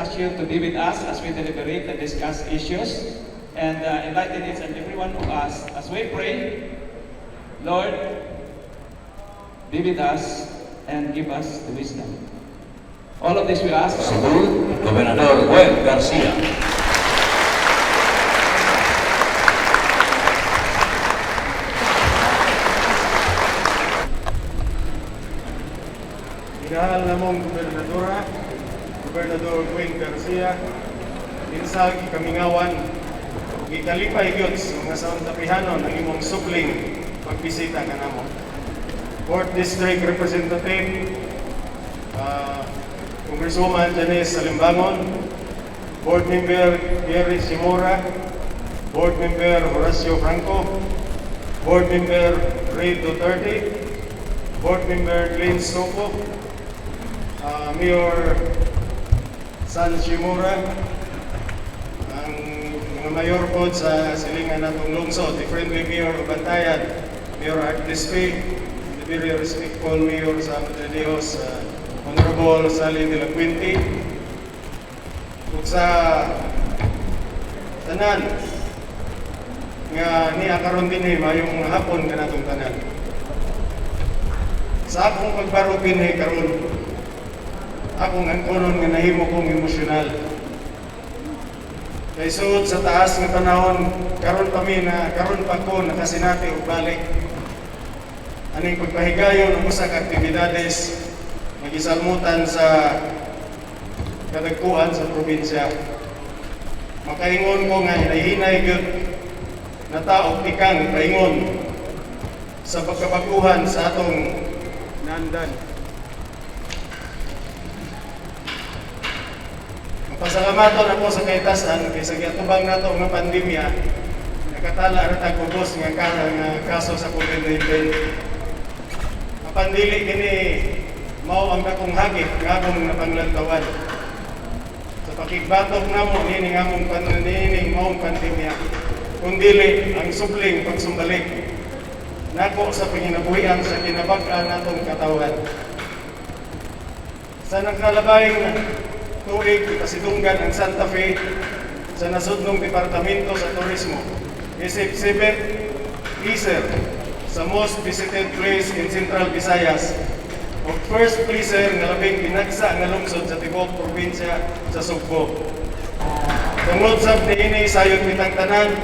ask you to be with us as we deliberate and discuss issues, and enlighten each and every one of us as we pray. Lord, be with us and give us the wisdom. All of this we ask. Cebu, Governor Gwen Garcia. Minahal namong Gobernador Gwen Garcia, insag ikamingawan, gikalipay gyud sa mga Santapihanon ang imong supling pagbisita kanamo. 4th District Representative, Congresswoman Janice Salimbangon, Board Member Gary Simora, Board Member Horacio Franco, Board Member Ray Duterte, Board Member Glenn Sopo, Mayor San Shimura, ang mga mayor po sa silingan natong lungsod, the friendly Mayor of Bantayan, Mayor Art Despe, the very respectful Mayor sa Madre Dios, Honorable Sally de la Puente, ug sa tanan nga niya karon dinhi mayong hapon kanatong tanan. Sa akong pagbaro dinhi karon, akong angkonon nga nahimo kong emosyonal. Kay suod sa taas nga panahon, karon pa ko nakasinati og balik. Aning pagpahigayon ang usa ka aktibidades magisalmutan sa kadagkuan sa probinsya. Makaingon ko nga hinay-hinay gyud na taog tikang paingon sa pagkabaguhan sa atong nandan. Pasalamaton ako sa kaitasan kay sa giatubang nato nga pandemya, nakatala ra tag ubos nga kaso sa COVID-19. Mapandili kini mao ang akong hagit nga akong napanglantawan. Sa pakigbatok namo nining among nining maong pandemya, kundili ang supling pagsumbalik nako sa panginabuhian sa kinabag-an natong katawan. Sa nakalabayng tuig kasidunggan ang Santa Fe sa nasudnong Departamento sa Turismo, isip 7th pleaser sa most visited place in Central Visayas o first pleaser nga labing pinagsa nga lungsod sa tibok probinsya sa Sugbo. Tungod sa niini sayod mitang tanan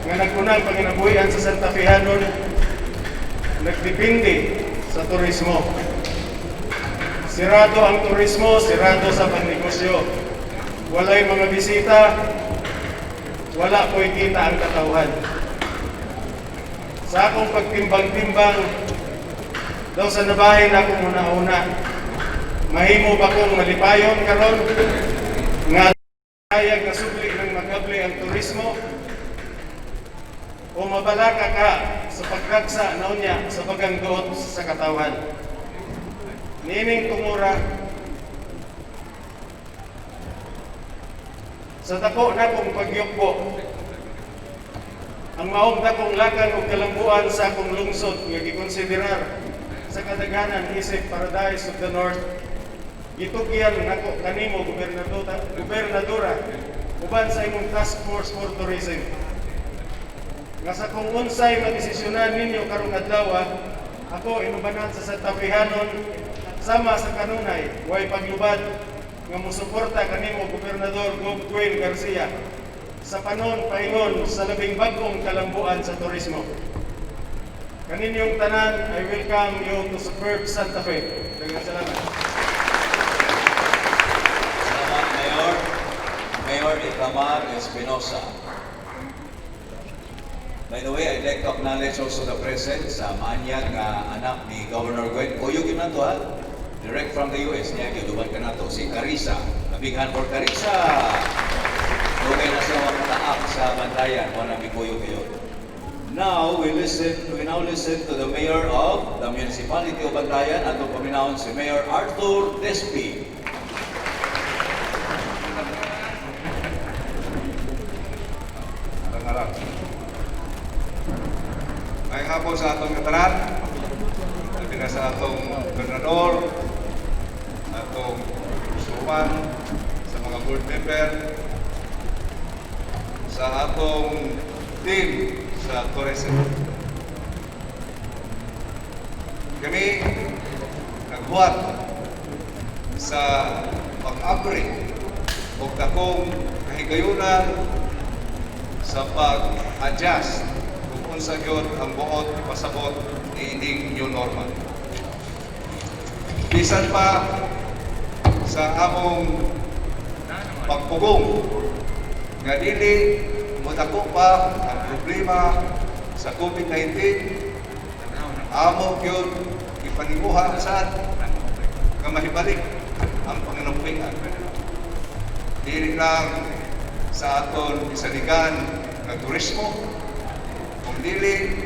nga nagkunang panginabuhian sa Santa Fehanon nagdepende sa turismo. Sirado ang turismo, sirado sa pagnegosyo. Walay mga bisita, wala ko'y kita ang katawhan. Sa akong pagtimbang-timbang, daw sa nabahin akong una-una, mahimo ba kong malipayon karon nga kayag na subli ng magabli ang turismo? O mabalaka ka sa pagkagsa na unya sa paganggoot sa katawhan? Nining tumura sa dako na kong pagyukbo ang maong dakong lakan o kalambuan sa akong lungsod nga gikonsiderar sa kadaghanan isip Paradise of the North. Gitugyan nako kanimo gobernadora uban sa imong Task Force for Tourism nga sa kung unsay madesisyonan ninyo karong adlaw, ako inubanan sa Santa Fehanon sama sa kanunay, way paglubad nga musuporta kanimo Gobernador Gwen Garcia sa panon paingon sa labing bagong kalambuan sa turismo. Kaninyong tanan, I welcome you to superb Santa Fe. Daghang salamat. Salamat, Mayor. Mayor Itamar Espinosa. By the way, I'd like to acknowledge also the presence sa maanyag anak ni Governor Gwen. Kuyugin na to direct from the US niya, kiluban ka na to, si Carissa. A big hand for Carissa. Dugay na siya makataak sa Bantayan, kung nabikuyo kayo. Now, we now listen to the Mayor of the Municipality of Bantayan, at paminahon si Mayor Arthur Despe. Harap. May hapon sa atong katanan, labi na sa atong gobernador, atong suman, sa mga board member, sa atong team sa tourism. Kami naghuwat sa pag-upgrade o dakong kahigayunan sa pag-adjust kung unsa gyud ang buot ipasabot ining new normal. Bisan pa sa among pagpugong nga dili mudako pa ang problema sa COVID-19, amo gyud ipanimuha sad nga mahibalik ang panginumpian. Dili lang sa aton isaligan ng turismo, kung dili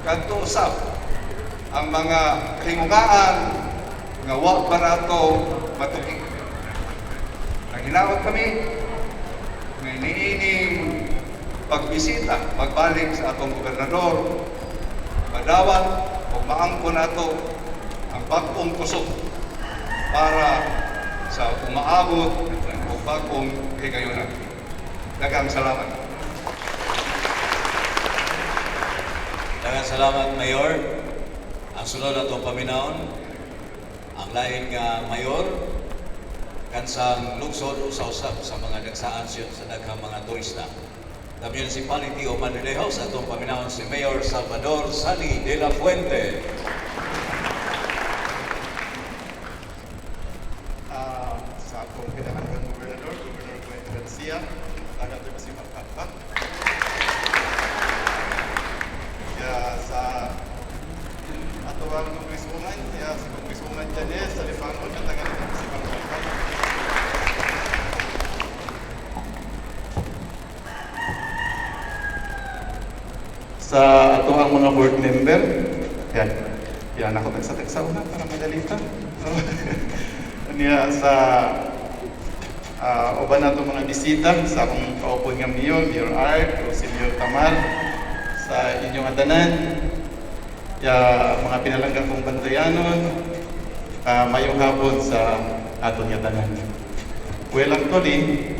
kadto usab ang mga kahingugaan nga wa barato matuki. Naghinawag kami nga iniining pagbisita, pagbalik sa atong gobernador, madawat o maangkon nato ang bagong kusog para sa umaabot o bagong higayonan. Daghang salamat. Daghang salamat, Mayor. Ang sunod na itong paminahon, ang lain nga Mayor, kansang lungsod usab-usab sa mga dagsaan sa daghang mga turista. The Municipality of Manila House, atong paminahon si Mayor Salvador Sali de la Fuente. Sa akong pinakang gobernador, Governor Gwen Garcia, taga ito si Magpapa. Kaya sa ato ang kongreswoman, kaya si Kongreswoman Janes, sa Lifangon, na taga ito si Magpapa. Sa ato ang mga board member, yan ako tagsa-tagsa una para madalita. Niya sa uban nato mga bisita sa akong kaupon nga Mayor Art o si Mayor Tamar, sa inyong adanan, mga pinalanggang kong Bantayanon, mayong hapon sa atong adanan. Well, actually,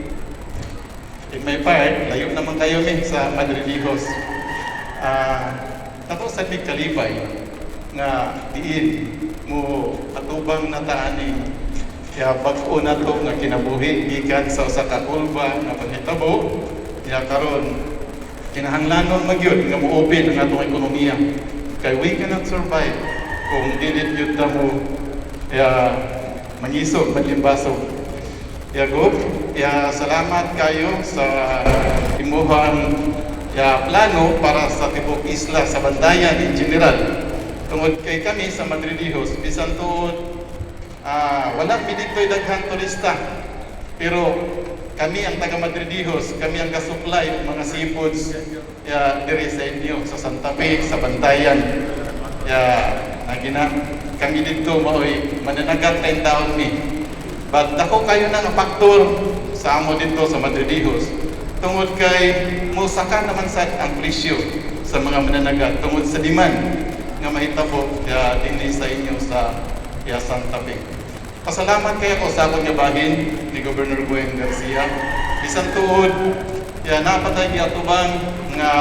in my part, layo naman kayo sa Madridijos. Ako sa Kalibay nga diin mo atubang nataani kaya bag-o na to nga kinabuhi gikan sa usa ka kulba nga panghitabo kaya karon kinahanglanon magyud nga mo-open ang atong ekonomiya kay we cannot survive kung dili gyud ta mo mangisog manlimbasog. Salamat kayo sa imuhang plano para sa tibok isla sa Bantayan in general. Tungod kay kami sa Madridijos, bisan tuod wala mi dito'y daghang turista. Pero kami ang taga Madridijos, kami ang ka-supply mga seafoods diri sa inyo sa Santa Fe, sa Bantayan. Kami dito maoy mananagat 10 taon mi. But dako kayo na nga faktor sa amo dito sa Madridijos. Tungod kay musaka naman sa ang presyo sa mga mananagat tungod sa demand nga mahitabo dinhi sa inyo sa Santa Fe. Pasalamat kayo ko sa akong bahin ni Governor Gwen Garcia. Bisan tuod napatay atubang nga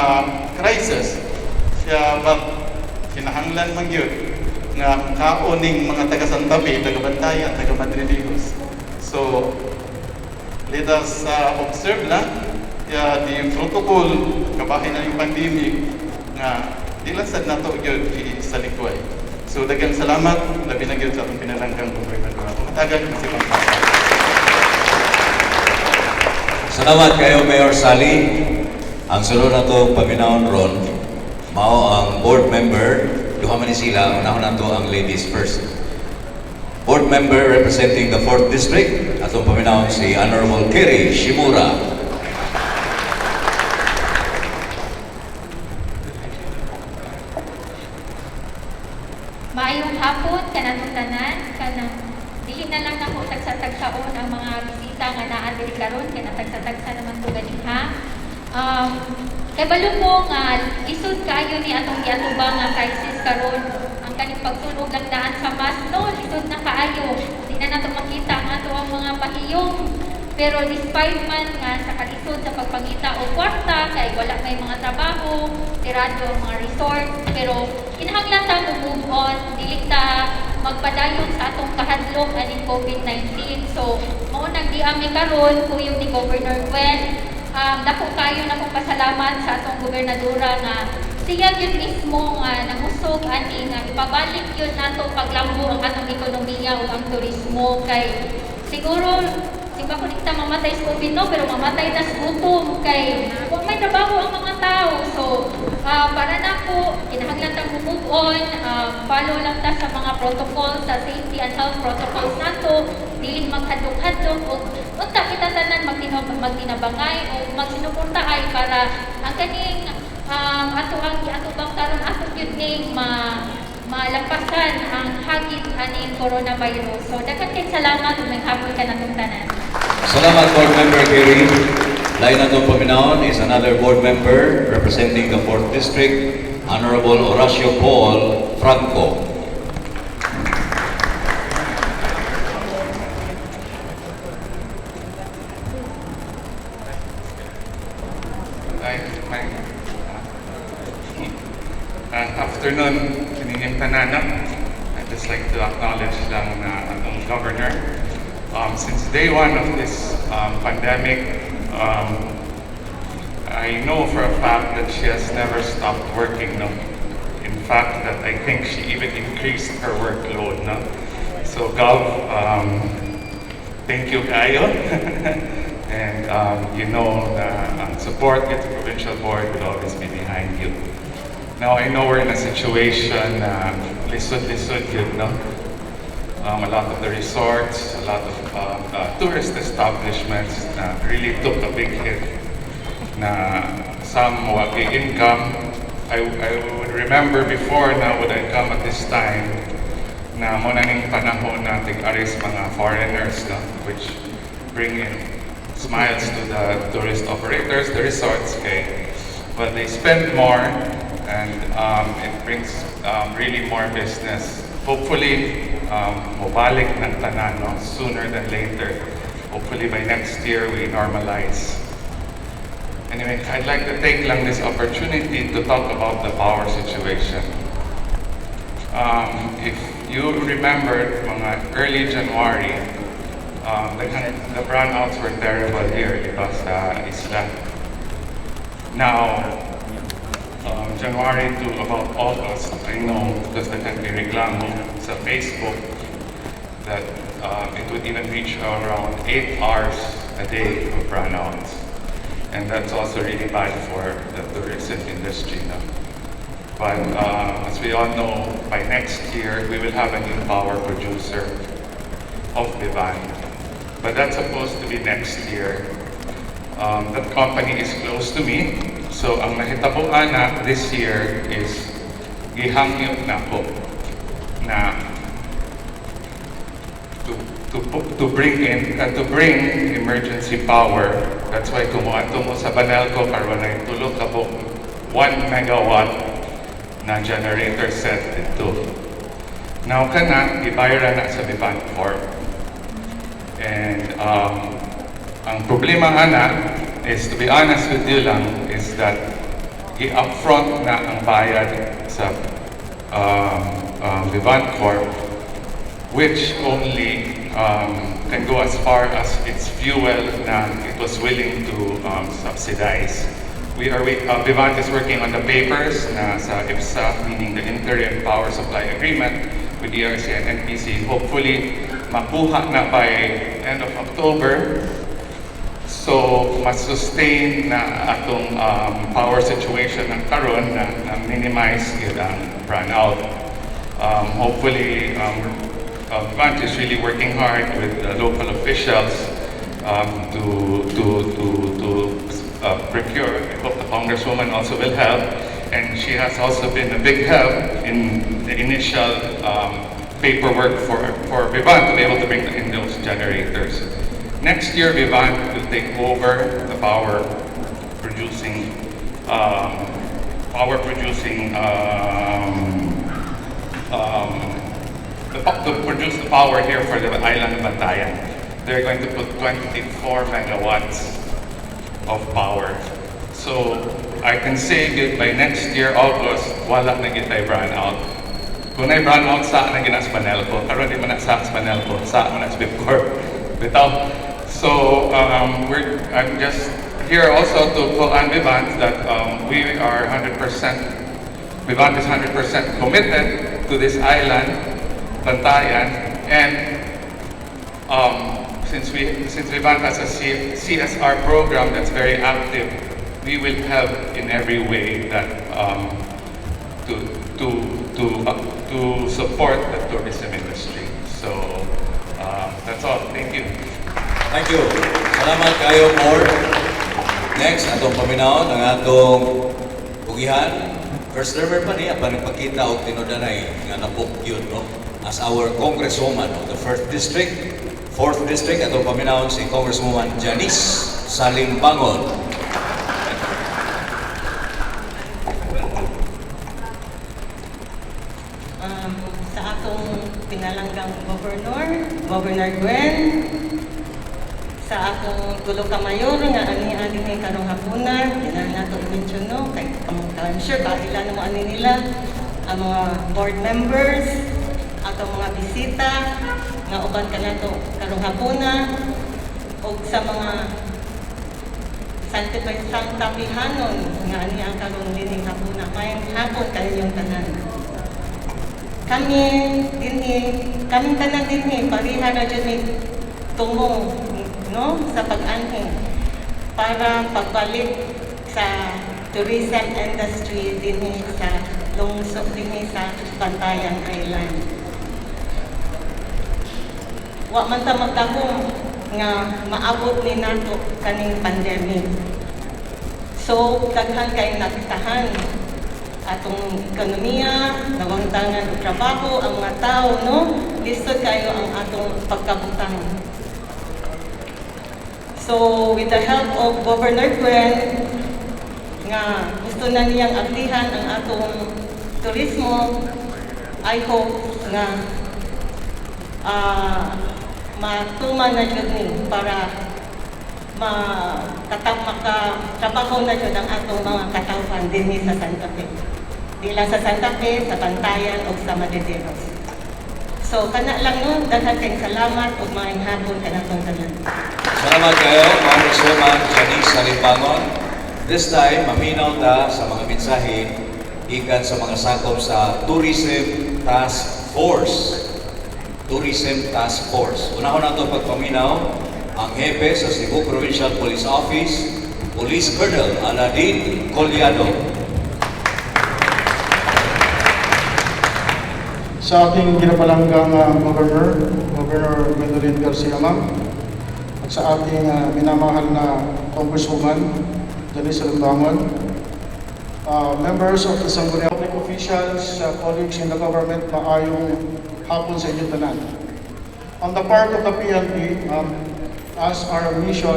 crisis. Kinahanglan man gyud nga kaoning mga taga Santa Fe, taga Bantayan, taga Madridijos. So let us observe lang di protocol kabahin na yung pandemic nga dilasad na to yun sa likway. So daghang salamat, labi na gyud sa atong pinalanggang gobernador. Matagal na si Pangpapa. Salamat kayo, Mayor Sali. Ang sunod na to paminahon ron, mao ang board member, duha man sila, unahon na to ang ladies first. Board member representing the 4th District, atong paminahon si Honorable Kerry Shimura. Maayong hapon, kanang tanan, dili na lang ako tagsa-tagsaon ang mga bisita nga naa diri karon, kanang tagsa-tagsa naman to ganiha. Kay balo mo nga isod kayo ni atong giatubang nga crisis karon, ang kaning pagtunog lang daan sa mas no, isod na kaayo. Di na nato makita ang ato ang mga pahiyong Pero despite man nga sa kalisod sa pagpangita o kwarta, kay wala may mga trabaho, tirado ang mga resort, pero kinahanglan ta mo move on, dili ta magpadayon sa atong kahadlok aning COVID-19. So, mao nang diami karon kuyog ni Governor Gwen. Dako kayo na kong pasalamat sa atong gobernadora nga siya yun mismo nga nangusog ani nga ipabalik yun nato paglambo ang atong ekonomiya o ang turismo kay siguro di ba kung kita mamatay sa COVID no, pero mamatay na sa gutom kay kung may trabaho ang mga tao. So, para na po, kinahanglan tang move on, follow lang ta sa mga protocols, sa safety and health protocols nato, dili maghadlok-hadlok o unta kita tanan magtinabangay o magsinuportahay para ang kaning ato bang karon ato gyud ning malampasan ang hagit aning coronavirus. So, daghang kay salamat ug maghapon ka natong tanan. Salamat, Board Member Gary. Lain na itong paminahon is another board member representing the 4th District, Honorable Horacio Paul Franco. Afternoon, kining tanan. I'd just like to acknowledge lang na ang Governor. Since day one of this pandemic, I know for a fact that she has never stopped working. No? In fact, that I think she even increased her workload. No? So, Gov, thank you kayo. And you know the support with the provincial board will always be behind you. Now, I know we're in a situation lisod-lisod yun, no? A lot of the resorts, a lot of tourist establishments really took a big hit. Na some wagi income. I would remember before na would I come at this time na muna ning panahon na tig-aris mga foreigners, no? Which bring in smiles to the tourist operators, the resorts, okay? But they spend more and it brings really more business. Hopefully, mabalik ng tanan, no? Sooner than later. Hopefully by next year we normalize. Anyway, I'd like to take lang this opportunity to talk about the power situation. If you remember, mga early January, the brownouts were terrible here because isla. Now, January to about August, I know because the country reklamo sa Facebook that it would even reach around 8 hours a day of brownouts. And that's also really bad for the tourism industry. No? But as we all know, by next year, we will have a new power producer of Vivan. But that's supposed to be next year. That company is close to me. So ang nahitabuan na this year is gihangyot na po na to bring emergency power. That's why kumuadto mo sa Banelco karon ay tulog ka po 1 megawatt na generator set dito. Now kana ibayra na sa Vivan Corp. And ang problema ana is, to be honest with you lang, is that i-upfront na ang bayad sa Vivan Corp, which only can go as far as its fuel na it was willing to subsidize. Vivan is working on the papers na sa IPSA, meaning the Interim Power Supply Agreement with ERC and NPC. Hopefully, makuha na by end of October. So, mas-sustain na atong power situation ng karon na minimize yun ang brownout. Hopefully, Vivan is really working hard with the local officials to procure. I hope the Congresswoman also will help. And she has also been a big help in the initial paperwork for Vivan to be able to bring in those generators. Next year, Vivan will take over the to produce the power here for the island of Bantayan. they're going to put 24 megawatts of power. So I can say that by next year, August, wala na kita brand out. Kung na brand out, saan na ginas panel ko? Karoon di man na sa panel ko, saan man na before. Bitaw. So I'm just here also to call on Vivant that we are 100%, Vivant is 100% committed to this island, Bantayan, and since Vivant has a CSR program that's very active, we will help in every way that to support the tourism industry. So that's all. Thank you. Thank you. Salamat kayo, Board. Next, atong paminaw ng atong pugihan. First termer pa niya, panagpakita o tinodanay nga nabukyod, no? As our Congresswoman of the 1st District, 4th District, atong paminaw si Congresswoman Janice Salimbangon. Sa atong pinalanggang Governor Gwen, sa akong tulo ka mayor nga ani may karong hapunan, dinan nato i-mention no, kay I'm sure ilan mo ani nila, ang mga board members, atong mga bisita nga uban ka nato karong hapunan, o sa mga santapihanon nga ani ang karong dining hapunan, may hapon kaninyong tanan. Kaming tanan dinhi pariha na dyan may tungo, no, sa pag-anhin para pagbalik sa tourism industry dinhi sa lungsod dinhi sa Bantayan Island. Wa man ta magtahong nga maabot ni nato kaning pandemic. So daghan kay nakitahan atong ekonomiya, nawangtangan og trabaho ang mga tao, no? Lisod kayo ang atong pagkabutang. So, with the help of Governor Gwen, nga gusto na niyang ablihan ang atong turismo, I hope nga matuman na dyan ni para makatrabaho na dyan ang atong mga katawhan din sa Santa Fe. Di lang sa Santa Fe, sa Bantayan o sa Madederos. So, kana lang no, daghan kayong salamat o maayong hapon kanatong tanan. Salamat kayo, Congresswoman Janice Salimbangon. This time, maminaw ta sa mga mensahe ikan sa mga sakop sa Tourism Task Force. Tourism Task Force. Unahon nato pagpaminaw ang hepe sa Cebu Provincial Police Office, Police Colonel Aladin Collado. Sa ating ginapalanggang Governor Gwen Garcia, ma'am, at sa ating minamahal na Congresswoman Janice Salimbangon, members of the Sangguniang public officials, colleagues in the government, maayong hapon sa inyong tanan. On the part of the PNP, as our mission,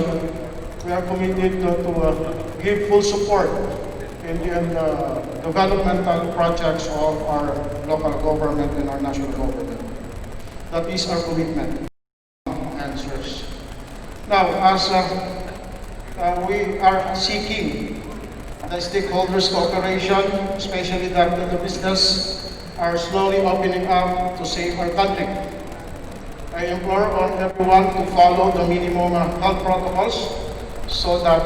we are committed to give full support in the developmental projects of our local government and our national government. That is our commitment. Answers. Now, as we are seeking the stakeholders' cooperation, especially that the business are slowly opening up to save our country. I implore on everyone to follow the minimum health protocols so that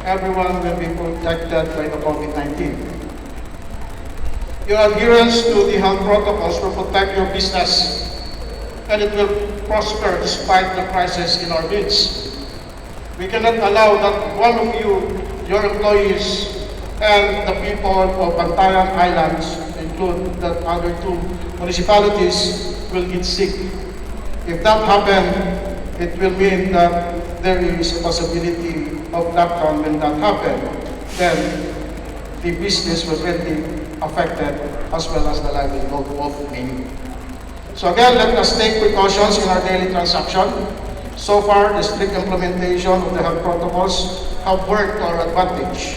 everyone will be protected by the COVID-19. Your adherence to the health protocols will protect your business and it will prosper despite the crisis in our midst. We cannot allow that one of you, your employees, and the people of Bantayan Islands, include the other two municipalities, will get sick. If that happens, it will mean that there is a possibility of lockdown. When that happens, then the business will really affected as well as the livelihood of many. So again, let us take precautions in our daily transaction. So far, the strict implementation of the health protocols have worked to our advantage.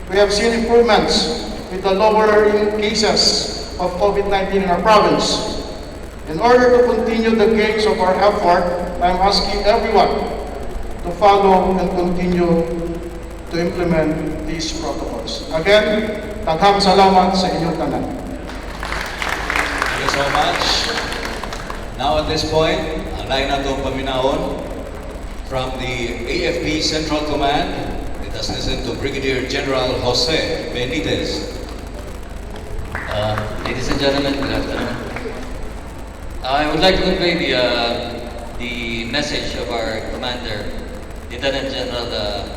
We have seen improvements with the lowering cases of COVID-19 in our province. In order to continue the gains of our effort, I'm asking everyone to follow and continue to implement these protocols. Again, daghang salamat sa inyong tanan. Thank you so much. Now at this point, ang lain na itong paminahon from the AFP Central Command. Let us listen to Brigadier General Jose Benitez. Ladies and gentlemen, good afternoon. I would like to convey the message of our commander, Lieutenant General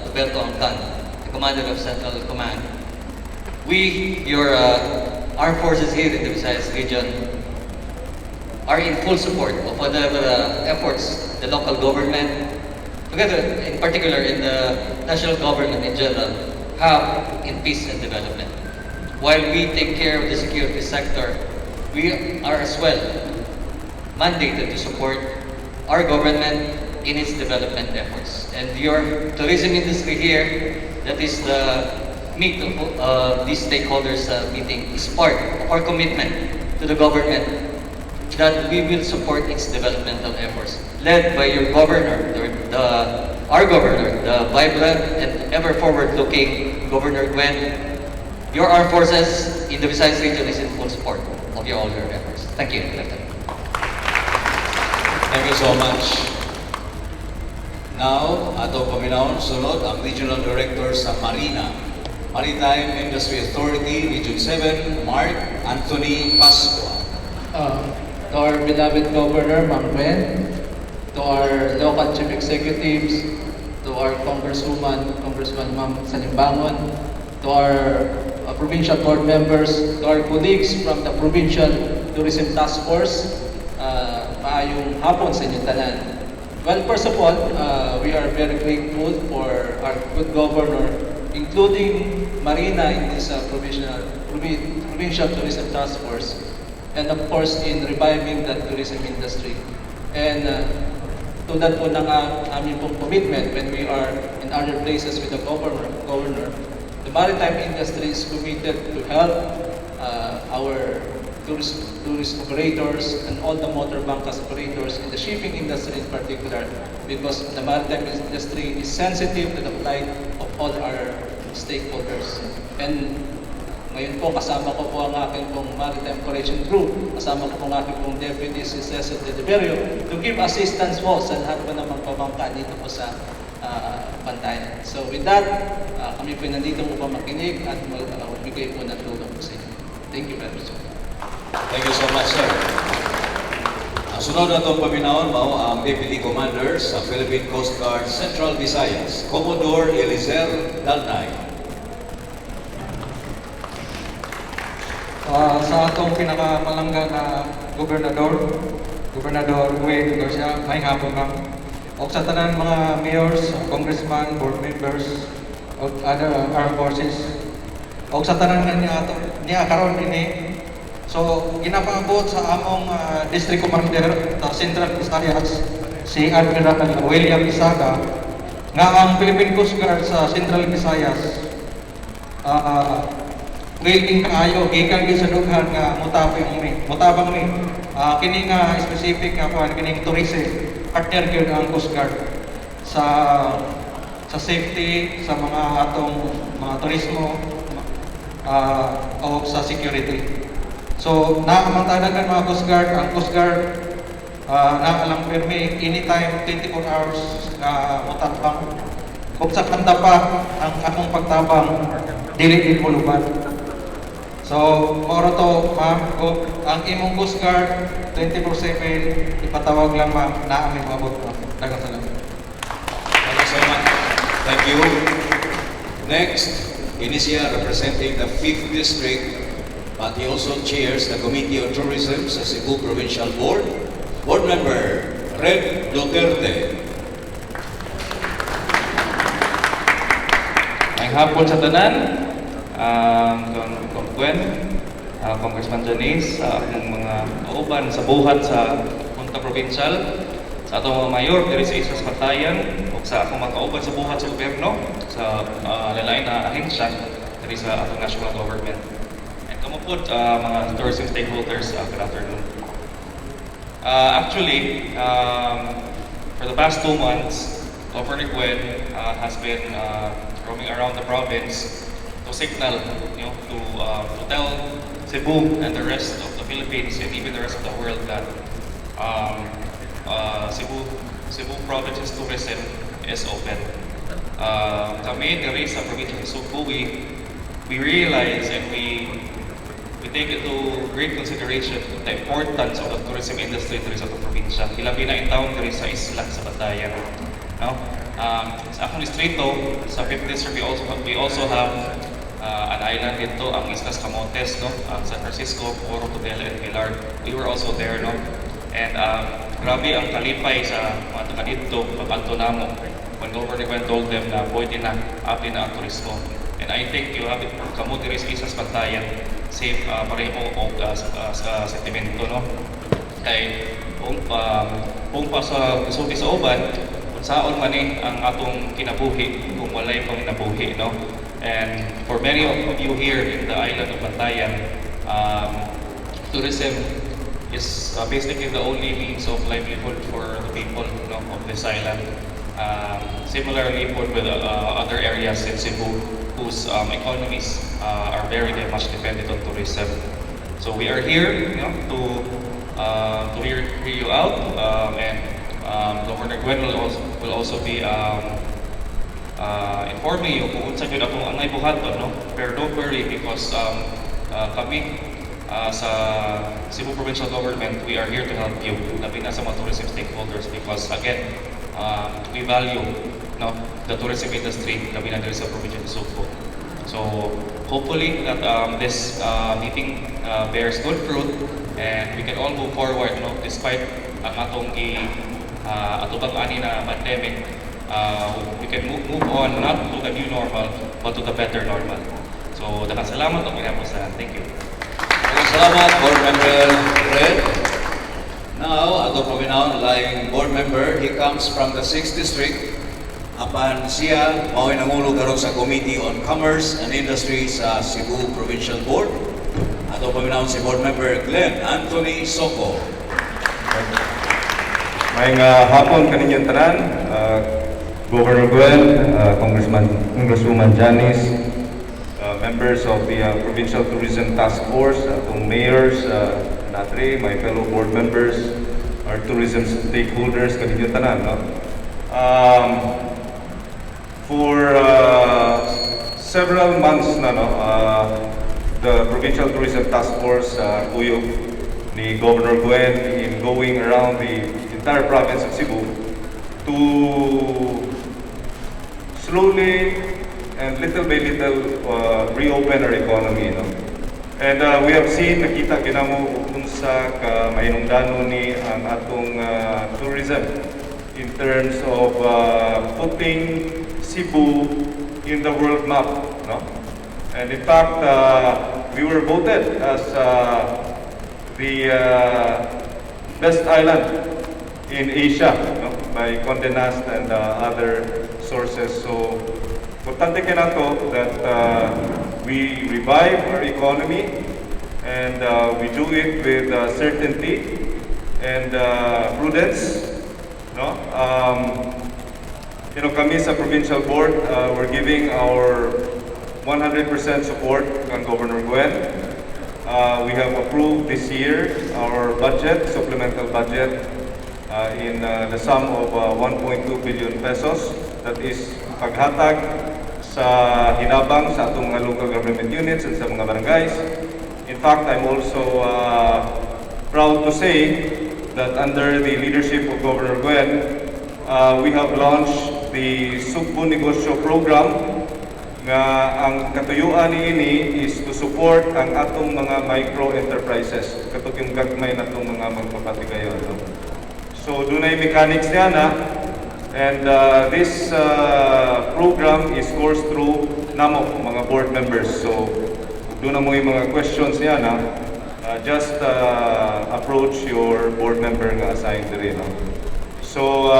Roberto Angtan, the commander of Central Command. We, your armed forces here in the Visayas region, are in full support of whatever efforts the local government, together in particular in the national government in general, have in peace and development. While we take care of the security sector, we are as well mandated to support our government in its development efforts. And your tourism industry here, that is the meat of these stakeholders meeting, is part of our commitment to the government that we will support its developmental efforts, led by your governor, our governor, the vibrant and ever forward-looking Governor Gwen. Your armed forces in the Visayas region is in full support of all your efforts. Thank you. Thank you so much. Now, atong paminahon, sunod ang Regional Director sa Marina, Maritime Industry Authority, Region 7, Mark Anthony Pascua. To our beloved Governor, Ma'am Gwen, to our local chief executives, to our Congresswoman Ma'am Salimbangon, to our provincial board members, to our colleagues from the Provincial Tourism Task Force, maayong hapon sa inyong tanan. Well, first of all, we are very grateful for our good governor, including Marina in this Provincial Tourism Task Force, and of course in reviving the tourism industry. And tulad po ng aming pong commitment when we are in other places with the governor, the maritime industry is committed to help our tourist operators and all the motor bunkers operators in the shipping industry in particular, because the maritime industry is sensitive to the plight of all our stakeholders. And ngayon po, kasama ko po ang aking pong Maritime Correction Group, kasama ko po ang aking pong Deputy si Cesar de Liberio to give assistance po sa lahat po ng mga pabangka dito po sa Bantayan. So with that, kami po nandito upang makinig at magbigay po ng tulong po sa inyo. Thank you very much. Thank you so much, sir. Ang sunod na itong paminahon, mao ang Deputy Commander sa Philippine Coast Guard Central Visayas, Commodore Elizer Dalnay. Sa atong pinakamalanggang na Gobernador Gwen Garcia, may hapon lang. O sa tanan mga mayors, congressman, board members, o other armed forces. O sa tanan niya karon ini. So ginapabot sa among district commander sa Central Visayas, si Admiral William Isaga, nga ang Philippine Coast Guard sa Central Visayas willing kaayo gikan gyud sa dughan nga mutabang mi kini nga specific nga kuan kining tourism partner gyud ang Coast Guard sa safety sa mga atong mga turismo o sa security. So naamantanan kan mga Coast Guard, ang Coast Guard naalang permi anytime 24 hours na mutabang. Kung sa kanta pa ang akong pagtabang dili mo luban. So, moro to, ma'am, ang imong Coast Guard, 24/7, ipatawag lang, ma'am, na aming mabot mo. Dagang salamat. Thank you so much. Thank you. Next, Inicia representing the 5th District, but he also chairs the Committee on Tourism sa Cebu Provincial Board. Board Member, Red Duterte. May hapon sa tanan. Gwen, Congressman Janice, akong mga kauban sa buhat sa Punta Provincial, sa atong mga mayor, diri sa Islas Bantayan, o sa akong mga kauban sa buhat sa gobyerno, sa lalain na ahensya, diri sa atong national government. And kamupod, mga tourism stakeholders, good afternoon. Actually, for the past 2 months, Governor Gwen has been roaming around the province to signal, to tell Cebu and the rest of the Philippines and even the rest of the world that Cebu province's tourism is open. Kami diri sa probinsya ng Cebu, we realize and we take into great consideration the importance of the tourism industry diri sa probinsya. Hilabi na in town diri sa isla sa Bantayan. No? Sa akong distrito, sa 5th district, we also have an island dito, ang Islas Camotes, no? San Francisco, Oro, Tudela, and Pilar. We were also there, no? And grabe ang kalipay sa mga taga dito, pag-alto namo, when Governor Gwen told them na pwede na, atin na ang turismo. And I think you have it, kamo diri sa Islas Bantayan, same pareho sa sentimento, no? Kay kung pa sa sulti sa uban, kung saon man ang atong kinabuhi kung walay pang kinabuhi, no? And for many of you here in the island of Bantayan, tourism is basically the only means of livelihood for the people, of this island. Similarly with other areas in Cebu whose economies are very much dependent on tourism. So we are here, to hear you out, and Governor Gwen will also be informing you kung unsa gyud atong angay buhaton, no? Pero don't worry because kami sa Cebu Provincial Government, we are here to help you, labi na sa mga tourism stakeholders because again, we value, the tourism industry, labi na diri sa probinsya ng Cebu. So hopefully that this meeting bears good fruit and we can all move forward, despite ang atong atubang ani na pandemic. We can move on not to the new normal but to the better normal. So daghang salamat og ginapusan. Thank you. Salamat, Board Member Red. Now, ato paminaw laing board member, he comes from the 6th District. Apan siya, mao'y nangulo karon sa Committee on Commerce and Industry sa Cebu Provincial Board. Ato paminaw si Board Member Glenn Anthony Soco. Maayong hapon kaninyong tanan, Governor Gwen, Congresswoman Janice, members of the Provincial Tourism Task Force, atong mayors, natri, my fellow board members, our tourism stakeholders, kaninyong tanan. For several months na, the Provincial Tourism Task Force, kuyog ni Governor Gwen in going around the entire province of Cebu to slowly and little by little reopen our economy, And we have seen, nakita ginamo unsa ka mahinungdanon ni ang atong tourism in terms of putting Cebu in the world map, And in fact, we were voted as the best island in Asia, by Condé Nast and other sources. So, importante kinato that we revive our economy and we do it with certainty and prudence. Kami sa Provincial Board, we're giving our 100% support kang Governor Gwen. We have approved this year our budget, supplemental budget, in the sum of 1.2 billion pesos. That is paghatag sa hinabang sa atong mga local government units and sa mga barangays. In fact, I'm also proud to say that under the leadership of Governor Gwen, we have launched the Cebu Negosyo Program nga ang katuyuan niini is to support ang atong mga micro enterprises katong yung gagmay natong mga magpapatigayon. So dunay mechanics niya na, and this program is coursed through namo mga board members. So doon na mo yung mga questions niya na, just approach your board member nga assigned rin. So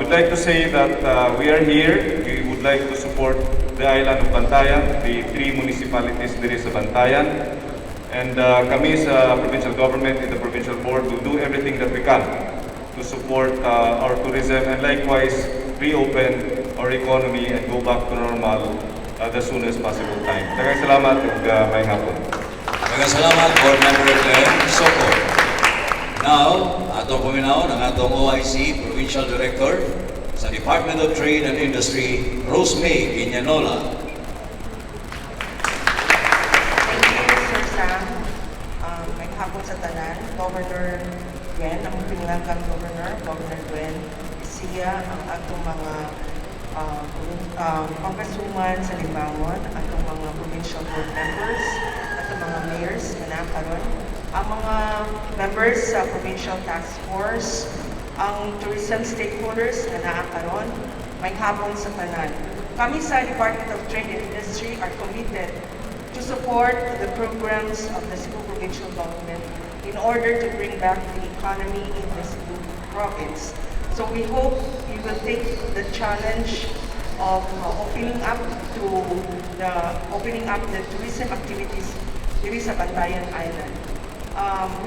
we'd like to say that we are here. We would like to support the island of Bantayan, the 3 municipalities diri sa Bantayan. And kami sa provincial government and the provincial board will do everything that we can to support our tourism and likewise reopen our economy and go back to normal the soonest possible time. Daghang salamat ug may hapon. Daghang salamat, Board Member Gwen Soko. Now, atong paminaw ng atong OIC Provincial Director sa Department of Trade and Industry, Rosemay Viñanola. Sir Sam, may hapon sa tanan, Governor Gwen, ang pinangangkang Governor Gwen Garcia, ang atong mga congresswoman sa Limbangon, atong mga provincial board members, atong mga mayors na nakaroon, ang mga members sa Provincial Task Force, ang tourism stakeholders na nakaroon, may hapon sa tanan. Kami sa Department of Trade and Industry are committed to support the programs of the Cebu Provincial Government in order to bring back the economy in the Cebu province. So we hope you will take the challenge of opening up the tourism activities here sa Bantayan Island.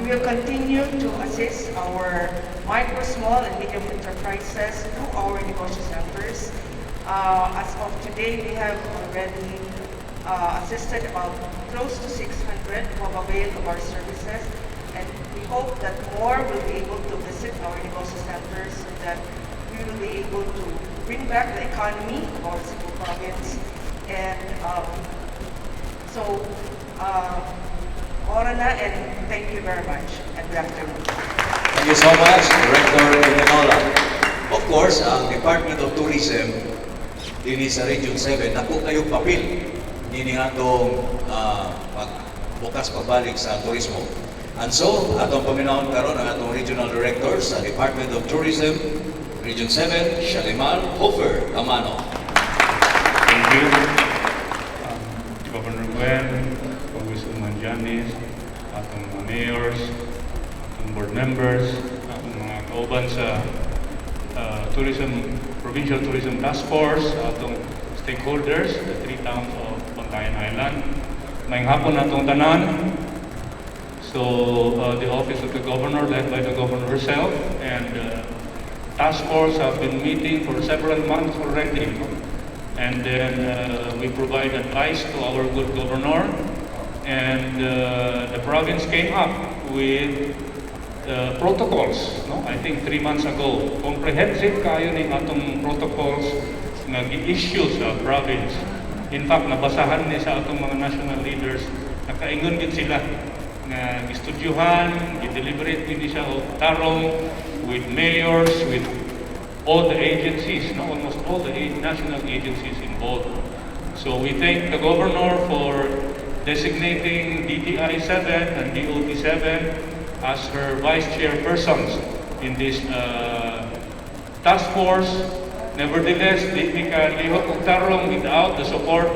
We will continue to assist our micro, small, and medium enterprises through our negosyo centers. As of today, we have already assisted about close to 600 who have availed of our services, and we hope that more will be able to visit our negosyo centers so that we will be able to bring back the economy of our Cebu province. And ora na, and thank you very much, and good afternoon. Thank you so much, Director Viñanola. Of course, ang Department of Tourism dini sa Region 7 naku kayong papel nini atong bukas pagbalik sa turismo. And so, atong paminahon karon ang atong Regional Director sa Department of Tourism, Region 7, Shalimar Hofer Camano. Thank you. Governor Gwen, Congresswoman Janice, atong mga mayors, atong board members, atong mga kauban sa Provincial Tourism Task Force, atong stakeholders, the 3 towns of Bantayan Island. Maayong hapon atong tanan. So, the Office of the Governor, led by the Governor herself, and Task Force have been meeting for several months already. And then we provide advice to our good governor, and the province came up with protocols, no? I think 3 months ago. Comprehensive kayo ning atong protocols nga gi-issue sa province. In fact, nabasahan ni sa atong mga national leaders, nakaingon gid sila nga gistudyuhan, gi-deliberate gid siya og tarong with mayors, with all the agencies, no? Almost all the national agencies involved. So we thank the governor for designating DTI 7 and DOT 7 as her vice chairpersons in this task force. Nevertheless, di ka lihok og tarong without the support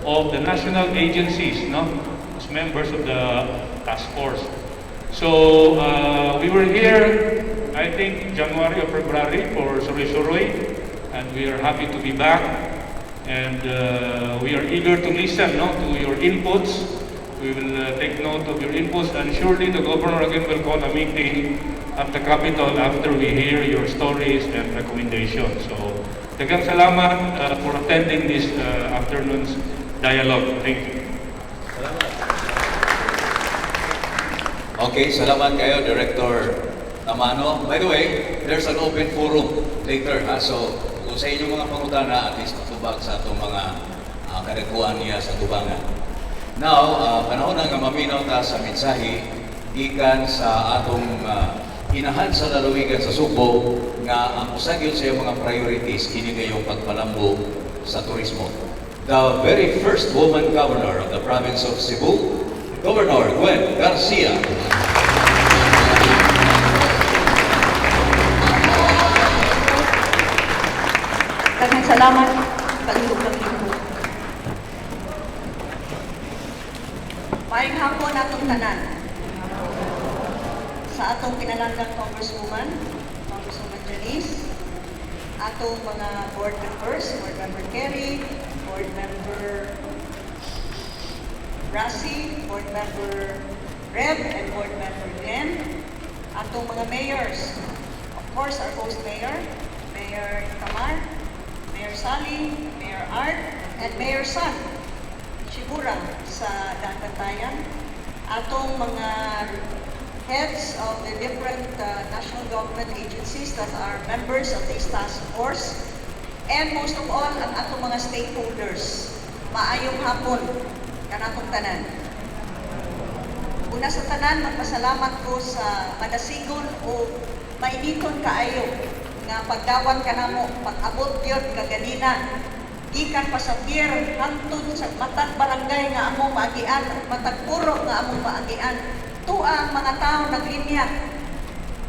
of the national agencies, no? As members of the task force. So we were here, I think, January or February for Suroy-Suroy, and we are happy to be back. And we are eager to listen, no, to your inputs. We will take note of your inputs, and surely the Governor again will call a meeting at the Capitol after we hear your stories and recommendations. So, daghang salamat for attending this afternoon's dialogue. Thank you. Okay, salamat kayo, Director Camano. By the way, there's an open forum later. So, kung sa inyong mga pangutana, at least matubag sa itong mga kadakuan niya sa tubangan. Now, panahon na nga maminaw ta sa mensahe gikan sa atong inahan sa lalawigan sa Subo nga ang usa gyud sa mga priorities kini ngayong pagpalambo sa turismo. The very first woman governor of the province of Cebu, Governor Gwen Garcia. Daghang salamat, kalihog-kalihog. Maayong hapon atong tanan. Sa atong pinalanggang Congresswoman Janice, atong mga board members, Board Member Kerry, Board Member Rasi, Board Member Reb, and Board Member Glenn, atong mga mayors. Of course, our host mayor, Mayor Tamar, Mayor Sally, Mayor Art, and Mayor San Shibura sa Bantayan. Atong mga heads of the different national government agencies that are members of this task force, and most of all, ang atong mga stakeholders. Maayong hapon, kanatong tanan. Una sa tanan, magpasalamat ko sa madasigon o mainiton kaayo nga pagdawan ka namo, pag-abot yun kaganina, gikan pa sa pier, hangtod sa matag barangay nga among maagian, matag puro nga among maagian. Tuwa ang mga tao naglinya.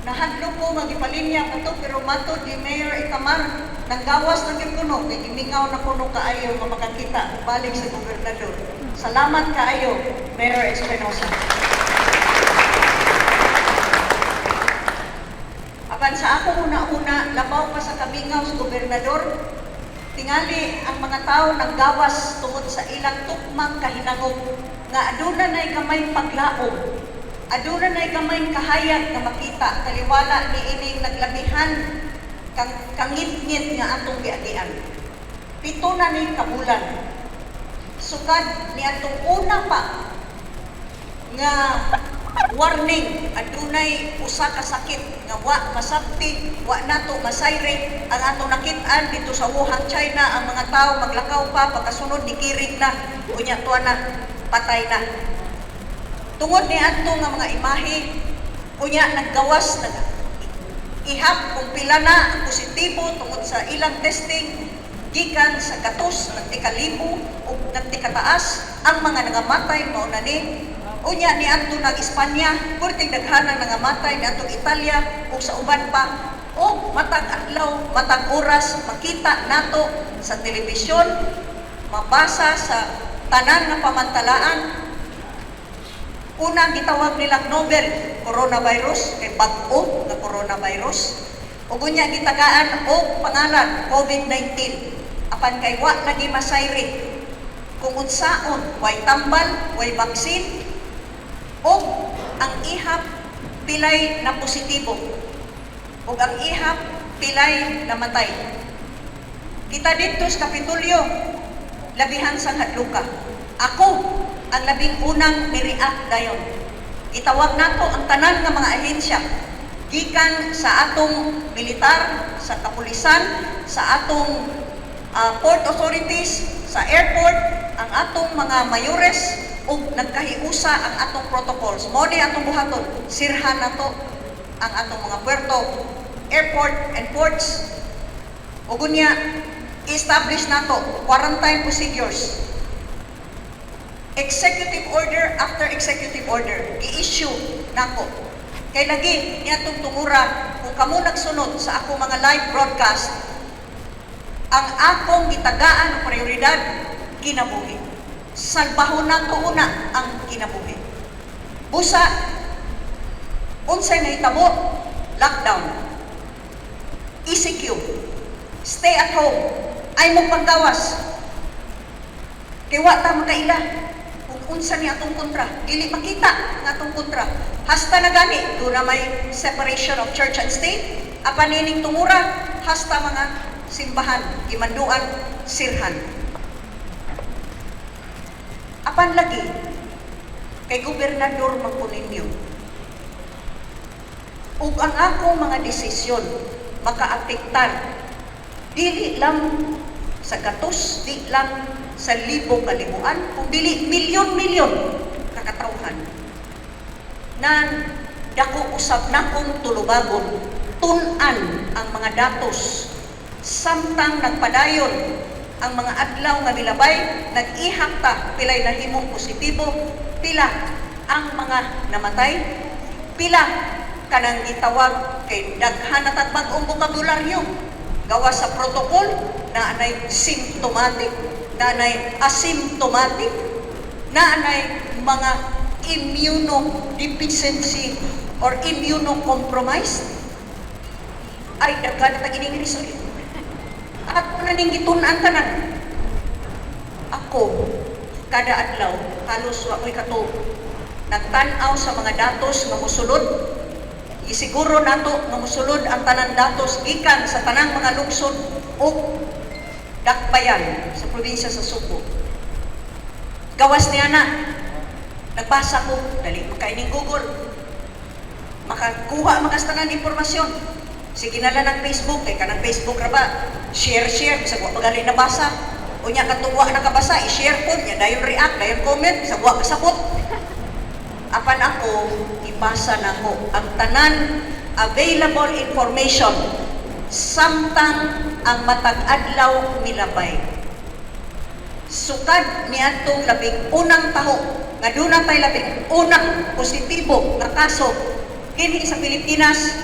Nahadlo ko magipalinya pa to, pero matod ni Mayor Itamar, nanggawas na kuno, kay gimingaw na kuno kaayo nga makakita balik sa gobernador. Salamat kaayo, Mayor Espinosa. Apan sa ako una-una, labaw pa sa kamingaw sa gobernador, tingali ang mga tao nanggawas tungod sa ilang tukmang kahinangog nga aduna na'y kamay paglaom. Aduna na'y kamay kahayag na makita, kaliwala ni ining naglabihan kangit-ngit nga atong giagian. 7 na ni kabulan. Sukad ni atong una pa nga warning, adunay usa ka sakit nga wa masakti, wa nato masayre ang atong nakit-an dito sa Wuhan, China. Ang mga tao maglakaw pa, pagkasunod ni kirig na, unya tuwa na, patay na. Tungod ni ato nga mga imahe, unya naggawas, ihap kung pila na ang positibo tungod sa ilang testing, gikan sa gatos, nagtikalibo o nagtikataas, ang mga nangamatay mao na ni. Unya ni ato nag-Espanya, kurting daghanan nangamatay ni atong Italia o sa uban pa. O matag adlaw, matag oras, makita nato sa telebisyon, mabasa sa tanan nga pamantalaan. Una gitawag nilang Nobel coronavirus, kay bag-o nga coronavirus. Ug unya gitagaan og pangalan COVID-19. Apan kay wa lagi masayri kung unsaon, way tambal, way vaccine, o ang ihap pilay na positibo, o ang ihap pilay na matay. Kita dito sa Kapitulyo, labihan sa hadluka. Ako ang labing unang ni-react dayon. Itawag nato ang tanan ng mga ahensya, gikan sa atong militar, sa kapulisan, sa atong port authorities, sa airport, ang atong mga mayores, ug nagkahiusa ang atong protocols. Mo ni atong buhaton, sirhan nato ang atong mga puerto, airport and ports. Ug unya establish nato quarantine procedures. Executive order after executive order i-issue nako. Kay lagi niatong tungura kung kamo nagsunod sa ako mga live broadcast, ang akong gitagaan ng prioridad kinabuhi. Salbahon nato una ang kinabuhi. Busa unsay nahitabo, lockdown, ECQ, stay at home, ay mong paggawas. Kay wa ta makaila kung unsa ni atong kontra, dili makita nga atong kontra. Hasta na gani, doon na may separation of church and state. Apan nining tungura, hasta mga simbahan, imanduan, sirhan. Apan lagi, kay gobernador magpuninyo. Ug ang akong mga desisyon makaapektar dili lang sa gatos, di lang sa libo-kalibuan, kung dili milyon-milyon kakatawhan. Nan dako usab nakong tulubagon, tun-an ang mga datos, samtang nagpadayon ang mga adlaw nga milabay, nag-ihak ta pilay nahimong positibo, pila ang mga namatay, pila kanang gitawag kay daghan na tagbag-ong bokabularyo gawa sa protocol na anay symptomatic, na anay asymptomatic, na anay mga immunodeficiency or immunocompromised, ay daghan na tagining result. At naning gitunan tanan. Ako, kada adlaw halos wa ko'y katuog nagtan-aw sa mga datos nga mosulod. Isiguro nato nga mosulod ang tanan datos gikan sa tanang mga lungsod ug dakbayan sa probinsya sa Subo. Gawas niya na, nagbasa ko, dali makaining Google. Makakuha makastanan informasyon. Sige na lang ng Facebook, kay kanang Facebook ra ba, share, sa wa pagali nabasa. O niya katuwa nakabasa, i-share po niya, dayon react, dayon comment, sa wa kasabot. Apan ako, ibasa na ko ang tanan available information samtang ang matag adlaw milabay. Sukad ni atong labing unang taho nga doon tay labing unang positibo nga kaso dinhi sa Pilipinas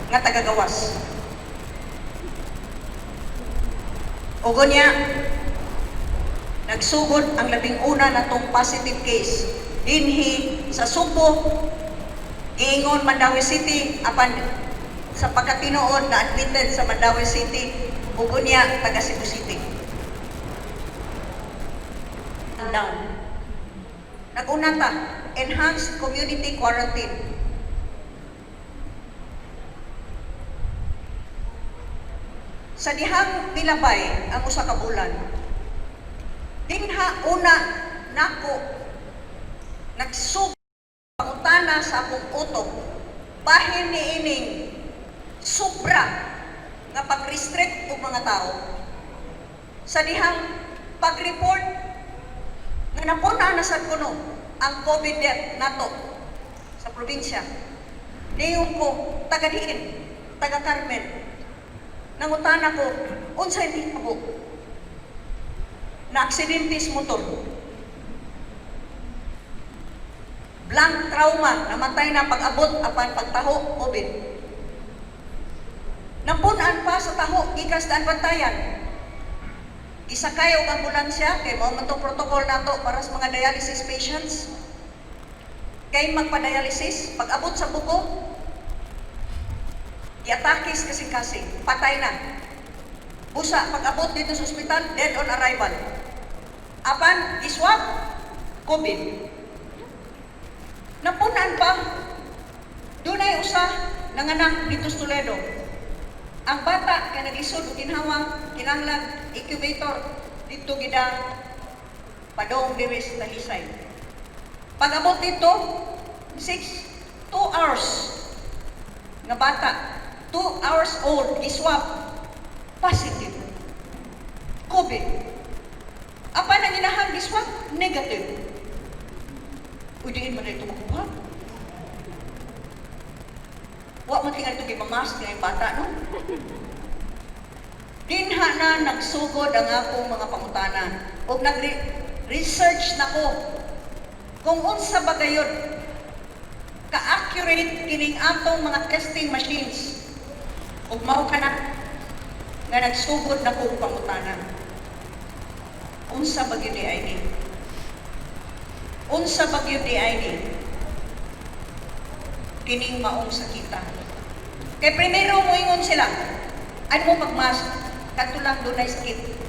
nga tagagawas. Ugo niya nagsugod ang labing una natong positive case dinhi sa Subo, giingon Mandawi City, apan sa pagkatinuod na admitted sa Mandawi City, ugo niya taga Cebu City. Down. Nag-una ta, enhanced community quarantine. Sa dihang milabay ang usa ka bulan, dinha una nako nagsug pangutana sa akong utok bahin ni ining sobra nga pag-restrict og mga tao sa dihang pag-report nga napuna na sad kuno ang COVID death nato sa probinsya. Niyon ko taga diin, taga Carmen. Nangutana ko unsay hitabo na aksidente sa motor. Blank trauma, namatay na pag-abot apan pagtaho COVID. Napunan pa sa taho gikas daan Bantayan. Isakay og ambulansya kay mao man tong protocol nato para sa mga dialysis patients. Kay magpa-dialysis, pag-abot sa buko, i-atakis kasing-kasing, patay na. Busa, pag-abot dito sa ospital, dead on arrival. Apan, iswap, COVID. Napunan pa, dunay usa nanganak dito sa Toledo. Ang bata kay nag-isod o ginhawang kinahanglan incubator dito gida padong diri sa Talisay. Pag-abot dito 2 hours nga bata, 2 hours old, iswap positive COVID. Apa nang inahang iswap negative. Udiin man ito makuha. Wa man tingal ito gimamas nga yung bata, no? Dinha na nagsugod ang akong mga pangutanan o nag-research na ko kung unsa ba gayud ka-accurate kining atong mga testing machines ug mao kana nga nagsugod na ko pangutanan. Unsa ba gyud ini? Unsa ba gyud ini? Kining maong sakita. Kay primero mo ingon sila, ano mo pagmask, katulang dunay sakit.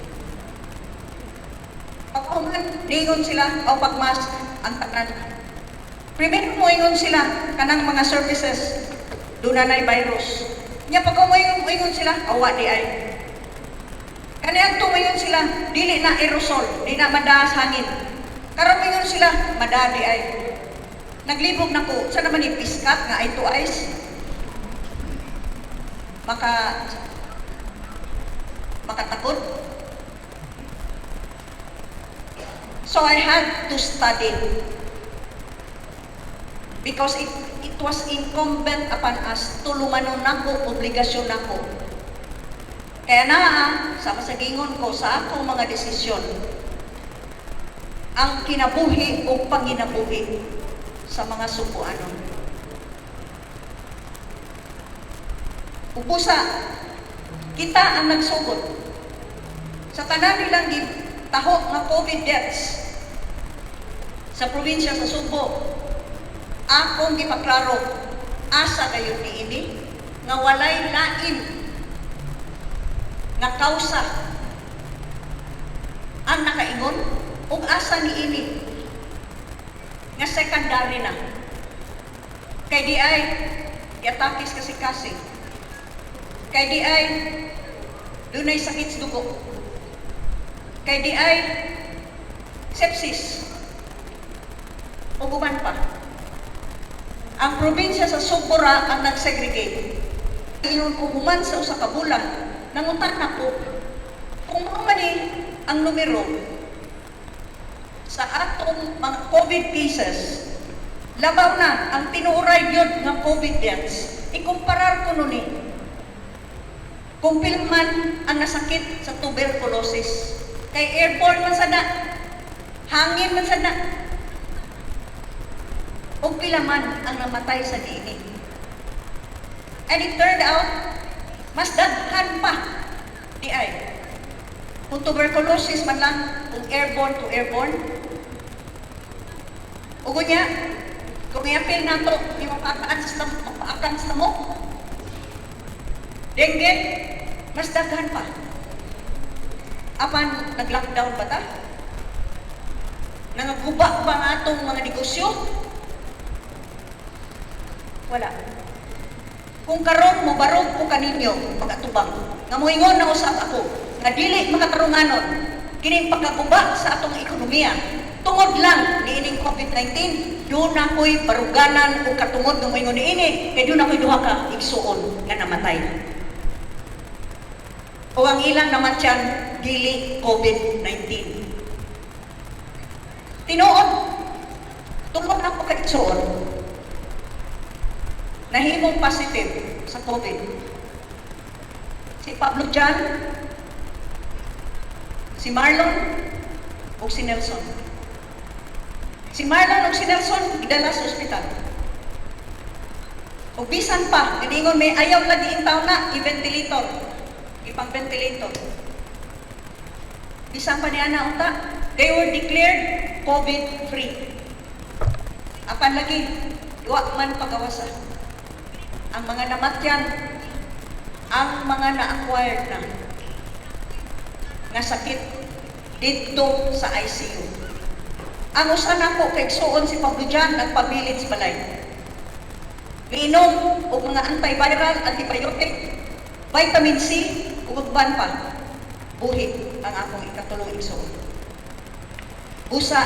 Pag-uman, ningon sila, o pagmask, ang tanan. Primero mo ingon sila, kanang mga services, dunay virus. Nya pag-uman ingon sila, awa di ay. Kaniyang tumayon sila, dili na aerosol, di na madaas hangin. Karon ingon sila, madadi ay. Naglibog na ko, saan naman ipiskat nga eye to eyes? Makatakot. So I had to study because it was incumbent upon us, tulumanon nako, obligasyon nako. Kaya na, sa masagingon ko sa akong mga desisyon, ang kinabuhi o panginabuhi sa mga supuanon. Upusa, kita ang nagsugod. Sa tanan nilang taho nga COVID deaths sa probinsya sa Subo, akong gipaklaro, asa gayon ni ini, nga walay lain nga kausa ang nakaingon o ug asa ni ini nga secondary na. Kay di ay yatakis kasi-kasi. Kay di ay dunay sakit sa dugo. Kay di ay sepsis. O guman pa. Ang probinsya sa Sugora ang nag-segregate. Iyon ko human sa usa ka bulan, nangutan ako kung ano man ang numero sa atong mga COVID cases, labaw na ang tinuuray yun ng COVID deaths. Ikumparar ko nun kung pilman ang nasakit sa tuberculosis. Kay airborne man sana, hangin man sana, o pilaman ang namatay sa diini. And it turned out, mas daghan pa di ay. Kung tuberculosis man lang, kung airborne to airborne, ugo niya, kung i-appeal na ito, di mapaakan sa mo. Dengue, mas daghan pa. Apan, nag-lockdown ba ta? Nangaguba ba nga itong mga negosyo? Wala. Kung karon mo barog ko kaninyo pag-atubang, nga moingon na usab ako, nga dili makatarunganon, kining pagkaguba sa atong ekonomiya, tungod lang ni ining COVID-19, doon ako'y baruganan o katungod ng moingon ni ini, kaya doon ako'y duha ka igsuon nga namatay. O ang ilang namatyan, dili COVID-19. Tinuod, tungod na ako ka-igsuon, nahimong positive sa COVID. Si Pablo Jan, si Marlon, o si Nelson. Si Marlon o si Nelson, gidala sa ospital. O bisan pa, ganingon may ayaw lagi in taon na, i-ventilator. Ipang-ventilator. Bisan pa niya na unta, they were declared COVID-free. Apan lagi, iwa man pagawasa. Ang mga namatyan, ang mga na-acquired na nga sakit dito sa ICU. Ang usan ako kay suon si Pablo Jan nagpabilid sa balay. Giinom og mga antiviral, antibiotic, vitamin C, ug uban pa. Buhi ang akong ikatulong igsuon. Busa,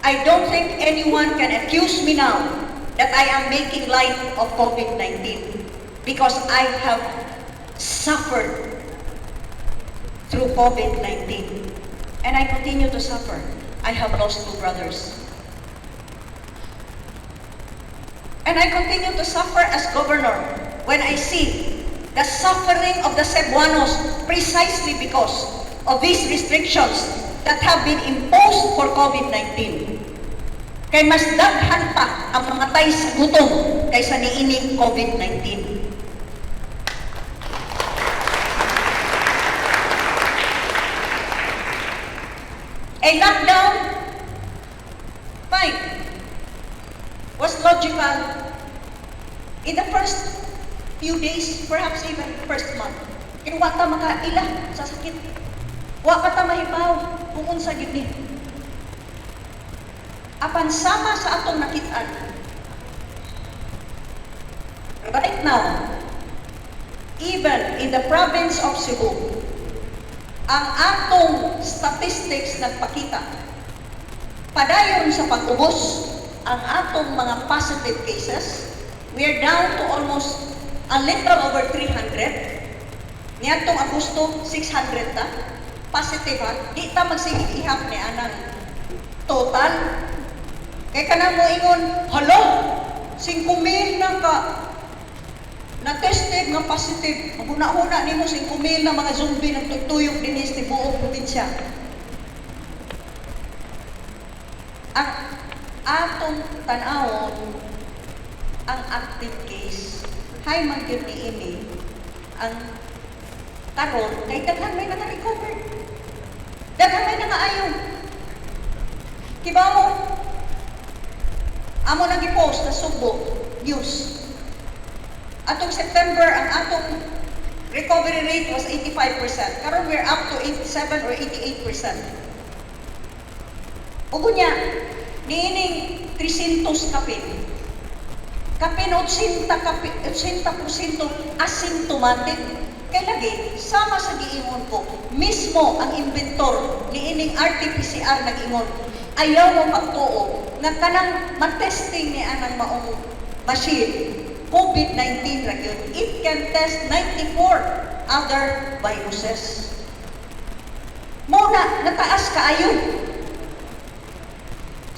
I don't think anyone can accuse me now that I am making light of COVID-19 because I have suffered through COVID-19 and I continue to suffer. I have lost 2 brothers. And I continue to suffer as governor when I see the suffering of the Cebuanos precisely because of these restrictions that have been imposed for COVID-19. Kay mas daghan pa ang mamatay sa gutom kaysa niining COVID-19. A lockdown, fine, was logical in the first few days, perhaps even first month. Kaya wa ta makaila sa sakit. Wa pa ta mahibaw kung unsa gid ni. Apan sama sa atong nakit-an. Right now, even in the province of Cebu, ang atong statistics nagpakita, padayon sa pag-ubos ang atong mga positive cases, we are down to almost a little over 300. Niadtong Agosto, 600 ta. Positive ha. Di ta magsigig ihap ni anang total. Kaya ka na mo ingon, hala, 5,000 na ka na-tested nga positive. Maguna-una ni mo 5,000 na mga zombie ng tutuyok din sa buong probinsya. Ang atong tanawon, ang active case, hay man gyud niini ang karon kay daghan may naka-recover. Daghan may naka-ayo. Kibaw amo nang i-post sa Subo News. Atong September, ang atong recovery rate was 85%. Karon we're up to 87 or 88%. Ugo niya, niining 300 kapin. Kapin 80% asymptomatic. Kaya lagi, sama sa giingon ko, mismo ang inventor ni ining RT-PCR nag-ingon, ayaw mo magtuo nga kanang matesting ni anang maong machine, COVID-19 ra yun. It can test 94 other viruses. Muna, nataas kaayo.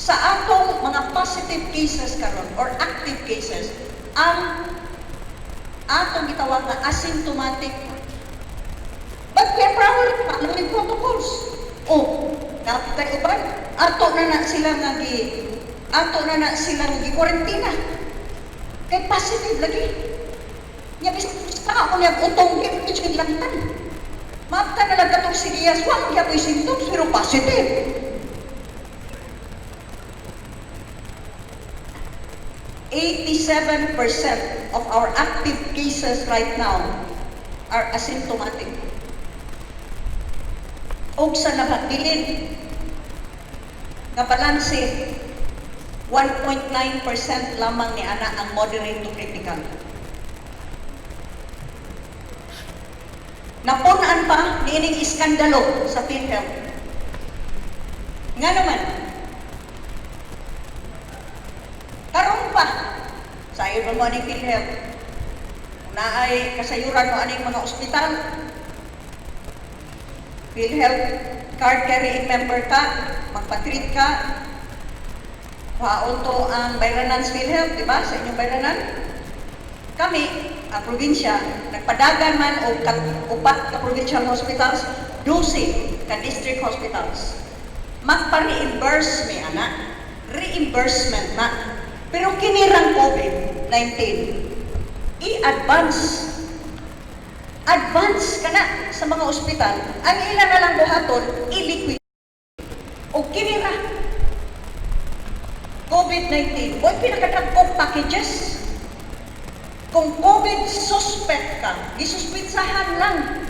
Sa atong mga positive cases karon or active cases, ang atong gitawag na asymptomatic. But we are proud following protocols. Oh, napitay uban, ato na sila nga gi-quarantine. Kay positive lagi. Nya bisita ako niya utong kay lantan. Mapta na lang katong siriyas, wag niya po symptoms pero positive. 87% of our active cases right now are asymptomatic. Og sa nababilin nga balanse, 1.9% lamang ni ana ang moderate to critical. Napunaan pa niining iskandalo sa PhilHealth. Nga naman, karon pa sa iyo mo aning PhilHealth na ay kasayuran mo aning mga ospital, PhilHealth card carrying member ka, magpa-treat ka, paon to ang bayranan sa PhilHealth, di ba? Sa inyong bayranan. Kami, ang probinsya, nagpadagan man o upat ka provincial hospitals, 12 ka district hospitals. Magpa-reimburse may anak, reimbursement na. Pero kinirang COVID-19, i-advance ka na sa mga ospital, ang ilan na lang buhaton, i-liquid. O kinira. COVID-19, o pinakadagkong packages. Kung COVID suspect ka, isuspitsahan lang.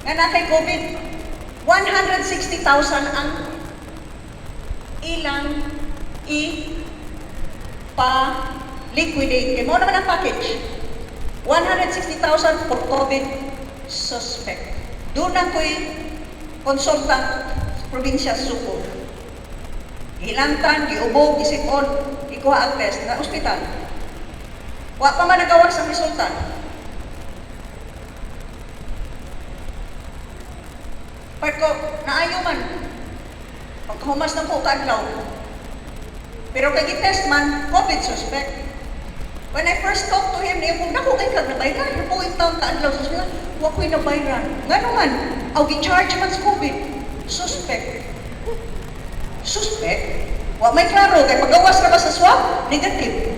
Nga natay COVID, 160,000 ang ilang pa-liquidate. Kaya mo naman ang package. 160,000 for COVID suspect. Doon ako'y consultant sa probinsya Suko. Hilangtan, giubog, gisipon, ikuha ang test na ospital. Wa pa man nagawa sa resulta. Pagko, naayo man. Pagkahumas ng po kaadlaw. Pero kay test man, COVID suspect. When I first talked to him, niya kung naku kay kag nabayran, naku taon kaadlaw sa sila, wa ko'y nabayran. Nga naman, aw gi-charge man sa COVID. Suspect. Suspect? Wa may klaro, kay pagawas ka ba sa swab? Negative.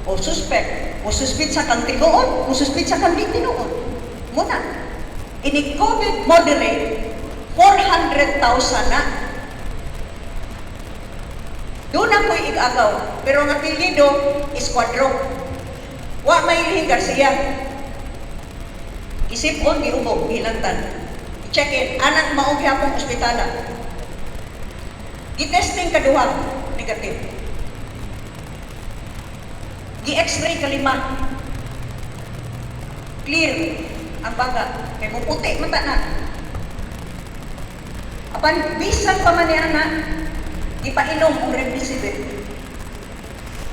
O suspect, o suspitsa kang tinuod, o suspitsa kang di tinuod. Muna, ini COVID moderate, 400,000 na. Doon ako'y igagaw, pero ang apelido, Esquadro. Wa may Gwen Garcia. Isipon, giubog, hilangtan. I-check-in, anak maong hapong ospitala. I-testing kaduha, negative. Gi-x-ray kalima. Clear ang baga. Kaya mo puti mata na. Apan, bisan pa man niya na, ipainom ang remdesivir.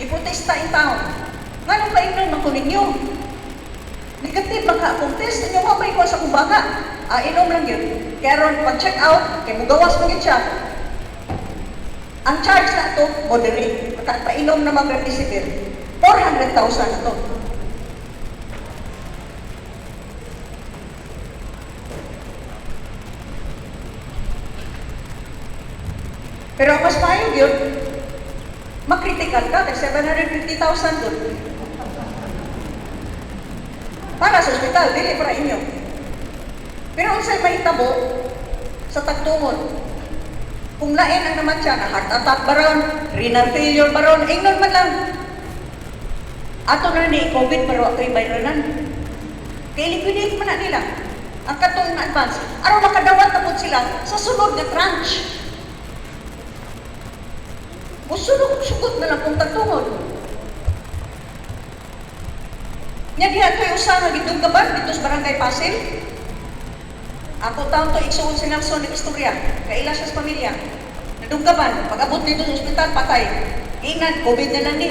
Iprotesta in town. Nga nang painom ako ninyo. Negative lang ka akong test. Inyo nga may ko sa kong baga. Inom lang yun. Kaya ron, pag-check out, kaya mo gawas mo yun siya. Ang charge na ito, moderate. Painom na mag-remdesivir. 400,000 na ito. Pero mas payag yun, makritikal ka, kay 750,000 doon. Para sa ospital, dili para inyo. Pero kung sa'yo mahitabo, sa tagtungon, kung lain ang naman siya, na heart attack ba ron, renal failure ba ron, ingnon man lang. Ato na ni COVID, pero ako'y bayranan. Kaya liquidate man na nila. Ang katong na advance. Araw makadawat na po sila sa sunod na tranche. Musulog-sugot na lang kung tagtungod. Nya diha to'y usa nga gidunggaban dito sa Barangay Pasig. Ako taon to igsuon si Nelson ng istorya, kaila siya sa pamilya. Nadunggaban, pag-abot dito sa ospital, patay. Ingat, COVID na lang ni.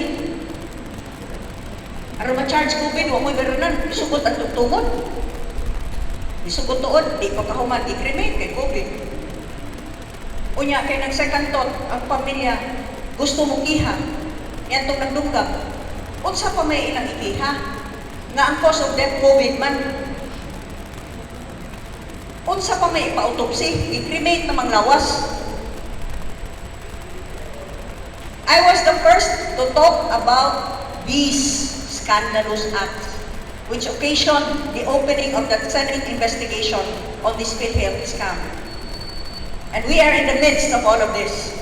Aron ma-charge COVID, wa mo'y berunan, isugot ang tugtungod. Isugot tuod, di pa kahuman, i-cremate kay COVID. Unya, kay nag-second thought, ang pamilya, gusto mong iha. Yan itong nagdunggab. Unsa pa may ilang ikiha? Nga ang cause of death, COVID man. Unsa pa may ipa-autopsy, i-cremate na manglawas. I was the first to talk about these scandalous acts, which occasioned the opening of the Senate investigation on this PhilHealth scam. And we are in the midst of all of this.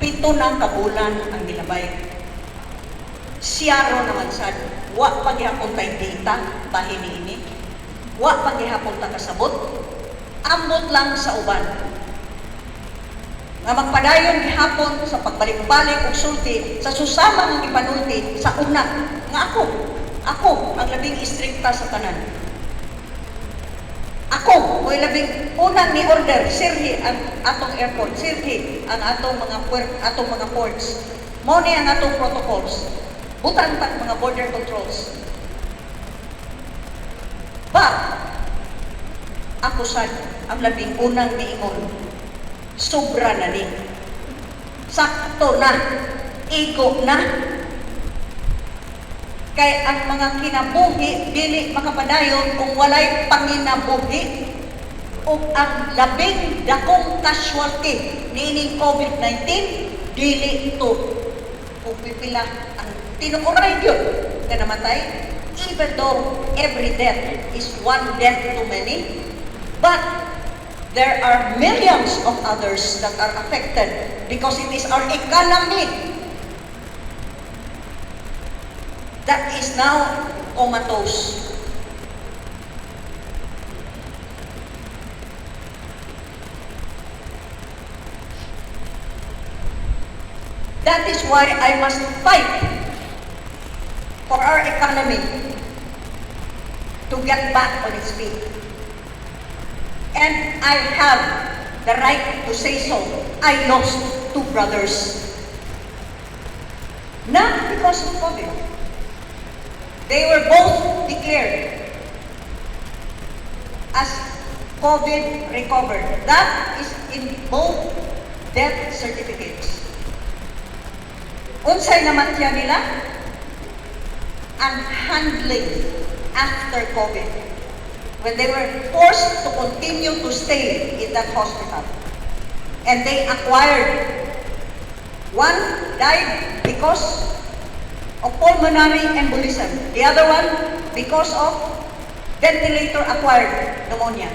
7 na kabulan ang nilabay. Siyaro naman sad, wa paghihapon tay data, bahin ini. Wa paghihapon ta kasabot, ambot lang sa uban. Nga magpadayon gihapon sa pagbalik-balik og sulti sa susama ng ipanulti sa una nga ako ang labing istrikta sa tanan. Ako mo'y labing unang ni order sirhi ang atong airport, sirhi ang atong mga ports. Mo ni ang atong protocols. Butan tag mga border controls. But ako sad ang labing unang niingon. Sobra na ni. Sakto na. Iko na. Kay ang mga kinabuhi dili makapadayon kung walay panginabuhi. Ug ang labing dakong casualty niining COVID-19 dili ito. Kung pipila ang tinukuray yun na namatay, even though every death is one death too many, but there are millions of others that are affected because it is our economy that is now comatose. That is why I must fight for our economy to get back on its feet. And I have the right to say so. I lost 2 brothers. Not because of COVID. They were both declared as COVID recovered. That is in both death certificates. Unsay namatya nila? Ang handling after COVID, when they were forced to continue to stay in that hospital. And they acquired, one died because of pulmonary embolism, the other one because of ventilator-acquired pneumonia.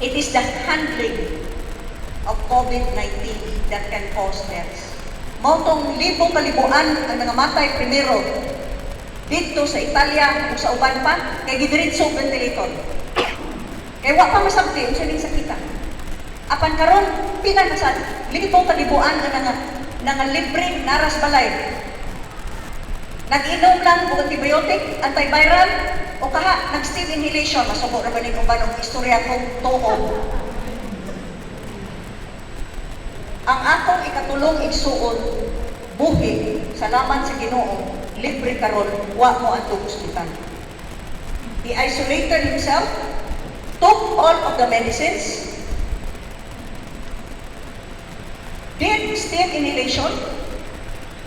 It is the handling of COVID-19 that can cause deaths. Mautong libo-kalibuan ang nangamatay primero dito sa Italia o sa uban pa, kay gidiritso ventilator. Kay wa pa masabti, unsa ning sakita. Apan karon pila na sad libo-kalibuan ang nangalibreng naras balay. Nag-inom lang og antibiotic, antiviral, o kaha nag-steam inhalation, masubo ra ba ning uban og istorya kong tuo. Ang akong ikatulong igsuon, buhi, salamat sa Ginoo, libre karon, wa mo atong ospital. He isolated himself, took all of the medicines, did steam inhalation.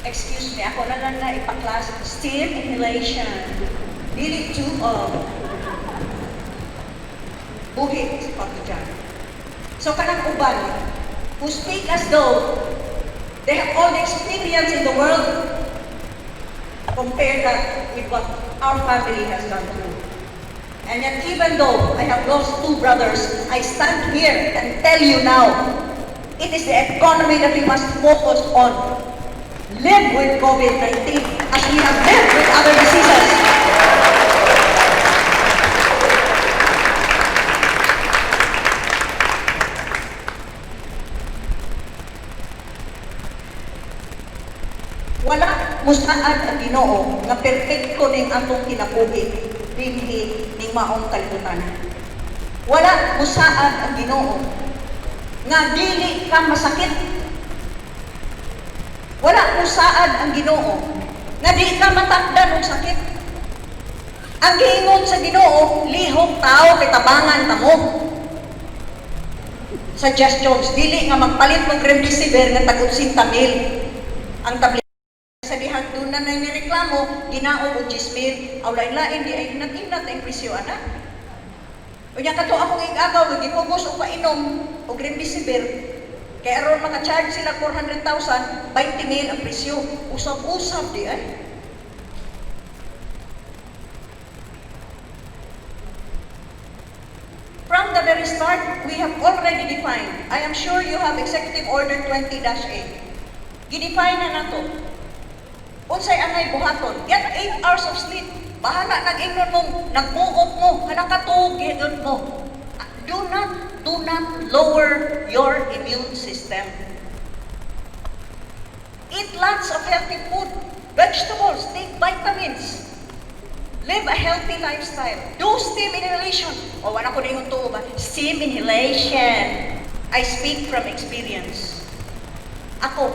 Excuse me, ako na lang na ipaklas, steam inhalation. Dili to buhi sa pagkakyan. So kanang uban, who speak as though they have all the experience in the world, compare that with what our family has gone through. And yet even though I have lost 2 brothers, I stand here and tell you now, it is the economy that we must focus on. Live with COVID-19 as we have lived with other diseases. musaad ang Ginoo nga perpekto ning atong kinabuhi dinhi ning maong kalibutan. Wala musaad ang Ginoo nga dili ka masakit. Wala musaad ang Ginoo nga di ka matakdan og sakit. Ang giingon sa Ginoo, lihok tao kitabangan kamo. Suggestions, dili nga magpalit mo remdesivir nga tag 80,000 ang tablet. Sa dihang doon na nireklamo, ginaog og 10,000, aw lain-lain di ay inat-inat ang presyo ana. Unya kato akong igagaw gipugos og painom og remdesivir. Kay aron maka-charge sila 400,000, 20,000 ang presyo. Usab-usab di ay. From the very start, we have already defined. I am sure you have Executive Order 20-8. Gidefine na nato. Unsay angay buhaton? Get 8 hours of sleep. Bahala nag-ingnon mong nagbuok mo, kanakatog gidon mo. Do not lower your immune system. Eat lots of healthy food, vegetables, take vitamins. Live a healthy lifestyle. Do steam inhalation. O, wala ko na yung tuo ba? Steam inhalation. I speak from experience. Ako,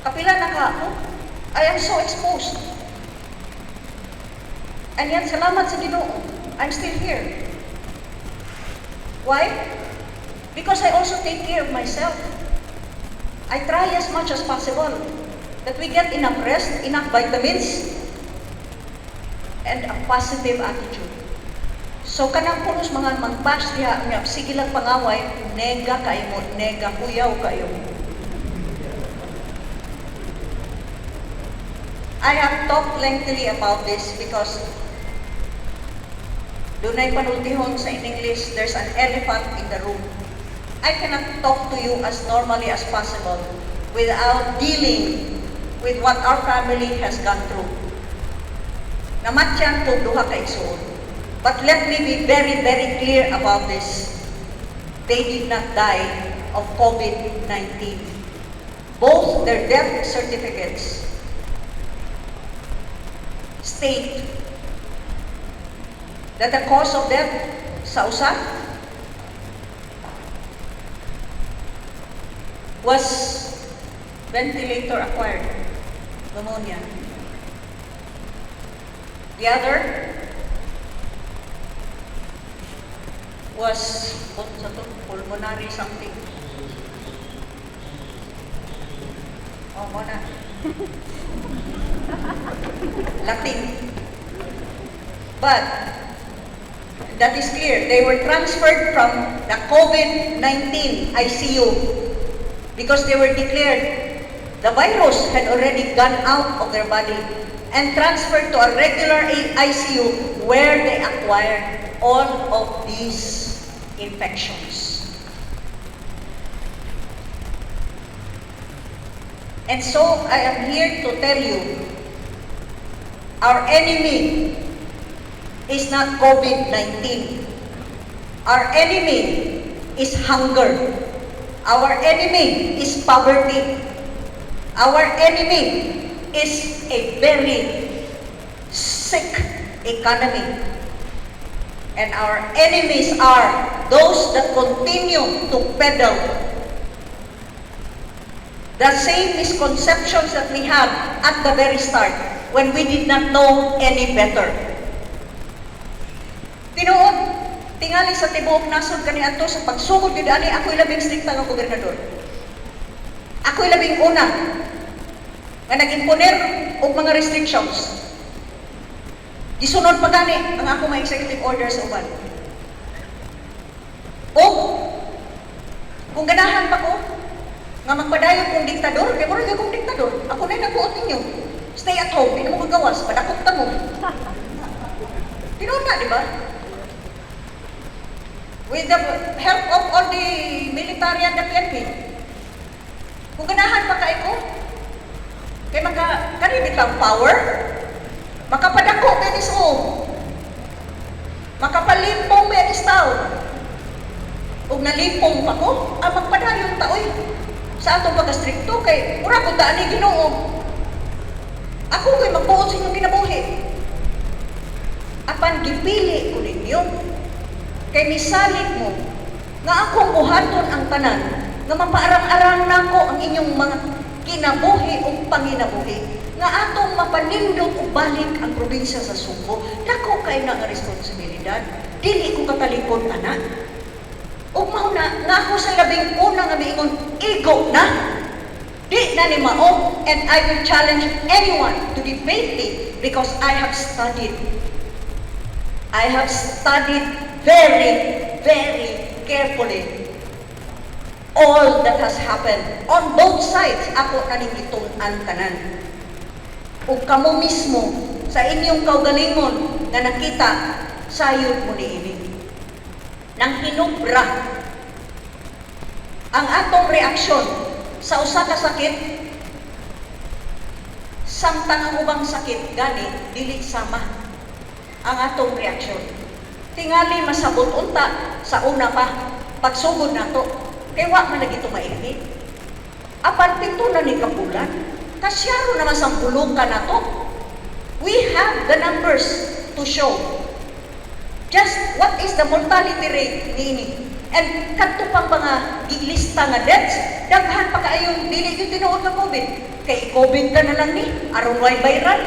kapila na ka ako, I am so exposed. And yet, salamat sa Ginoo, I'm still here. Why? Because I also take care of myself. I try as much as possible that we get enough rest, enough vitamins, and a positive attitude. So kanang pulos mga mag-bash diha, sige lang pangaway, nega kayo mo, nega kuyaw kayo. I have talked lengthily about this because dunay panultihon sa in English, there's an elephant in the room. I cannot talk to you as normally as possible without dealing with what our family has gone through. Namatyan po duha ka igsoon. But let me be very, very clear about this. They did not die of COVID-19. Both their death certificates state that the cause of death sa usa was ventilator-acquired pneumonia. The other was pulmonary something. Oh, muna. Latin. But that is clear. They were transferred from the COVID-19 ICU because they were declared the virus had already gone out of their body and transferred to a regular ICU where they acquired all of these infections. And so I am here to tell you, our enemy is not COVID-19. Our enemy is hunger. Our enemy is poverty. Our enemy is a very sick economy. And our enemies are those that continue to peddle the same misconceptions that we had at the very start when we did not know any better. Tinuod, tingali sa tibuok nasod kaniadto sa pagsugod gyud ani ako'y labing strikta nga gobernador. Ako'y labing una nga nag-imponer og mga restrictions. Gisunod pa gani ang ako mga executive order sa uban. O kung ganahan pa ko nga magpadayon kong diktador, kaya mura kong diktador, ako na'y nagbuot ninyo. Stay at home, di na mo magawas, padakot ta mo. Tinoon na, di ba? With the help of all the military and the PNP. Kung ganahan pa kayo ko, kaya magkaribit lang power, makapadako benis mo, makapalimpong benis tao, kung nalimpong pa ko, magpadayon taoy. sa atong pagkastrikto kay mura ko daan ni Ginoo. Ako kay magbuot sa inyong kinabuhi. Apan gipili ko ninyo kay misalit mo nga akong buhaton ang tanan nga mapaarang-arang nako ang inyong mga kinabuhi o panginabuhi nga atong mapanindot o balik ang probinsya sa Sugbo. Dako kay na nga responsibilidad. Dili ko katalikod, anak. Ug mao na nga ako sa labing una nga miingon ego na. Di na ni mao, and I will challenge anyone to debate me because I have studied. I have studied very, very carefully all that has happened on both sides. Ako na ning gitun-an tanan. Ug kamo mismo sa inyong kaugalingon na nakita sayod mo niini. Nang hinubra ang atong reaksyon sa usa ka sakit, samtang ang ubang sakit gani dili sama ang atong reaksyon. Tingali masabot unta sa una pa pagsugod nato kay wa man lagi tumainit. Apan pito na ni kapulan, kasyaro naman sa bulukan nato. We have the numbers to show just what is the mortality rate niini. And kadto pang mga gilista nga deaths, daghan pa kaayong dili yung tinuod nga COVID. Kay COVID ka na lang ni, aron way viral.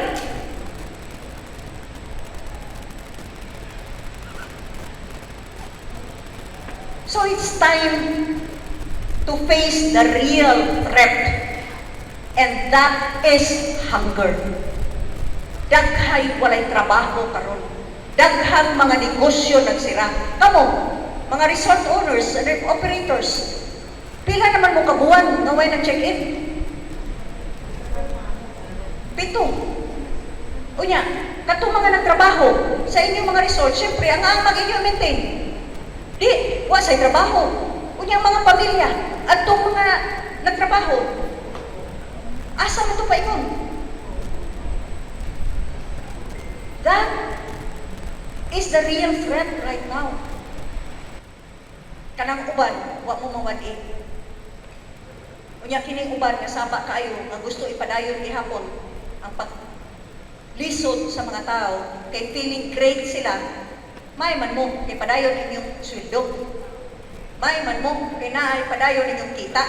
So it's time to face the real threat, and that is hunger. Daghay walay trabaho karon. Daghang mga negosyo nagsira. Kamo, mga resort owners and operators, pila naman mo kabuan nga way nag-check-in? 7. Unya, kato mga nagtrabaho sa inyong mga resort, syempre, ang mag-inyo maintain. Di, wa sa'y trabaho. Unya, mga pamilya, at itong mga nagtrabaho, asa na ito pa ingon? That is the real threat right now. Kanang uban, wa mo mawadi. Unya kining uban nga saba kaayo nga gusto ipadayon gihapon ang paglisod sa mga tao kay feeling great sila. May man mo kay padayon inyong sweldo. May man mo kay naay padayon inyong kita.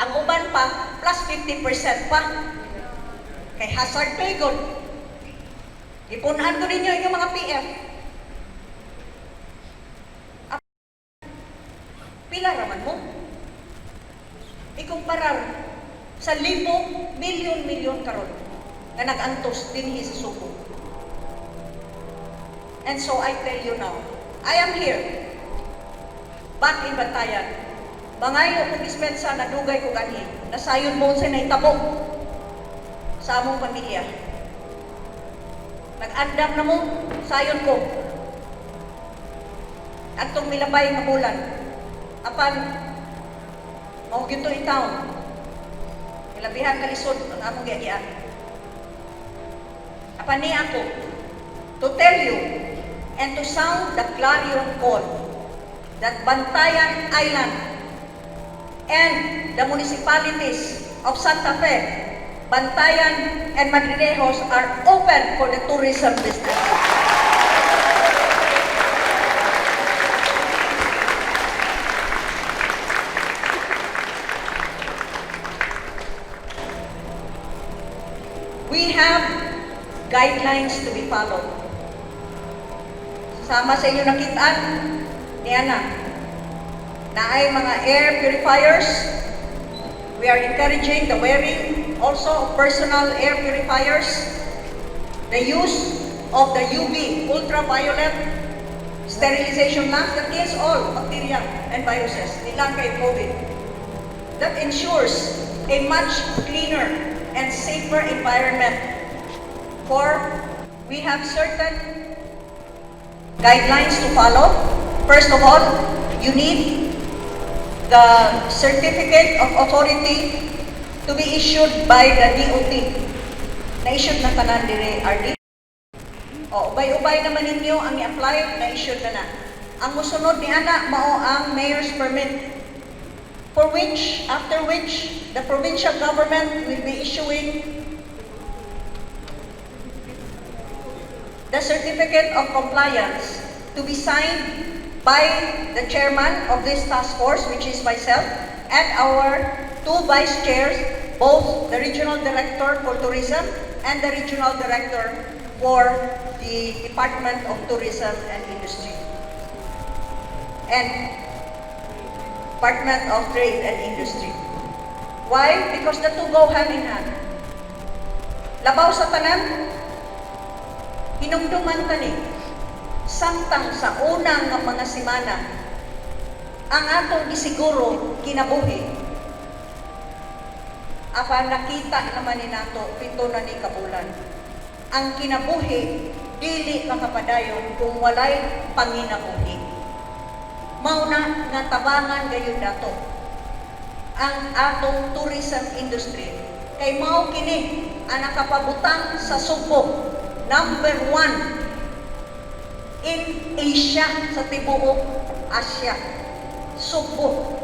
Ang uban pa plus 50% pa kay hazard pay god. Ipunahan ko ninyo inyong mga PF. Pila raman mo? Ikumparar sa milyon karon na nag-antos din sa Subo. And so I tell you now, I am here, back in Bantayan. Bangayo kong dispensa na dugay ko ganhi, nasayon mo sa naitabo sa among pamilya. Nag-andam na mo, sayon ko. Atong milabay nga bulan. Apan, mao gito itaon. Ilabihan kalisod ang among giagian. Apan ni ako to tell you and to sound the clarion call that Bantayan Island and the municipalities of Santa Fe, Bantayan and Madrinejos are open for the tourism business. We have guidelines to be followed. Sama sa inyo nakitaan, niana, na ay mga air purifiers. We are encouraging the wearing also of personal air purifiers, the use of the UV, ultraviolet sterilization masks that kills all bacteria and viruses, nilang kay COVID. That ensures a much cleaner and safer environment. For we have certain guidelines to follow. First of all, you need the certificate of authority to be issued by the DOT. Na-issued na tanan dire RD. O, ubay-ubay naman ninyo ang i-apply, na-issued na na. Ang musunod ni ana mao ang mayor's permit. after which the provincial government will be issuing the certificate of compliance to be signed by the chairman of this task force, which is myself, and our two vice chairs, both the regional director for tourism and the regional director for the Department of Tourism and Industry and Department of Trade and Industry. Why? Because the two go hand in hand. Labaw sa tanan, hinumduman tani, samtang sa unang ng mga simana, ang atong gisiguro kinabuhi. Apa nakita naman ni nato, pito na ni kabulan. Ang kinabuhi, dili makapadayon kung walay panginabuhi. Mauna nga tabangan gayon dato ang atong tourism industry. Kay mao kini ang nakapabutang sa Subo, #1 in Asia, sa tibuok Asia. Subo,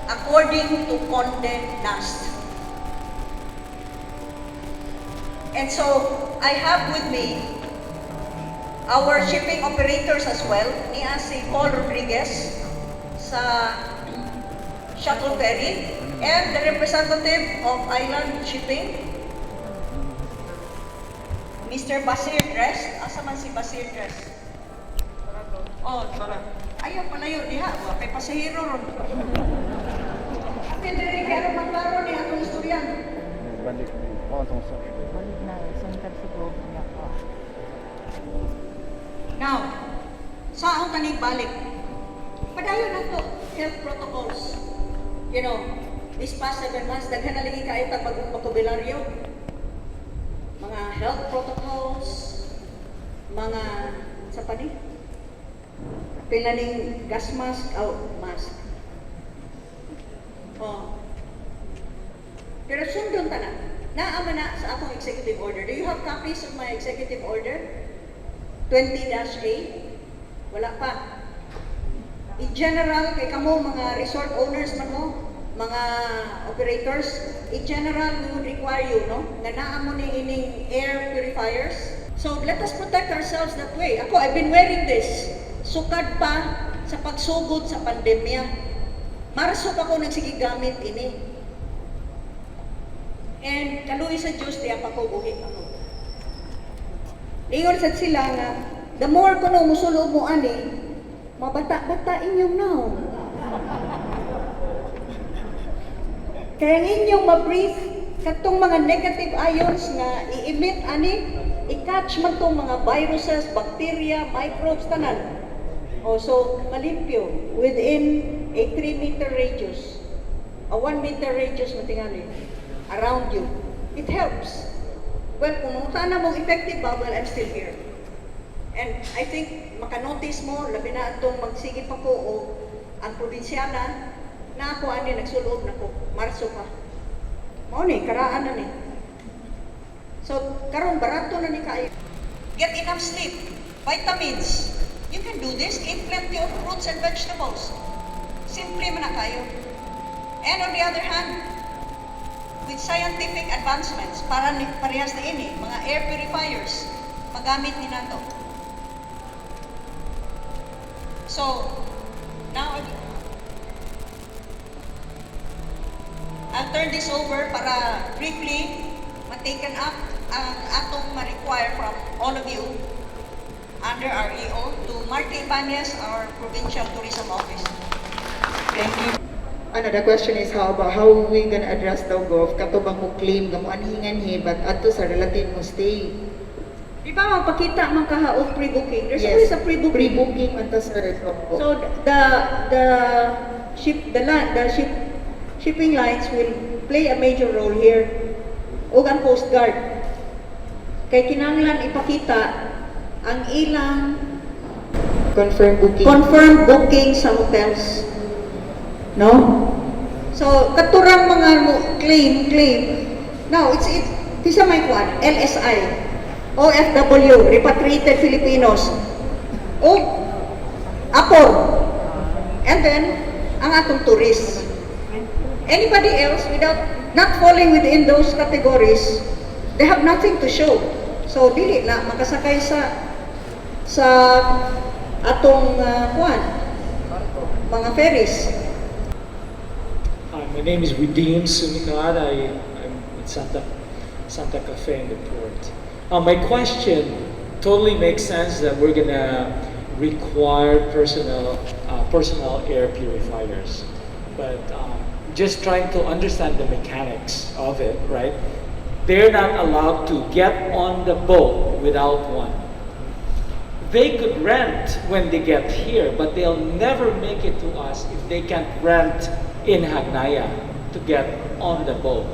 according to Condé Nast. And so, I have with me our shipping operators as well, niya si Paul Rodriguez sa shuttle ferry, and the representative of Island Shipping, Mr. Basir Dress. Asa man si Basir Dress? Oh, ayaw palayo diha, kay pasahero ron. Pwede rin kaya maglaro ni atong istoryan. Balik na, sentad sa loob niya ka. Now, saan tanig balik? Padayon na to, health protocols. You know, this past 7 months, daghan na lagi kayo bagong bokabularyo. Mga health protocols, mga, sa pa ni? Pinaning gas mask, mask. Oh. Pero sundon ta na. Naama na sa akong executive order. Do you have copies of my executive order? 20-A? Wala pa. In general, kay kamo mga resort owners man mo, mga operators, in general, we would require you, no? Nga naa mo ni ining air purifiers. So, let us protect ourselves that way. Ako, I've been wearing this. Sukad pa sa pagsugod sa pandemya. Marso pa ko nagsigigamit ini. And kaluoy sa Diyos, diya pa ko buhi ako. Ingon sad sila nga, the more ko no musulog mo ani, mabata-bata inyong now. Kaya inyong ma-breathe katong mga negative ions nga i-emit ani, i-catch man tong mga viruses, bacteria, microbes, tanan. O so, malimpyo within a 3-meter radius, a 1-meter radius matingali, around you. It helps. Well, kung mutana mong effective ba, well, I'm still here. And I think, makanotice mo, labi na itong magsige pa ko o ang probinsyana, na ako ani nagsulog na ko, Marso pa. Mao ni, karaan na ni. So, karon barato na ni kayo. Get enough sleep, vitamins. You can do this, eat plenty of fruits and vegetables. Simple man na kayo. And on the other hand, with scientific advancements, parehas na ini, mga air purifiers, magamit ni nato. So, now, I'll turn this over para briefly ma-taken up ang atong ma-require from all of you under our EO to Marty Ibanez, our Provincial Tourism Office. Thank you. Another question is how are we gonna address the gov katubang mo claim nga mo anhingan but ato sa relative mo stay. Di ba magpakita man kaha of pre-booking? There's always a pre-booking. Pre-booking man ta sa So shipping lines will play a major role here. Ug ang Coast Guard. Kay kinahanglan ipakita ang ilang confirmed booking sa hotels. No? So, katurang mga claim. Now, it's sa may kwan, LSI, OFW, Repatriated Filipinos, o APOR, and then, ang atong tourists. Anybody else, without not falling within those categories, they have nothing to show. So dili na makasakay sa atong mga ferries. Hi, my name is Redeem Sumikad. I'm in Santa Cafe in the port. My question totally makes sense that we're gonna require personal air purifiers, but just trying to understand the mechanics of it, right? They're not allowed to get on the boat without one. They could rent when they get here, but they'll never make it to us if they can't rent in Hagnaya to get on the boat.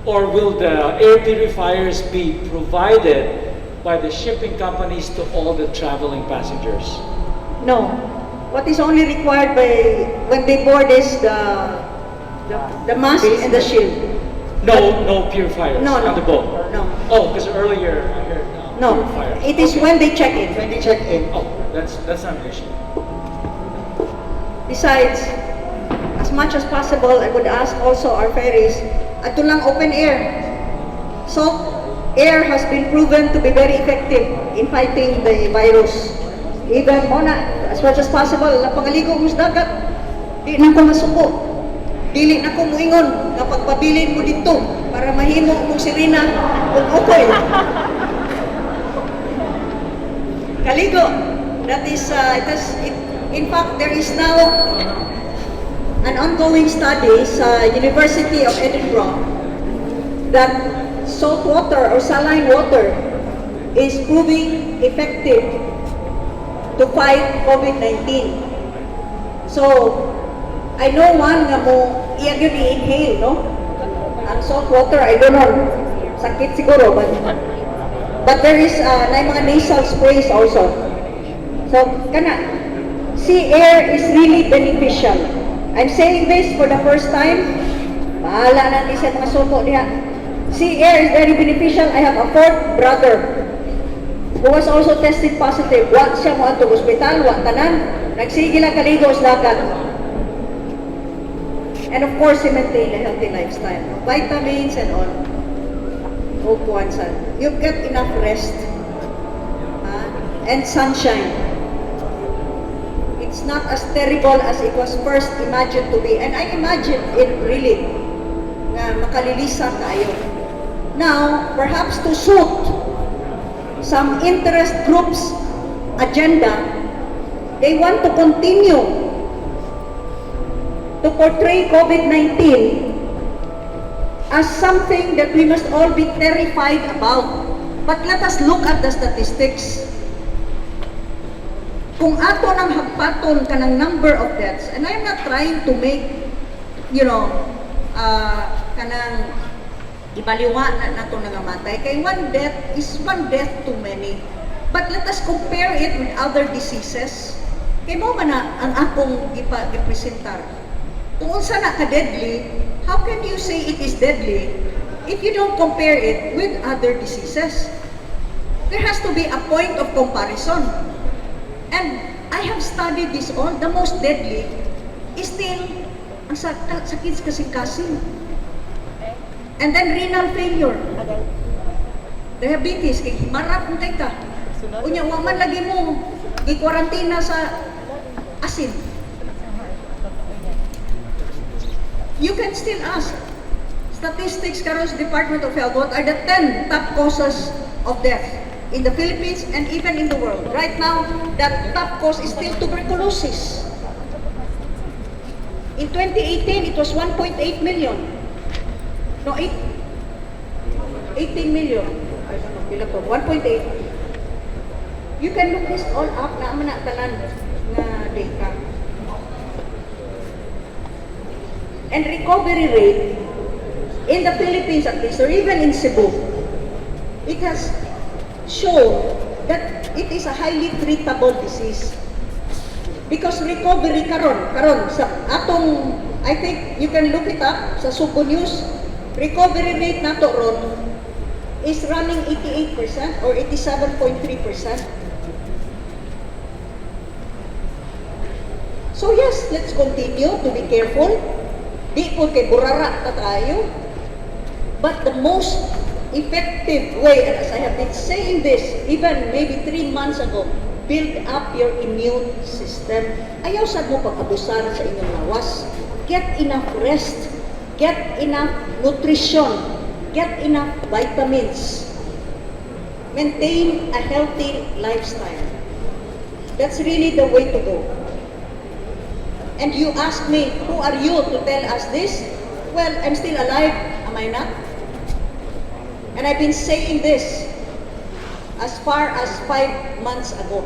Or will the air purifiers be provided by the shipping companies to all the traveling passengers? No. What is only required when they board is the mask and the shield. No purifiers No, on the boat? No. Oh, because earlier I heard No. purifiers. It is when they check in. When they check in. Oh, that's not an issue. Besides, as much as possible, I would ask also our ferries, ato lang open air. Salt air has been proven to be very effective in fighting the virus. Even as much as possible, pangaligo mo sa dagat, di na ko masuko. Dili na ko muingon, kapag pabilin mo dito, para mahimo mong sirina, kung okay. Kaligo. That is, in fact, there is now an ongoing study sa University of Edinburgh that salt water or saline water is proving effective to fight COVID-19. So, I know one nga mo iya gyud i-inhale, no? Ang salt water, I don't know, sakit siguro, but there is na mga nasal sprays also. So, sea air is really beneficial. I'm saying this for the first time. Bahala natin sa mga suko diha. Sea air is very beneficial. I have a fourth brother who was also tested positive. Wa siya mo ato ospital, wa tanan. Nagsige lang kaligo sa dagat. And of course, he maintained a healthy lifestyle. Vitamins and all. You get enough rest and sunshine. It's not as terrible as it was first imagined to be. And I imagined it really na makalilisan tayo. Now, perhaps to suit some interest groups' agenda, they want to continue to portray COVID-19 as something that we must all be terrified about. But let us look at the statistics. Kung ato nang hagpaton ka ng number of deaths, and I'm not trying to make, kanang ibaliwa na nato nangamatay, kay one death is one death too many. But let us compare it with other diseases. Kay mo man ang akong gipresentar. Kung unsa na ka-deadly, how can you say it is deadly if you don't compare it with other diseases? There has to be a point of comparison. And I have studied this all. The most deadly is still ang sakit kasing-kasing. And then renal failure. Diabetes, kay marap mo ka. Unya, wa man lagi mo i-quarantina sa asin. You can still ask. Statistics karon sa Department of Health, what are the 10 top causes of death in the Philippines and even in the world? Right now, that top cause is still tuberculosis. In 2018, it was 1.8 million. No, 18 million. I don't know, pila po, 1.8. You can look this all up na man tanan nga data. And recovery rate in the Philippines at least, or even in Cebu, it has shown that it is a highly treatable disease. Because recovery karon sa atong, I think you can look it up sa Subo News, recovery rate nato ron is running 88% or 87.3%. So yes, let's continue to be careful. Di po kay burara ta tayo. But the most effective way, and as I have been saying this, even maybe 3 months ago, build up your immune system. Ayaw sad mo pag-abusar sa inyong lawas. Get enough rest. Get enough nutrition. Get enough vitamins. Maintain a healthy lifestyle. That's really the way to go. And you ask me, who are you to tell us this? Well, I'm still alive, am I not? And I've been saying this as far as 5 months ago.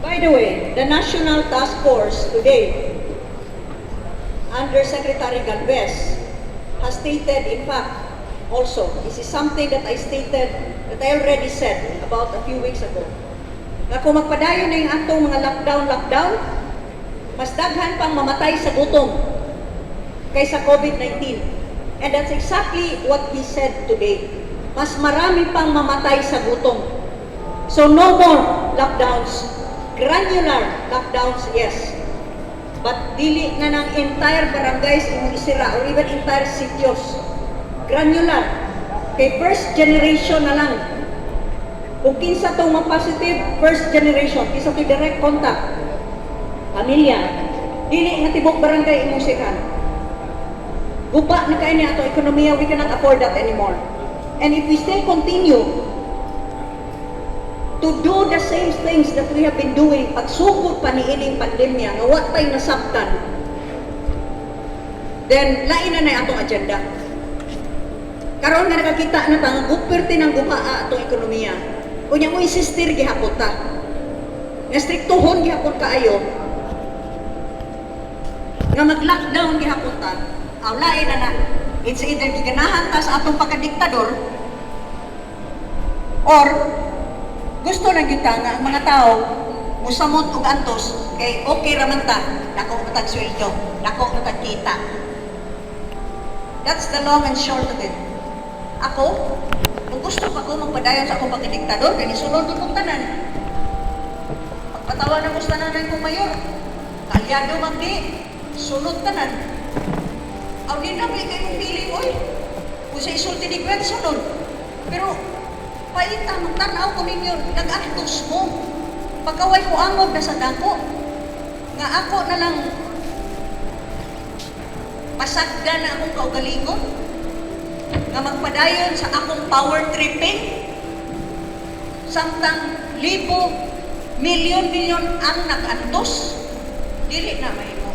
By the way, the National Task Force today, under Secretary Galvez, has stated, in fact, also, this is something that I stated, that I already said about a few weeks ago, na kung magpadayon na yung atong mga lockdown, mas daghan pang mamatay sa gutom kaysa COVID-19. And that's exactly what he said today. Mas marami pang mamatay sa gutom. So no more lockdowns. Granular lockdowns, yes. But dili na ng entire barangays imong isira or even entire sityos. Granular. Kay first generation na lang. Kung kinsa tong ma-positive, first generation, kinsa to direct contact, pamilya, dili nga tibok barangay imong siran. Guba na kayo niya ato ekonomiya, we cannot afford that anymore. And if we still continue to do the same things that we have been doing, pagsugod pa ni ining pandemya, nga wa tay nasabtan, then lain na atong agenda. Karon nga nakakita na ta nga guperte ng gumaa atong ekonomiya. Kunya mo insistir gihapon ta. Nga striktohon gihapon kaayo. Nga mag-lockdown gihapon ta. Aw lain na. It's either giganahan ta sa atong pagkadiktador or gusto na gyud ta nga ang mga tao musamot og antos kay okay ra man ta, dako matag sweldo, dako matag kita. That's the long and short of it. Ako, kung gusto pa ko magpadayon sa akong pagkadiktador, kaya nisunod ko kong tanan. Pagpatawa na ko sa tanan kong mayor, kalyado magdi, sunod tanan. Aw din na may kayong piling, oy. Kung sa isulti ni Gwen, sunod. Pero, paita, magtanaw ko ninyo, nag-actos mo. Pagkaway ko angog na sa dako, nga ako na lang pasagda na akong kaugalingon, nga magpadayon sa akong power tripping, samtang libo, milyon-milyon ang nag-antos, dili na may mo.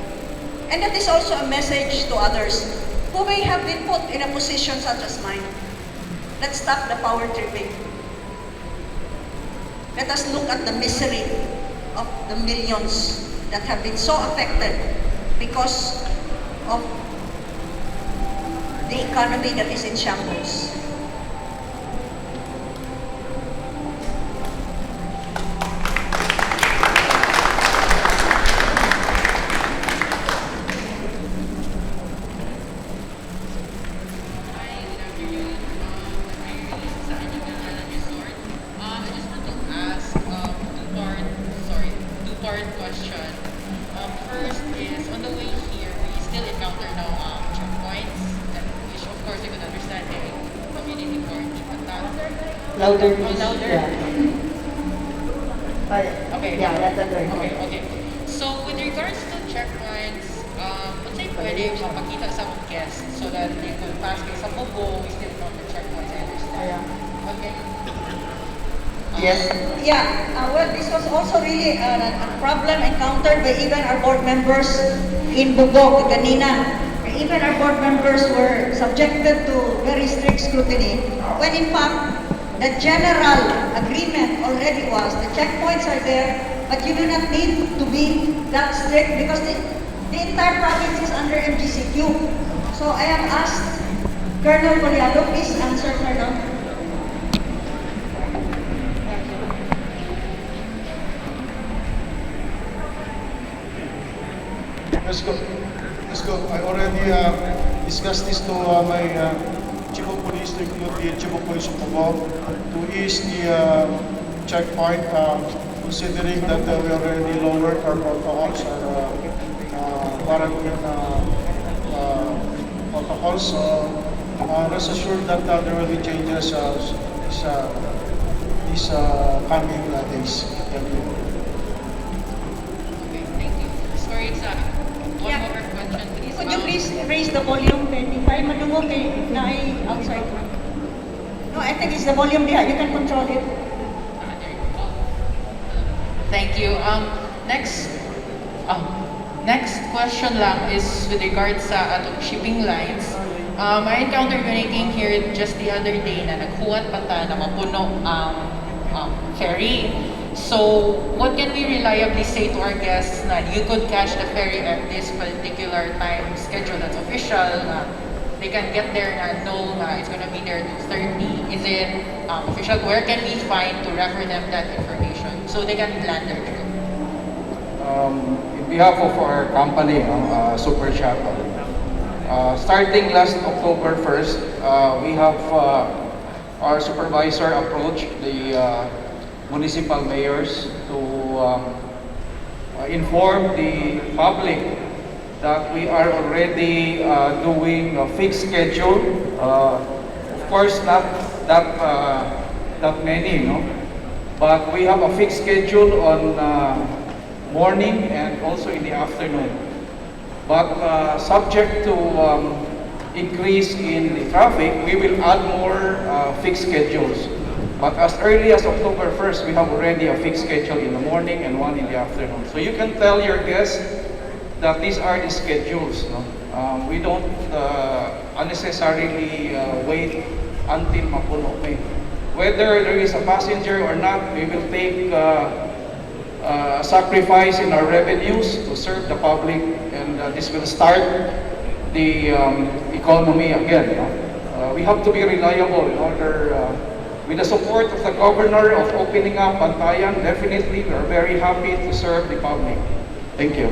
And that is also a message to others who may have been put in a position such as mine. Let's stop the power tripping. Let us look at the misery of the millions that have been so affected because of the economy that is in shambles. Two-part question. First is, on the way here, we still encounter now checkpoints, which of course you can understand the community court, but not... Louder, Oh, please. louder? Yeah. Okay. Yeah, that's okay. Okay. So, with regards to checkpoints, let's say pwede mapakita sa mga guests so that they could pass kayo sa Bobo, we still encounter checkpoints, I understand. Okay. Yes. Yeah, well, this was also really a problem encountered by even our board members in Bugog, kanina. Even our board members were subjected to very strict scrutiny, when in fact, the general agreement already was, the checkpoints are there, but you do not need to be that strict because the entire province is under MGCQ. So I have asked Colonel Poliado, please answer, Colonel. Let's go. I already discussed this to my Chief of Police to include the Chief of Police of Cubao to ease the checkpoint, considering that we already lowered our protocols or quarantine protocols. So rest assured that there will be changes these coming days. Thank you. Okay, thank you. Sorry, it's one more question, please. Could you please raise the volume? If I madungo kay na ay outside. No, I think it's the volume there. You can control it. Thank you. Next question lang is with regards sa atong shipping lines. I encountered when I came here just the other day na naghuwat pa ta na mapuno ferry. So, what can we reliably say to our guests na you could catch the ferry at this particular time schedule that's official, they can get there na know na it's gonna be there 2:30. Is it official? Where can we find to refer them that information so they can plan their trip? In behalf of our company, Super Shuttle, starting last October 1st, we have our supervisor approach the municipal mayors to inform the public that we are already doing a fixed schedule. Of course, not that many, no? But we have a fixed schedule on morning and also in the afternoon. But subject to increase in the traffic, we will add more fixed schedules. But as early as October 1st, we have already a fixed schedule in the morning and one in the afternoon. So you can tell your guests that these are the schedules. No? We don't unnecessarily wait until mapuno. Whether there is a passenger or not, we will take sacrifice in our revenues to serve the public, and this will start the economy again. No? We have to be reliable in order, with the support of the governor of opening up Bantayan, definitely we are very happy to serve the public. Thank you.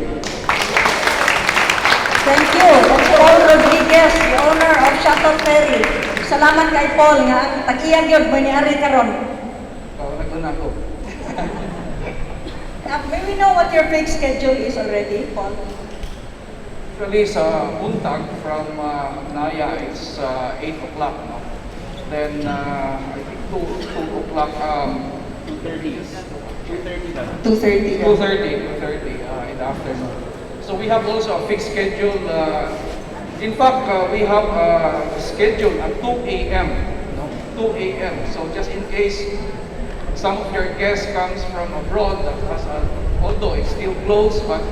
Thank you. Paul Rodriguez, the owner of Shuttle Ferry. Salamat kay Paul nga tag-iyang yun mo ni-ari karon. Naguna ko. May we know what your fixed schedule is already, Paul? Actually, sa Buntag from Naya, it's 8 o'clock. No? Then, I think 2 o'clock, 2:30 in the afternoon. So we have also a fixed schedule. In fact, we have a schedule at 2 a.m. No? 2 a.m. So just in case some of your guests comes from abroad, that has although it's still closed, but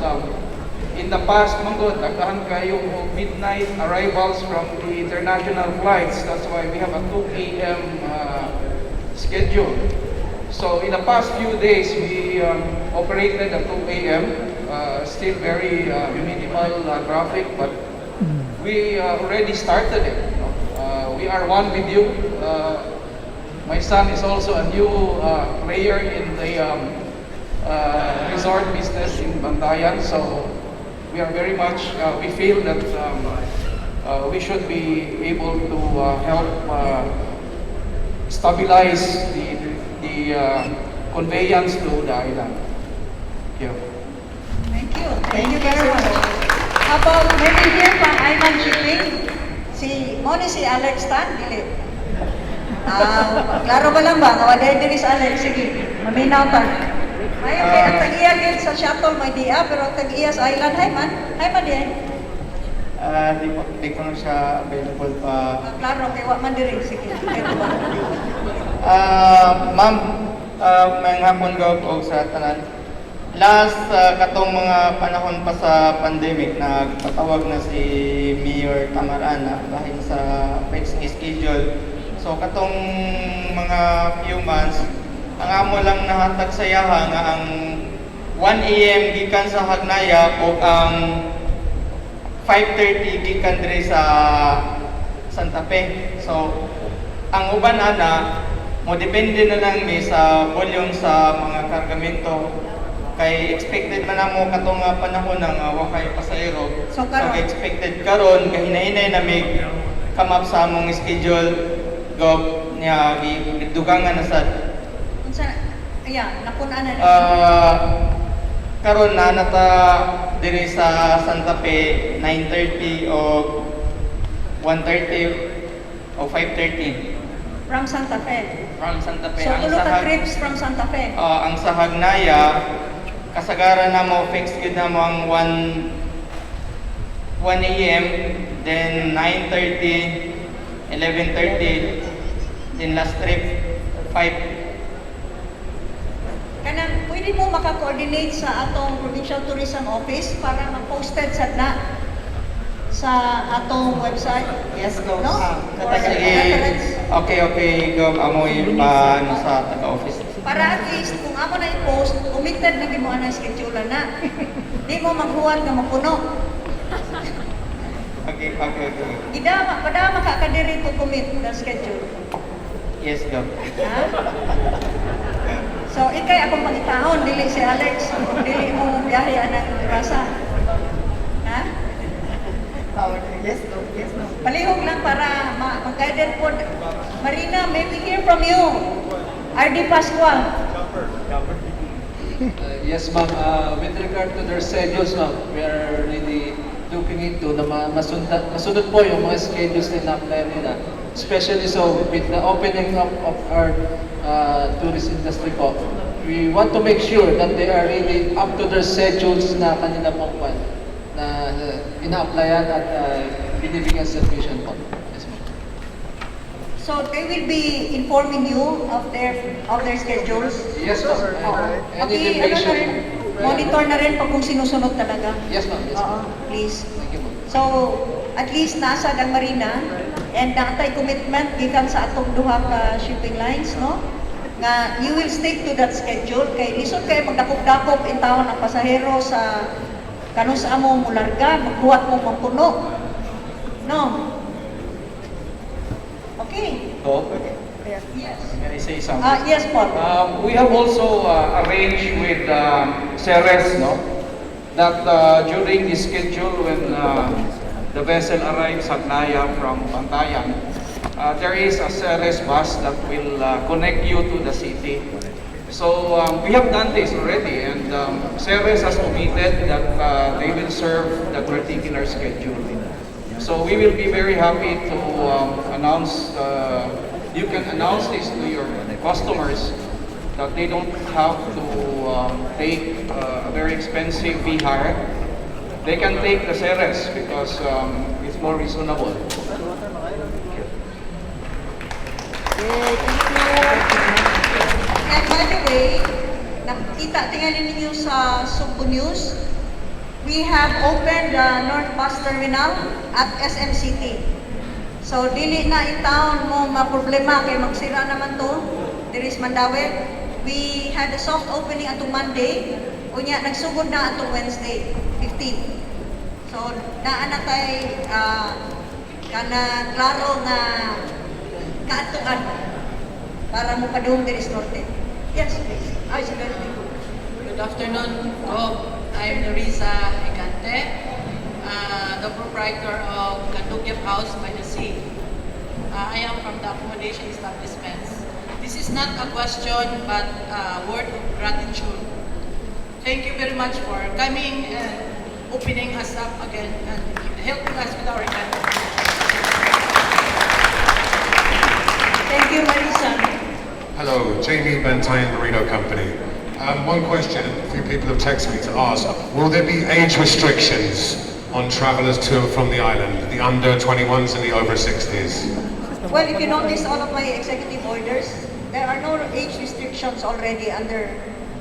in the past, nagdahan kayo midnight arrivals from the international flights. That's why we have a 2 a.m. schedule. So in the past few days, we operated at 2 a.m. Still very minimal traffic, but we already started it. You know? We are one with you. My son is also a new player in the resort business in Bantayan, so we are very much, we feel that we should be able to help stabilize the conveyance to the island. Thank you. Thank you. Thank you very much. How about maybe here from Island Shipping? Si Alex Tan, dili. Klaro ba lang ba? Kawaday din si Alex. Sige, maminaw pa. Ayaw, ang tag-iya din sa shuttle may dia, pero ang tag-iya sa island, hi man din. Di ko na siya available pa. Klaro, kay wa man din. Sige, ito ba? Ma'am, may hapon ko sa tanan. Last katong mga panahon pa sa pandemic, nagpatawag na si Mayor Tamaraan na dahil sa fixed schedule. So katong mga few months, ang amo lang nahatag sa yaha nga ang 1 a.m. gikan sa Hagnaya o ang 5:30 gikan diri sa Santa Fe. So ang uban ana mo depende na lang ni sa volume sa mga kargamento. Kay expected man namo katong panahon nga wa kay pasahero. So expected karon kay hinahinay na mig come up sa among schedule gov niya gidugangan na sad. Unsa napunan na Karon na nata diri sa Santa Fe 9:30 o 1:30 o 5:30 from Santa Fe. from Santa Fe. So tulo ka trips from Santa Fe. Ang sa Hagnaya kasagaran na mo fixed gid na mo ang 1 a.m. then 9:30 11:30 then last trip 5. Kanang pwede mo maka-coordinate sa atong Provincial Tourism Office para ma-posted sad na sa atong website. Yes, go. No? Okay, go. Amoy pa sa taga-office. Para at least kung ako na i-post, committed na mo ang schedule na. Di mo maghuwat nga mapuno. Okay. Pada makakadiri to commit na schedule. Yes, go. Ha? So, ikay akong pangitahon, dili si Alex, dili mo biyahe anang rasa. Ha? Yes, no. Palihog lang para mag-guided po. Marina, may we hear from you. RD Pascual. Yes, ma'am. With regard to their schedules, ma'am, we are really looking into na masunod po yung mga schedules na na-apply nila. Especially so with the opening up of our tourist industry po, we want to make sure that they are really up to their schedules na kanila pong na ina-applyan at binibigyan submission po. Yes, ma'am. So they will be informing you of their schedules? Yes, ma'am. Any monitor na rin pag kung sinusunod talaga? Yes, ma'am. Yes, ma'am. Please. Thank you, ma'am. So, at least nasa ang Marina and natay commitment gikan sa atong duha ka shipping lines, no? Nga you will stick to that schedule kay lisod kay magdakop-dakop in taon ang pasahero sa kanus sa amo mularga, magbuhat mo magpuno. No? Okay. Yes. Can I say something? Yes, Paul. We have also arranged with Ceres, no, that during the schedule when the vessel arrives at Naya from Bantayan, there is a Ceres bus that will connect you to the city. So we have done this already, and Ceres has committed that they will serve that particular schedule. So we will be very happy to announce. You can announce this to your customers that they don't have to take a very expensive V-hire. They can take the Ceres because it's more reasonable. And by the way, nakita tingnan ninyo sa Sugbo News, we have opened the North Bus Terminal at SM City. So, dili na in town mo maproblema kay magsira naman to. There is Mandawi. We had a soft opening atong Monday. Unya, nagsugod na atong Wednesday, 15. So, naa na tay kana klaro nga kaatuan para mo padung diri sa norte. Yes, please. Ay, sige. Good afternoon, Gob. I'm Larissa Higante, the proprietor of Gandugyap House by the Sea. I am from the accommodation establishments. This is not a question, but a word of gratitude. Thank you very much for coming and opening us up again and helping us with our event. Thank you, Marisa. Hello, Jamie Bantayan Marino Company. One question, a few people have texted me to ask, will there be age restrictions on travellers to and from the island, the under 21s and the over 60s? Well, if you notice all of my executive orders, there are no age restrictions already under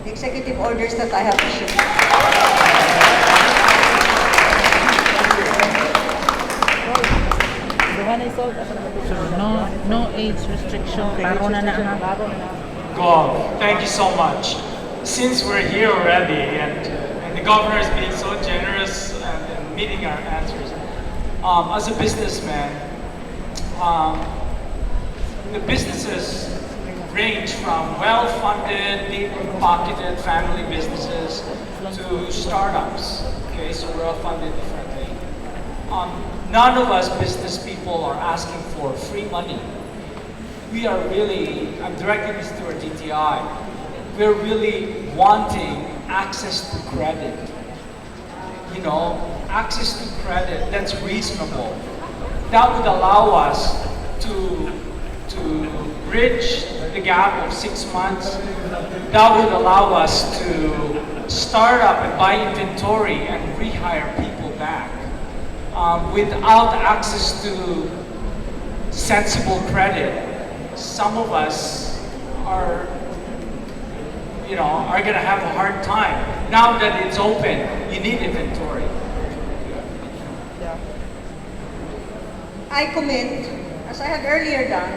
the executive orders that I have issued. No age restriction. Klaro na na ang Gov, thank you so much. Since we're here already and the governor is being so generous and meeting our answers, as a businessman, the businesses range from well-funded, deep-pocketed family businesses to startups. Okay, so we're all funded differently. none of us business people are asking for free money. We are really, I'm directing this to our DTI, we're really wanting access to credit. You know, access to credit that's reasonable. That would allow us to bridge the gap of 6 months. That would allow us to start up and buy inventory and rehire people back without access to sensible credit. Some of us are going to have a hard time. Now that it's open, you need inventory. I commit, as I had earlier done,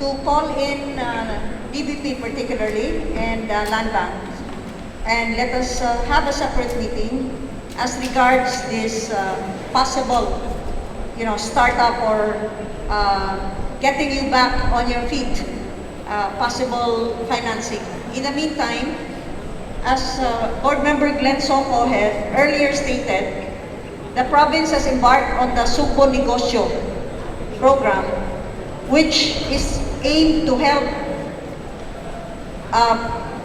to call in DBP particularly and land banks, and let us have a separate meeting as regards this possible, startup or getting you back on your feet, possible financing. In the meantime, as Board Member Glenn Soko had earlier stated, the province has embarked on the Subo Negosyo program, which is aimed to help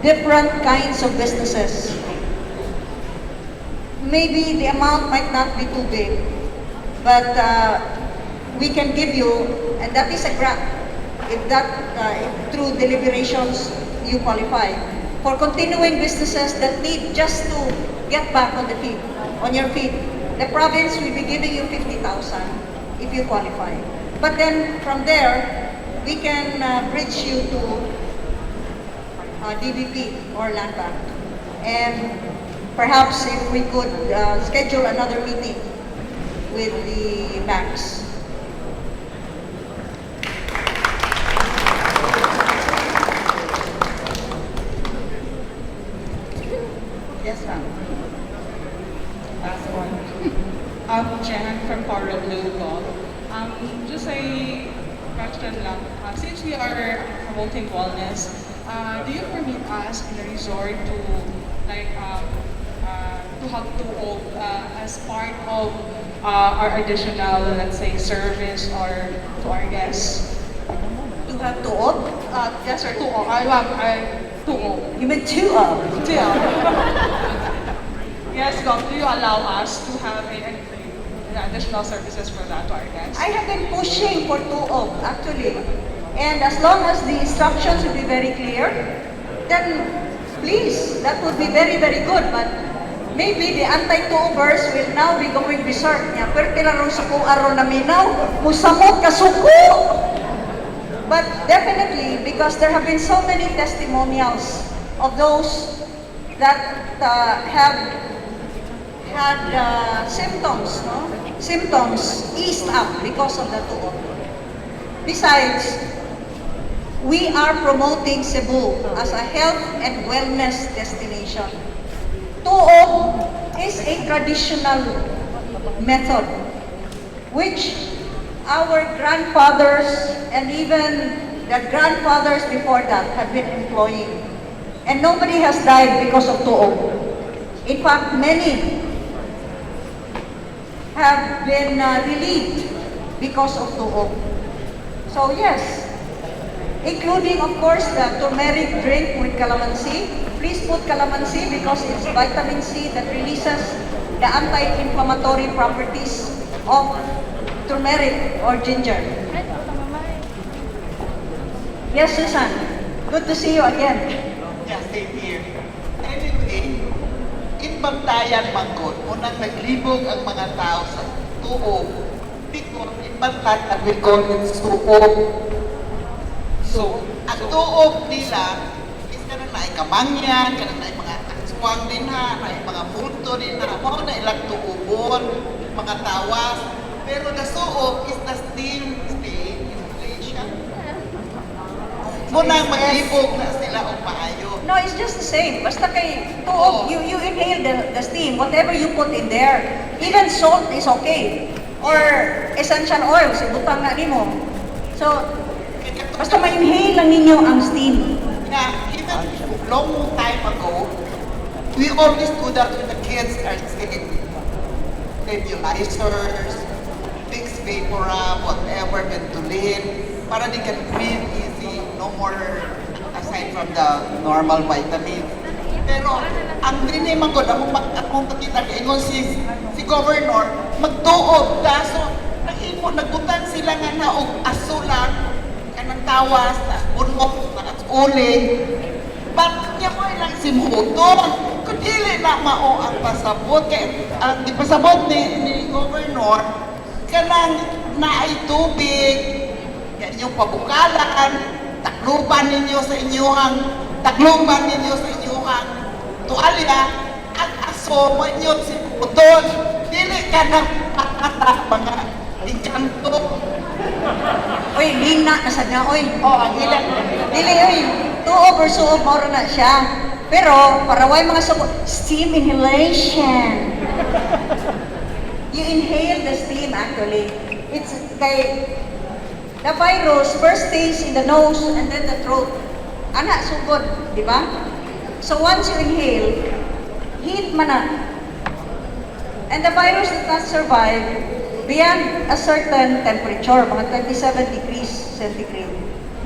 different kinds of businesses. Maybe the amount might not be too big, but we can give you, and that is a grant, if through deliberations you qualify, for continuing businesses that need just to get back on your feet. The province will be giving you 50,000 if you qualify. But then from there, we can bridge you to DBP or land bank. And perhaps if we could schedule another meeting with the banks. Yes, ma'am. Last one. I'm Jan from Para Blue Law. Just a question lang. Since we are promoting wellness, do you permit us in a resort to have tuog as part of our additional, let's say, service or to our guests? To have tuog? Yes, sir, tuog. Tuog. You mean tuog? Tuog. Yes, Gov, do you allow us to have additional services for that to our guests? I have been pushing for tuog, actually. And as long as the instructions will be very clear, then please, that would be very, very good. But maybe the anti-tuogers will now be going berserk niya. Pero kilarong suko aron na minaw, musamot ka suko! But definitely, because there have been so many testimonials of those that have had symptoms, no? Symptoms eased up because of the tuog. Besides, we are promoting Cebu as a health and wellness destination. Tuog is a traditional method which our grandfathers and even the grandfathers before that have been employing. And nobody has died because of tuog. In fact, many have been relieved because of tuog. So yes, including of course the turmeric drink with calamansi. Please put calamansi because it's vitamin C that releases the anti-inflammatory properties of turmeric or ginger. Yes, Susan. Good to see you again. Yeah, same here. Anyway, in Bantayan, Mangkot, unang naglibog ang mga tao sa tuog. Because in Bantayan, we call it tuog. So, ang tuog nila is kanang na kamangyan, kanang na mga takswang din ha, na mga bulto din ha, mga na ilang tuubon, mga tawas. Pero the suog is the steam inhalation. Munang maglibog na sila o maayo. No, it's just the same. Basta kay tuog, you inhale the steam, whatever you put in there. Even salt is okay. Or essential oils, ibutang na nimo. So, basta ma-inhale lang ninyo ang steam. Yeah, even long time ago, we always do that when the kids are sick. nebulizers, fixed vapor whatever, Ventolin, para they can breathe easy, no more aside from the normal vitamins. Pero ang diniman ko, akong pakita kaingon si Governor, magtuog, kaso nagutan sila nga na og aso lang, kanang tawas, na unok, na uling. Bakit niya ko ilang simuton? Kung dili na mao ang pasabot, kaya ang ipasabot ni Governor, kanang naay tubig, yan yung pabukalan, takluban ninyo sa inyong tuwalya, at aso mo inyo si Pudon. Dili ka ng mga inkanto. Oy, lina na sad na, oy. Ang ilan. Dili, oy. Tuog or suog, mauro na siya. Pero, para way mga suog, steam inhalation. You inhale the steam actually. It's kay the virus first stays in the nose and then the throat. Ana, sugod, di ba? So once you inhale, heat man na. And the virus does not survive beyond a certain temperature, mga 27 degrees centigrade.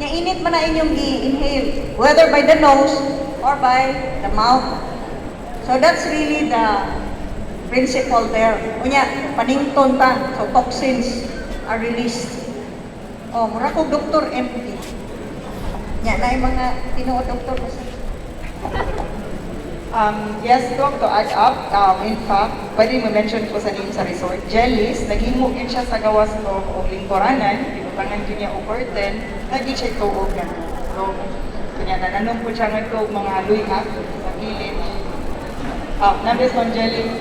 Nya init man na inyong i-inhale, whether by the nose or by the mouth. So that's really the principle there. Unya, panington ta, so toxins are released. Oh, mura ko Dr. MD. Nya na yung mga tinuod doktor. Yes, Doc, to add up, in fact, pwede mo mention ko sa name sa resort, jellies, naghimo yun siya sa gawas o lingkuranan, pinutangan ko niya o curtain, naging siya tuog na. So, kanya nananong po siya nga ito mga luya sa gilid. Numbers on jelly.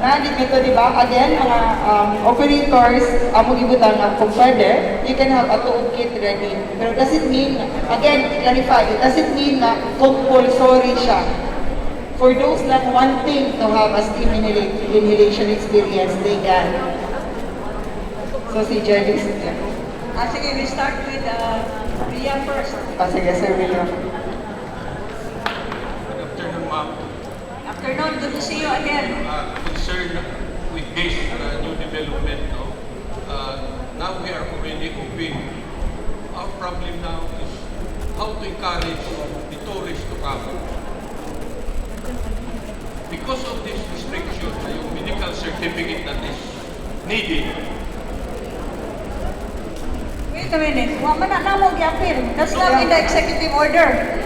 Nandit nito, di ba? Again, mga operators, mo ibutang kung pwede, you can have a tuog kit ready. Pero does it mean, again, clarify, it doesn't mean na compulsory siya. For those not wanting to have a steam inhalation experience, they can. So si Jelly, Sige, we start with Ria first. Sige, Sir William. Good afternoon, ma'am. Afternoon, good to see you again. Concerned with this new development, no? Now we are already open. Our problem now is how to encourage the tourists to come. Because of this restriction, yung medical certificate that is needed. Wait a minute. Wa man na mo gi-appeal. That's not in the executive order.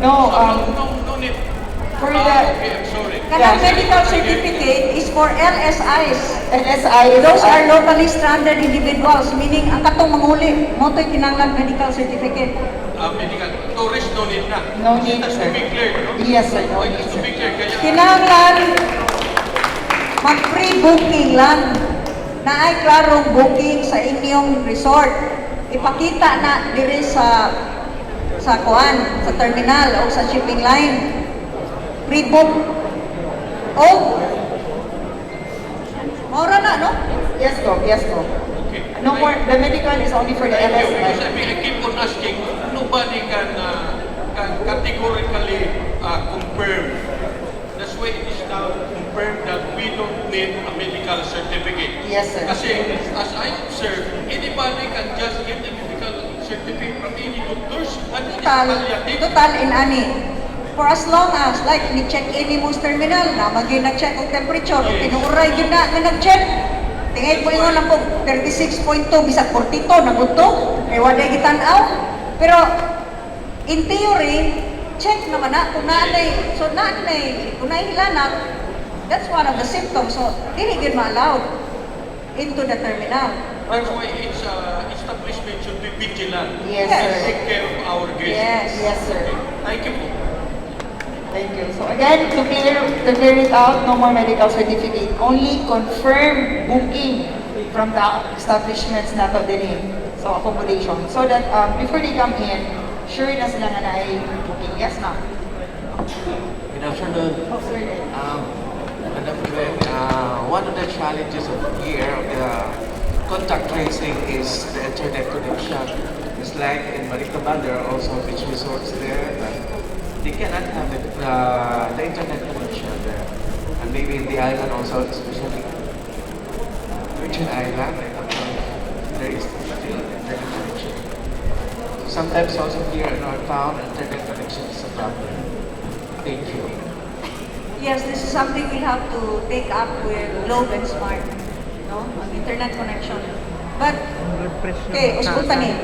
No, no need. For the... Okay, I'm sorry. Kanang medical certificate is for LSIs. LSIs. Those are locally stranded individuals, meaning ang katong manghuli, mo to'y kinanglan medical certificate. Medical tourist no need na. No need, That's sir. to be clear, no? Yes, sir. No need, Just to be clear, kaya... Kinanglan mag-pre-booking lang na ay klarong booking sa inyong resort. Ipakita na diri sa kuan, sa terminal o sa shipping line. Pre-book. Maura na, no? Yes, go. Yes, go. Okay. No more. The medical is only for the Because LSI. I keep on asking, nobody can categorically confirm. That's why it is now confirmed that we don't need a medical certificate. Yes, sir. Kasi, as I observe, anybody can just get a medical certificate from any doctors and it is palliative. Total in ani. For as long as, like, ni-check-in ni Moose Terminal, na maging nag-check ang temperature, o tinuuray yun na nag-check. Tingay po yun lang po, 36.2, bisag 42, naguto, may waday gitanaw. Pero, in theory, check naman na, kung naanay, so naanay, kung nahilanap, that's one of the symptoms. So, hindi yun ma-allowed into the terminal. That's why its establishment should be vigilant. Yes, and sir. take care of our guests. Yes. Yes, sir. Thank you po. Thank you. So again, to clear it out, no more medical certificate. Only confirmed booking from the establishments na to din. So accommodation. So that before they come in, sure na sila nga na ay booking. Yes, ma'am. Good afternoon. Madam Gwen, one of the challenges of here of the contact tracing is the internet connection. It's like in Maricabal, there are also beach resorts there, but they cannot have the internet connection there. And maybe in the island also, especially Virgin Island, there is still internet connection. Sometimes also here in our town, internet connection is a problem. Thank you. Yes, this is something we have to take up with Globe and Smart, no? Ang internet connection. But, okay, uskutan eh.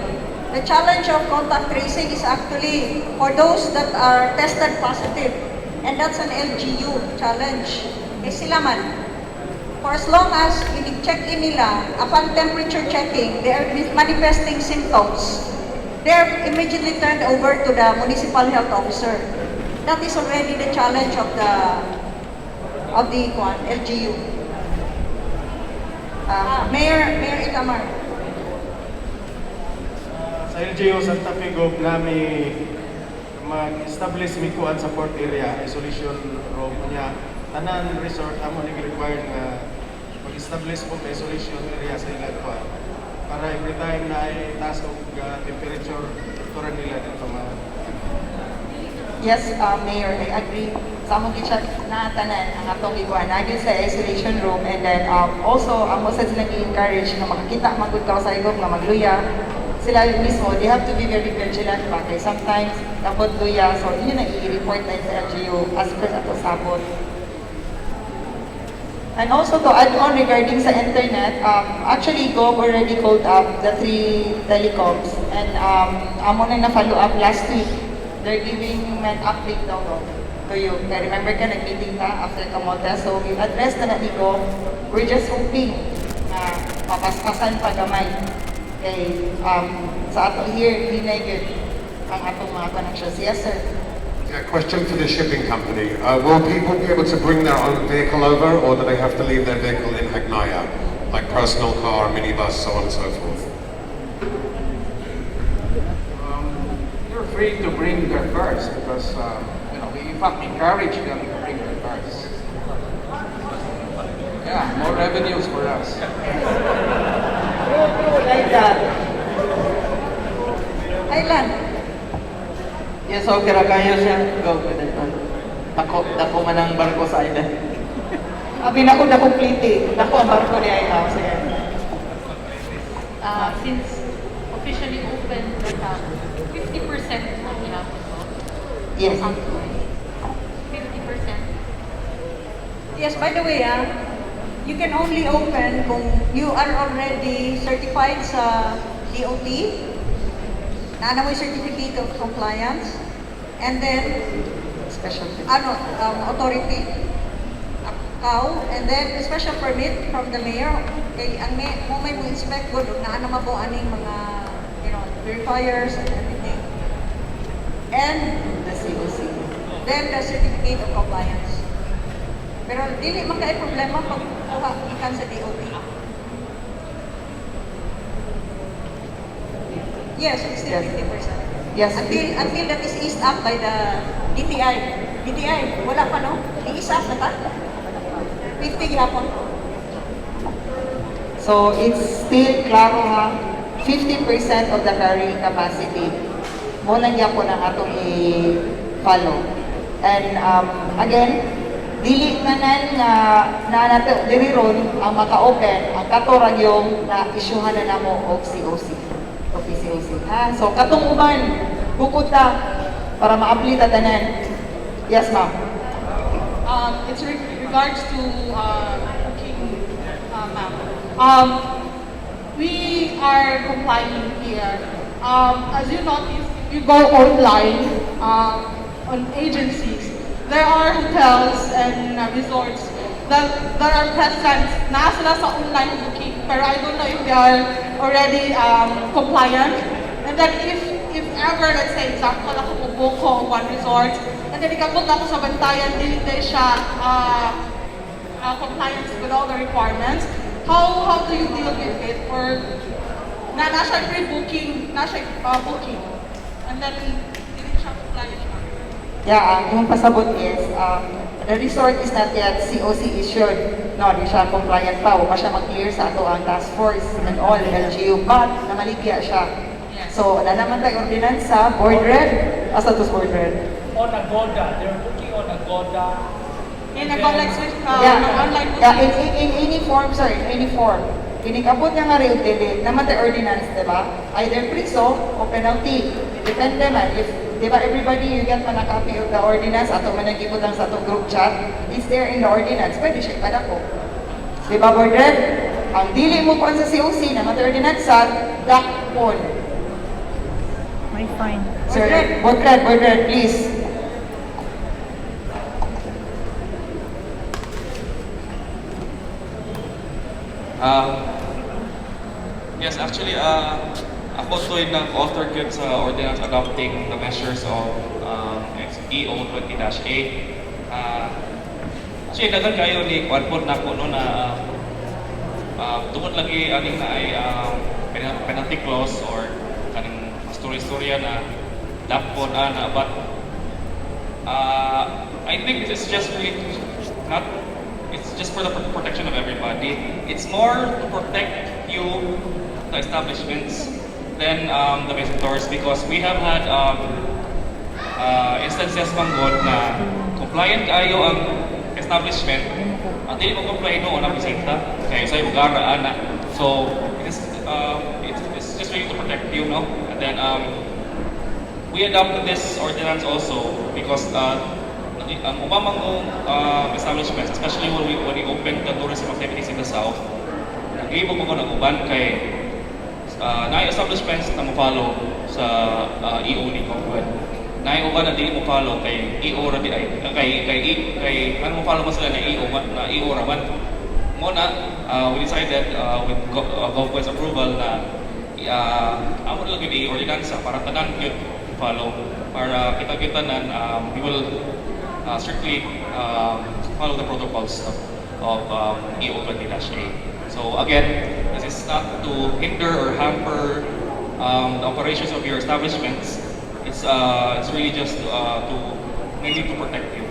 The challenge of contact tracing is actually for those that are tested positive. And that's an LGU challenge. Eh sila man, for as long as i-check-in nila, upon temperature checking, they are manifesting symptoms, they're immediately turned over to the municipal health officer. That is already the challenge of the LGU. Mayor Itamar. Sa LGU Santa Pigog namin mag-establish mi kuan sa port area isolation room niya. Tanan resort amo ning required nga mag-establish po isolation area sa ilang kuan para every time na ay taas og temperature turan nila dito mga. Yes, Mayor, I agree. Sa among gitsa na tanan ang atong gikuan naging sa isolation room, and then also amo sa sila gi-encourage nga makakita magud ka sa igong nga magluya. Sila mismo, they have to be very vigilant pa kay sometimes dapat luya, so yun na i-report na sa LGU as per ato sabot. And also to add on regarding sa internet, actually Gov already called up the 3 telecoms, and amo na na-follow up last week. They're giving an update daw to you. Kaya remember ka, nag-meeting ka after kamote. So we addressed na ni Gov. We're just hoping na papaspasan pa gamay. Okay, sa ato here, hindi na yun ang atong mga connections. Yes, sir. Yeah, question for the shipping company. Will people be able to bring their own vehicle over, or do they have to leave their vehicle in Hagnaya, like personal car, minibus, so on and so forth? You're free to bring their cars because we in fact encourage them to bring their cars. Yeah, more revenues for us. Like that. Island. Yes, okay ra kayo siya. Go with it. Dako man ang barko sa island. Abi na ko na complete. Dako ang barko ni Island. Sige. Since officially open, 50% na we have to go. Yes. 50%. Yes, by the way, you can only open kung you are already certified sa DOT, na mo yung certificate of compliance, and then special authority, and then a special permit from the mayor. Kay ang may mo inspect good na mo aning mga verifiers and everything, and the COC, then the certificate of compliance. Pero dili man kay problema pag kuha ikan sa DOT. Yes, it's still 50%. Yes. Until that is eased up by the DTI. DTI, wala pa no? I-ease up na ta? 50 gihapon. So it's still klaro ha, 50% of the carrying capacity. Mo lang gyapon ang atong i-follow. And again, dili nanan nga nato diri ron ang maka-open ang katorag yung na-isyuhan na namo og COC o PCOC. So katong uban bukod ta para ma-apply ta tanan. Yes, ma'am. It's regards to booking, ma'am. We are complying here. As you notice, if you go online on agencies, there are hotels and resorts that are present na sila sa online booking, pero I don't know if they are already compliant. And then if ever, let's say, example, ako bubook ko one resort, and then ikabot ako sa Bantayan, hindi siya compliance with all the requirements, how do you deal with it? Or na siya pre-booking, na siya booking, and then hindi siya compliant. Yeah, yung pasabot is, the resort is not yet COC issued. No, di siya compliant pa. Huwag pa siya mag-clear sa ato ang task force and all, LGU. But, namaligya siya. So, wala naman tayo ordinansa, board red. Asa to board red? On Agoda. They're booking on Agoda. In Agoda, online booking. Yeah, in any form, sir, in any form. Kinikabot niya nga rin dili, namatay ordinance, di ba? Either priso o penalty. Depende man. If, di ba, everybody, you get man a copy of the ordinance, ato man nagibot lang sa atong group chat, is there in the ordinance, pwede siya ipadako. Di ba, Bordred? Ang dili mo kung sa COC, namatay ordinance sa dakpon. May fine. Sir, Bordred, please. Yes, actually, ako to'y nag-author yun sa ordinance adopting the measures of EO 20-8. Actually, dagan kayo ni Kwanpon na ko no na tungkol lagi aning na ay penalty clause or kaning story-storya na dapon na but I think it's just really not. It's just for the protection of everybody. It's more to protect you, the establishments, than the visitors because we have had instances manggod na compliant kayo ang establishment at hindi mo comply noon ang bisita kaya sa'yo ugaraan na. So it's just really to protect you, no? And then we adopted this ordinance also because ang umamang establishments, especially when we open the tourism activities in the south, nag-iibog ko ng uban kay na-establishments na mo-follow sa EO ni Gwen. Na-uban na di mo-follow kay EO rabi ay kay ano mo-follow mo sila na EO raman. Muna, we decided with Gwen's approval na amo lang yung ordinansa para tanan yun follow para kita-kita na we will strictly follow the protocols of EO 20-8. So again, this is not to hinder or hamper the operations of your establishments. It's really just to mainly to protect you,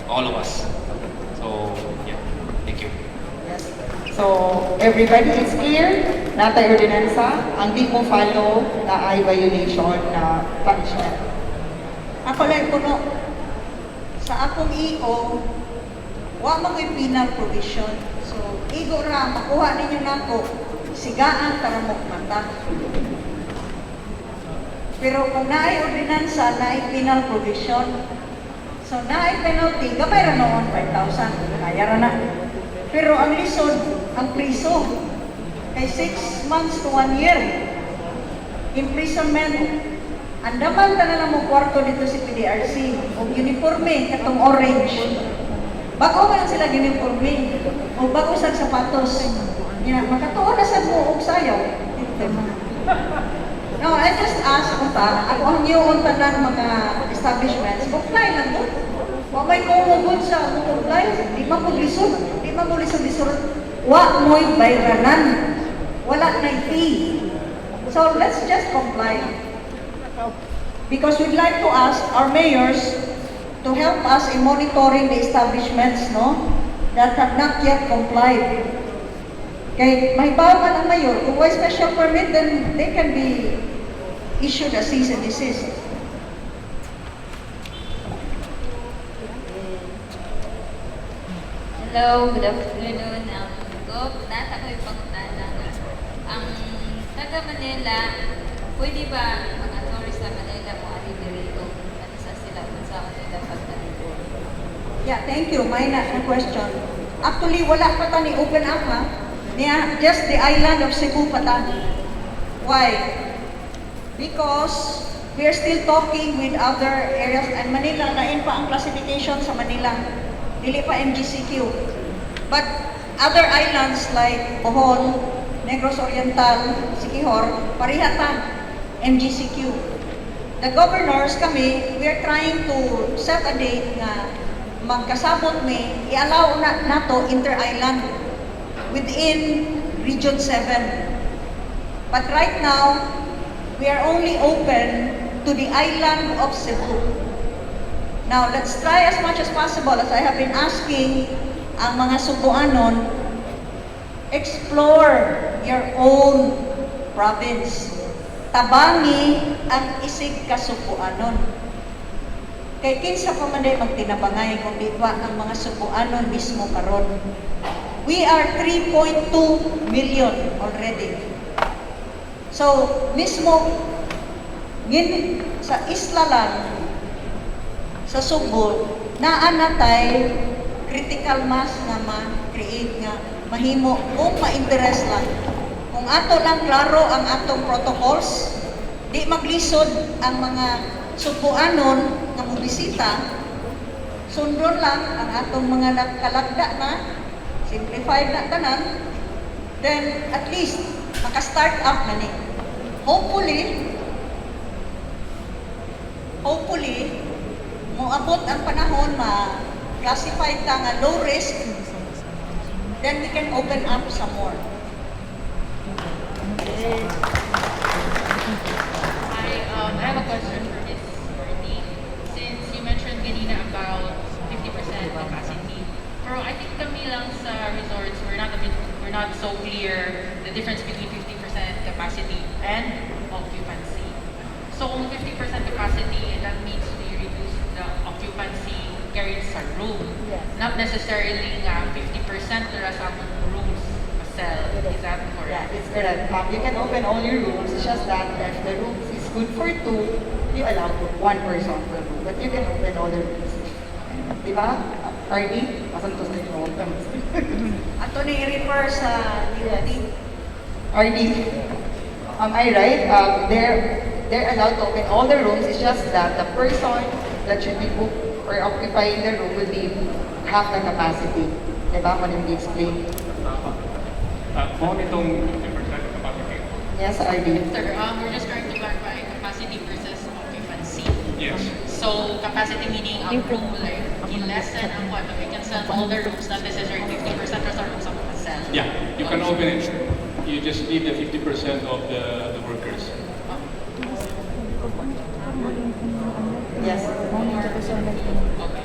all of us. So yeah, thank you. So, everybody is clear, natay ordinansa, ang di mo follow na ay violation na punishment. Ako lang kuno, sa akong EO, wa mako'y penal provision. So, igo ra, makuha ninyo nako, sigaan karamok mata. Pero kung naay ordinansa, naay penal provision, so naay penalty, gabay ra noon 5,000, kaya ra na. Pero ang lisod, ang priso, kay 6 months to 1 year. Imprisonment, andaman ka na lang mo kwarto dito si PDRC, o uniforme, katong orange. Bago man sila uniforme, o bago sa sapatos. Makatuon na sa mo, og sayaw. No, I just ask ako ang yung tanan mga establishments, comply lang doon. Wa may kumugod sa comply, di man mo lisod, wa mo'y bayranan, wala na fee. So let's just comply. Because we'd like to ask our mayors to help us in monitoring the establishments, no, that have not yet complied. Kay mahibawan ang mayor, kung may special permit, then they can be issued a cease and desist. Hello, good afternoon. Nasa ko yung pangutana. Ang taga Manila, pwede ba mga tourist sa Manila mo alibirito? Ano sa sila kung sa kanila pagdalito? Yeah, thank you. May na question. Actually, wala pa ta ni open up, ha? Just the island of Cebu pa ta. Why? Because we are still talking with other areas and Manila, nain pa ang classification sa Manila. Dili pa MGCQ. But other islands like Bohol, Negros Oriental, Siquijor, parihatan MGCQ. The governors kami, we are trying to set a date na magkasabot mi, i-allow na nato inter-island within Region 7. But right now, we are only open to the island of Cebu. Now, let's try as much as possible, as I have been asking ang mga Cebuanon, explore your own province. Tabangi ang isig ka Cebuanon. Kay kinsa pa man day magtinabangay kung di ba ang mga Cebuanon mismo karon. we are 3.2 million already. So, mismo, sa isla lang, sa Subo, naanatay critical mass nga ma-create nga, mahimo, kung ma-interest lang. Kung ato lang klaro ang atong protocols, di maglisod ang mga Subuanon nga mobisita, sundon lang ang atong mga kalagda na, simplified na tanan, then at least, maka-start up na ni. Hopefully, moabot ang panahon ma-classified ka nga low risk, then we can open up some more. I have a question for Ms. Marty. Since you mentioned kanina about 50% capacity, pero I think kami lang sa resorts, we're not so clear the difference between 50% capacity and occupancy. So kung 50% capacity, that means we reduce the occupancy carried sa room. Yes. Not necessarily nga 50% there are some rooms a cell. Is that correct? Yeah, it's correct. You can open all your rooms. It's just that if the rooms is good for 2, you allow 1 person per room. But you can open all the rooms. Diba? RD? Masantos na yung open. Ato na i-refer sa DOT. RD? Am I right? They're allowed to open all the rooms. It's just that the person that should be booked or occupying the room will be half the capacity. Diba? Kung hindi explain. Kung itong 50% capacity. Yes, RD. Sir, we're just trying to clarify capacity versus occupancy. Yes. So, capacity meaning ang room like lessen ang what, we can sell all the rooms, not necessarily 50% of the rooms ang sell. Yeah, you can open it. You just need the 50% of the workers. Yes. Okay.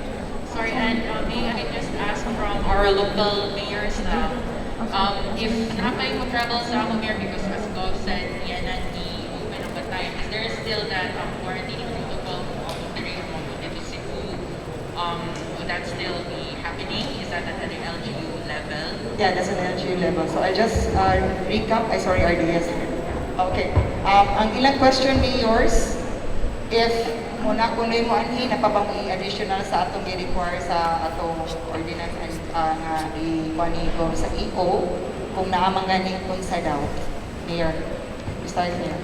Sorry, and may I just ask from our local mayor staff, if napay mo travel sa ako mayor because as Gov said, yan na open ang Bantayan, is there still that quarantining protocol of the to Cebu? Would that still be happening? Is that at an LGU level? Yeah, that's an LGU level. So I just recap. Sorry, RDS. Okay. Ang ilang question ni yours, if muna kung mo anhi napabang additional sa atong i-require sa atong ordinance nga i-panigo sa EO kung naamangani kung sa daw. Mayor, start here.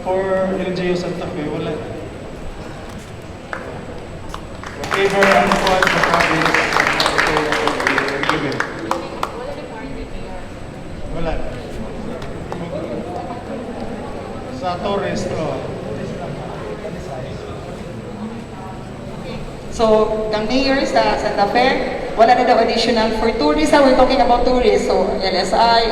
For LGU Santa Fe, wala. Whatever ang kuwan sa province, wala. Sa tourist, So, kang mayor sa Santa Fe, wala na daw additional. For tourists, we're talking about tourists. So, LSI,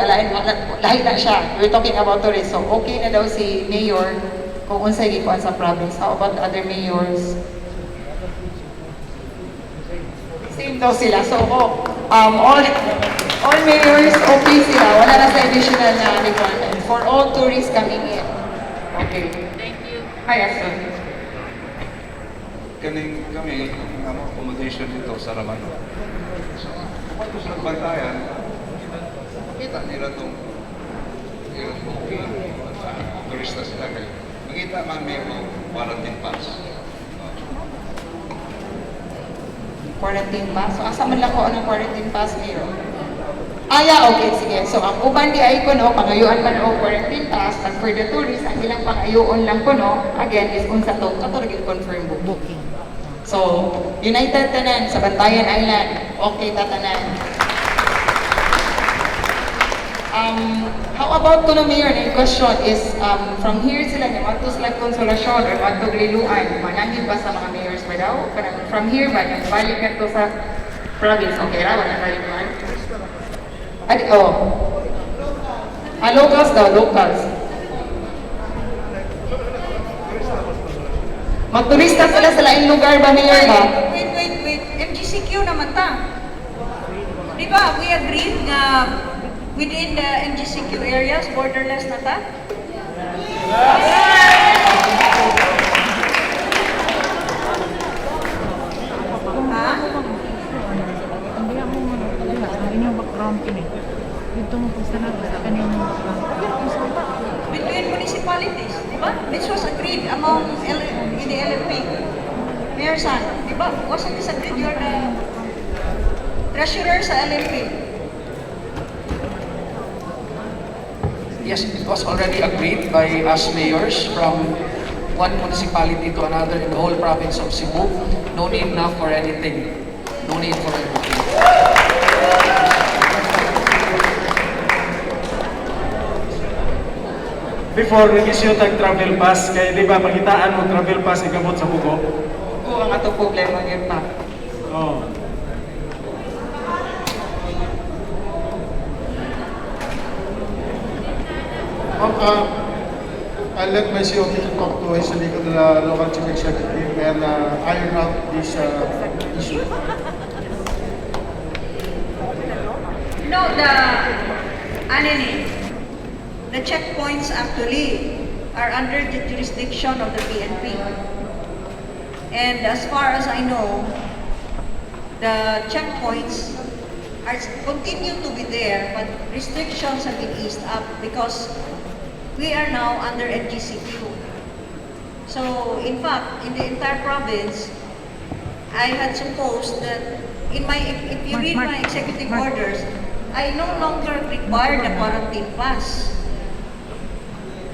lahi na siya. We're talking about tourists. So, okay na daw si mayor kung unsay gikuan sa province. How about other mayors? Same daw sila. So, all mayors, okay sila. Wala na sa additional na requirement. For all tourists coming in. Okay. Thank you. Hi, Aston. Kami ang accommodation dito sa Raman. So, kapag gusto ng Bantayan, kita nila itong booking sa turista sila kayo. Makita man may quarantine pass. Quarantine pass? So, asa man lang ko anong quarantine pass ngayon? Yeah, okay, sige. So, ang uban di ay ko, pangayuan man o quarantine pass, and for the tourists, ang ilang pangayuon lang ko, again, is kung sa to, katoragin confirm booking. So, United tanan sa Bantayan Island, okay tatanan. How about kuno mayor, na question is, from here sila, want to select Consolacion or want to Liluan, manangin ba sa mga mayors ba daw? From here ba, balik ka to sa province, okay ra, wala balik man? Locals daw, locals. Magturista sila sa laing lugar ba, mayor ba? Wait. MGCQ naman ta. Di ba, we agreed na within the MGCQ areas, borderless na ta? Between municipalities, di ba? This was agreed among in the LFP. Mayor San, di ba? Wasn't this agreed? You're the treasurer sa LFP. Yes, it was already agreed by us mayors from one municipality to another in the whole province of Cebu. No need now for anything. No need for anything. Before nag-issue tag travel pass, kaya di ba makitaan mo travel pass igamot sa bugo? Oo, ang ato problema yun pa. Oo. I'll let my COP to talk to his local chief executive and iron out this issue. No, the checkpoints actually are under the jurisdiction of the PNP. And as far as I know, the checkpoints continue to be there, but restrictions have been eased up because we are now under NGCQ. So, in fact, in the entire province, I had supposed that if you read my executive orders, I no longer require the quarantine pass.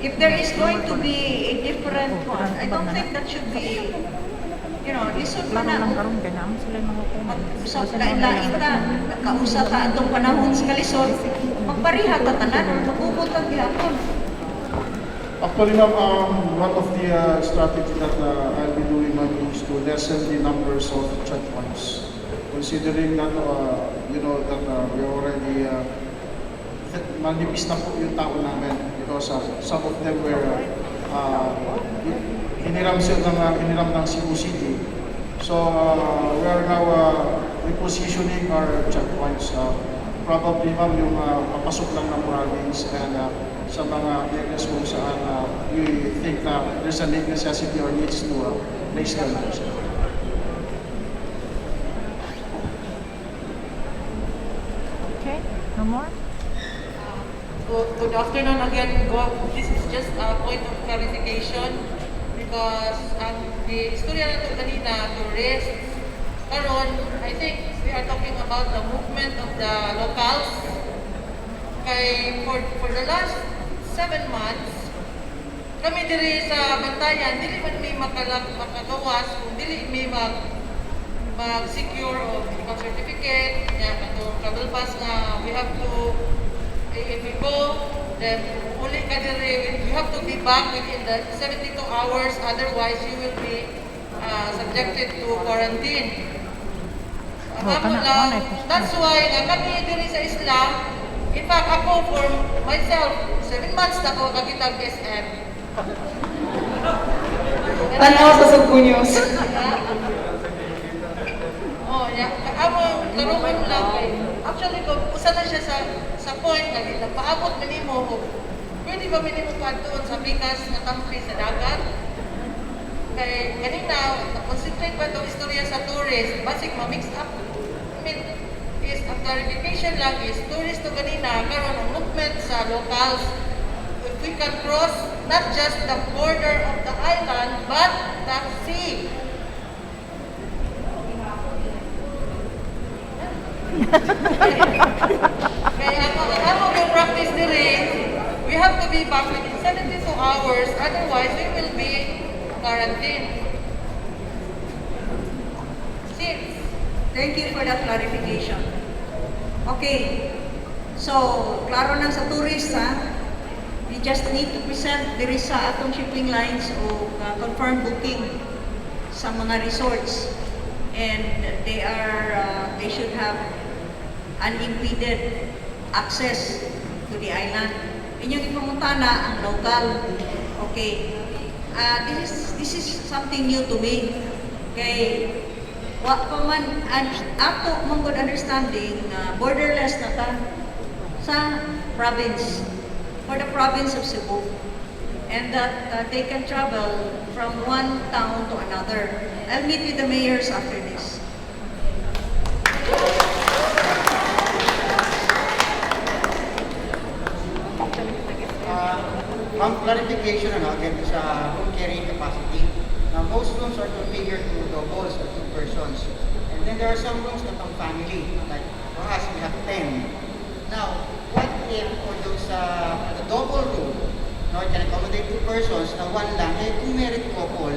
If there is going to be a different one, I don't think that should be, lisod mo na. Mag-usap lain-lain ta, nagkausap ka atong panahon sa kalisod, magpariha ta tanan, magubutang gihapon. Actually, ma'am, one of the strategy that I'll be doing, ma'am, is to lessen the numbers of checkpoints. Considering that, that we already manipis na po yung tao namin because some of them were hiniram ng Cebu City. So we are now repositioning our checkpoints. Probably, ma'am, yung papasok lang ng province and sa mga areas kung saan we think na there's a necessity or needs to place them. Okay, no more? Good afternoon again, Gov. This is just a point of clarification because the istorya na ito kanina, tourists, karon, I think we are talking about the movement of the locals. Kay for the last 7 months, kami diri sa Bantayan, dili man may makagawas kung dili may mag-secure o medical certificate, niya katong travel pass nga we have to, if we go, then uli ka diri, you have to be back within the 72 hours, otherwise you will be subjected to quarantine. That's why kami diri sa Islam, in fact, ako for myself, 7 months na ako kakitag SM. Tanaw sa Subkunyos. Oh, yeah. Ako, karungan lang kay. Actually, kung usa na siya sa point na nagpaabot minimo, pwede ba minimo pa doon sa bigas na tampi sa dagat? Kay kanina, na-concentrate ba itong istorya sa tourist, basic ma-mix up. Is ang clarification lang is tourist to kanina karon ang movement sa locals, if we can cross not just the border of the island but the sea. Kaya ako yung practice diri, we have to be back within 72 hours, otherwise we will be quarantined. Thank you for that clarification. Okay, so klaro na sa tourists, ha? We just need to present diri sa atong shipping lines o confirm booking sa mga resorts, and they should have unimpeded access to the island. Inyong ipamutana ang local. Okay, this is something new to me. Okay. Wa pa man, ato mong good understanding, borderless na ta sa province, for the province of Cebu, and that they can travel from one town to another. I'll meet with the mayors after this. clarification again sa room carrying capacity. Now, most rooms are configured to doubles or 2 persons. And then there are some rooms that are family, like for us, we have 10. Now, what if for those, the double room, no, it can accommodate 2 persons, na one lang, kung married couple,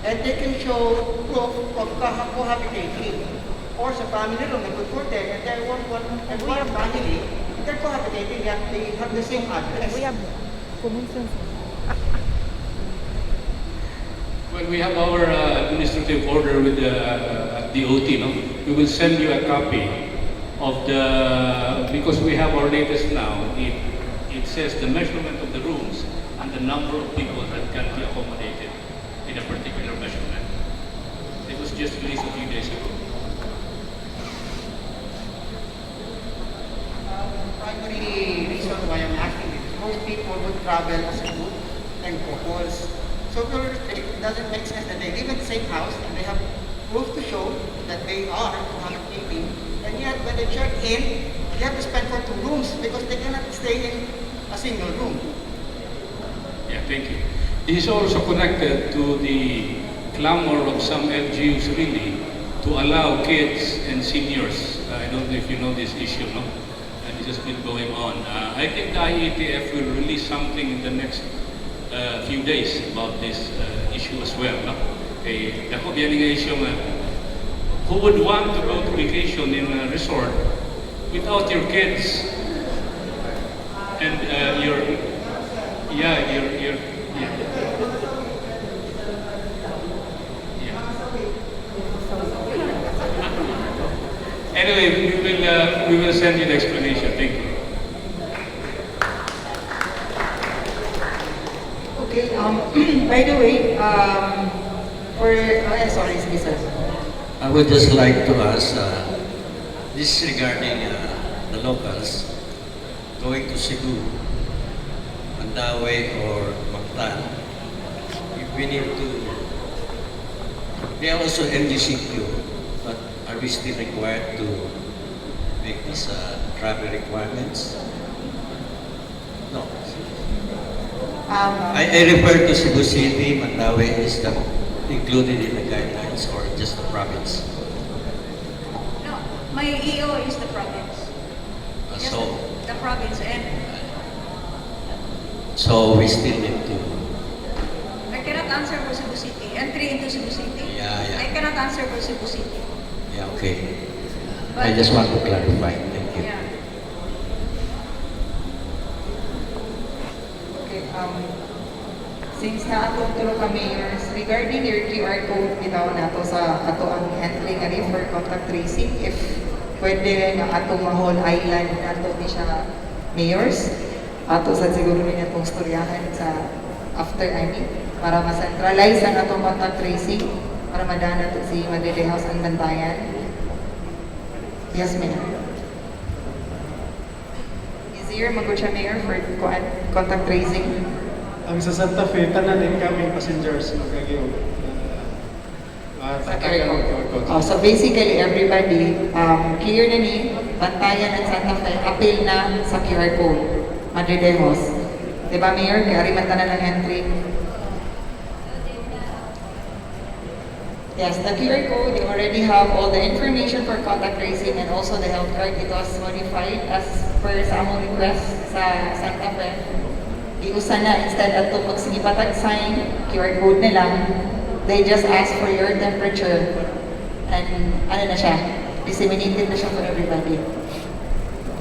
and they can show proof of cohabitating. Or sa family room, they could put there, and there one family, they're cohabitating, they have the same address. We have conventions. When we have our administrative order with the DOT, no, we will send you a copy of the, because we have our latest now, it says the measurement of the rooms and the number of people that can be accommodated in a particular measurement. It was just released a few days ago. Primary reason why I'm asking is most people would travel as a group and couples. So it doesn't make sense that they live in the same house and they have proof to show that they are cohabitating, and yet when they check in, they have to spend for 2 rooms because they cannot stay in a single room. Yeah, thank you. This is also connected to the clamor of some LGUs really to allow kids and seniors. I don't know if you know this issue, no? And it has been going on. I think the IETF will release something in the next few days about this issue as well, no? Okay, dako biyan nga issue nga, who would want to go to vacation in a resort without your kids and your Anyway, we will send you the explanation. Thank you. Okay, by the way, sorry, sir. I would just like to ask, this is regarding the locals going to Cebu, Mandaue, or Mactan. If we need to, they are also MGCQ, but are we still required to make these travel requirements? No. I refer to Cebu City, Mandaue, is that included in the guidelines or just the province? No, my EO is the province. Yes, So, the province, and so we still need to, I cannot answer for Cebu City. Entry into Cebu City? Yeah. I cannot answer for Cebu City. yeah, okay. I just want to clarify. Thank you. Yeah. Okay, since na atong tulo ka mayors, regarding your QR code, bitaw nato sa ato ang handling ani for contact tracing, if pwede na atong Mahol Island nato ni siya mayors, ato sa siguro rin atong storyahan sa after ani, para ma-centralize ang atong contact tracing, para madana to si Madede House ang Bantayan. Yes, Mayor. Easier mag-go siya, Mayor, for contact tracing. Ang sa Santa Fe, tanan incoming passengers magkagiyog. So basically, everybody, clear na ni Bantayan at Santa Fe, appeal na sa QR code, Madridejos. Diba, Mayor? Kaya rin tanan ng entry. Yes, the QR code, you already have all the information for contact tracing and also the health card. It was modified as per sa among request sa Santa Fe. Iusa na, instead at to magsingipatag sign, QR code na lang, they just ask for your temperature and ano na siya, disseminated na siya for everybody.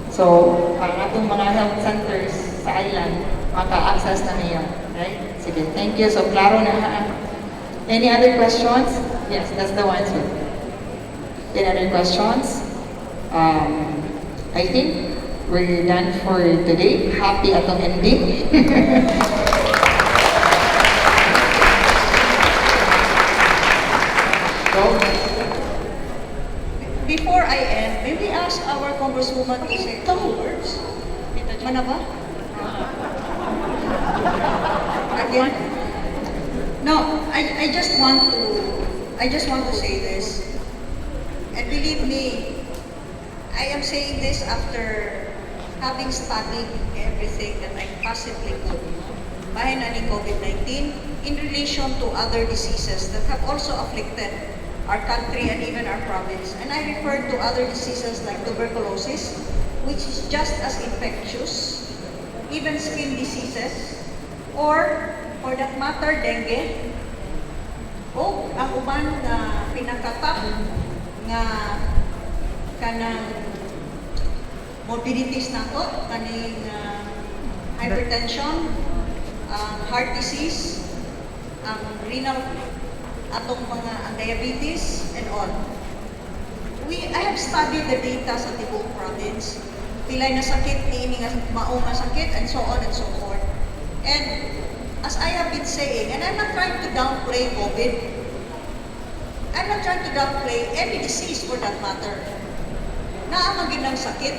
So, ang atong mga health centers sa island, maka-access na niya. Right? Sige, thank you. So, klaro na ha. Any other questions? Yes, that's the one, sir. Any other questions? I think we're done for today. Happy atong ending. Before I end, may we ask our Congresswoman to say 2 words? Mana ba? Again? No, I just want to say this. And believe me, I am saying this after having studied everything that I possibly could. bahin na ni COVID-19 in relation to other diseases that have also afflicted our country and even our province. And I refer to other diseases like tuberculosis, which is just as infectious, even skin diseases, or for that matter, dengue, o ang uban na pinakatap nga kanang morbidities nato, kaning hypertension, heart disease, renal, atong mga diabetes, and all. I have studied the data sa Tibok province. Pilay na sakit, niini nga maong nga sakit, and so on and so forth. And as I have been saying, and I'm not trying to downplay COVID, I'm not trying to downplay any disease for that matter. Naamagin ng sakit,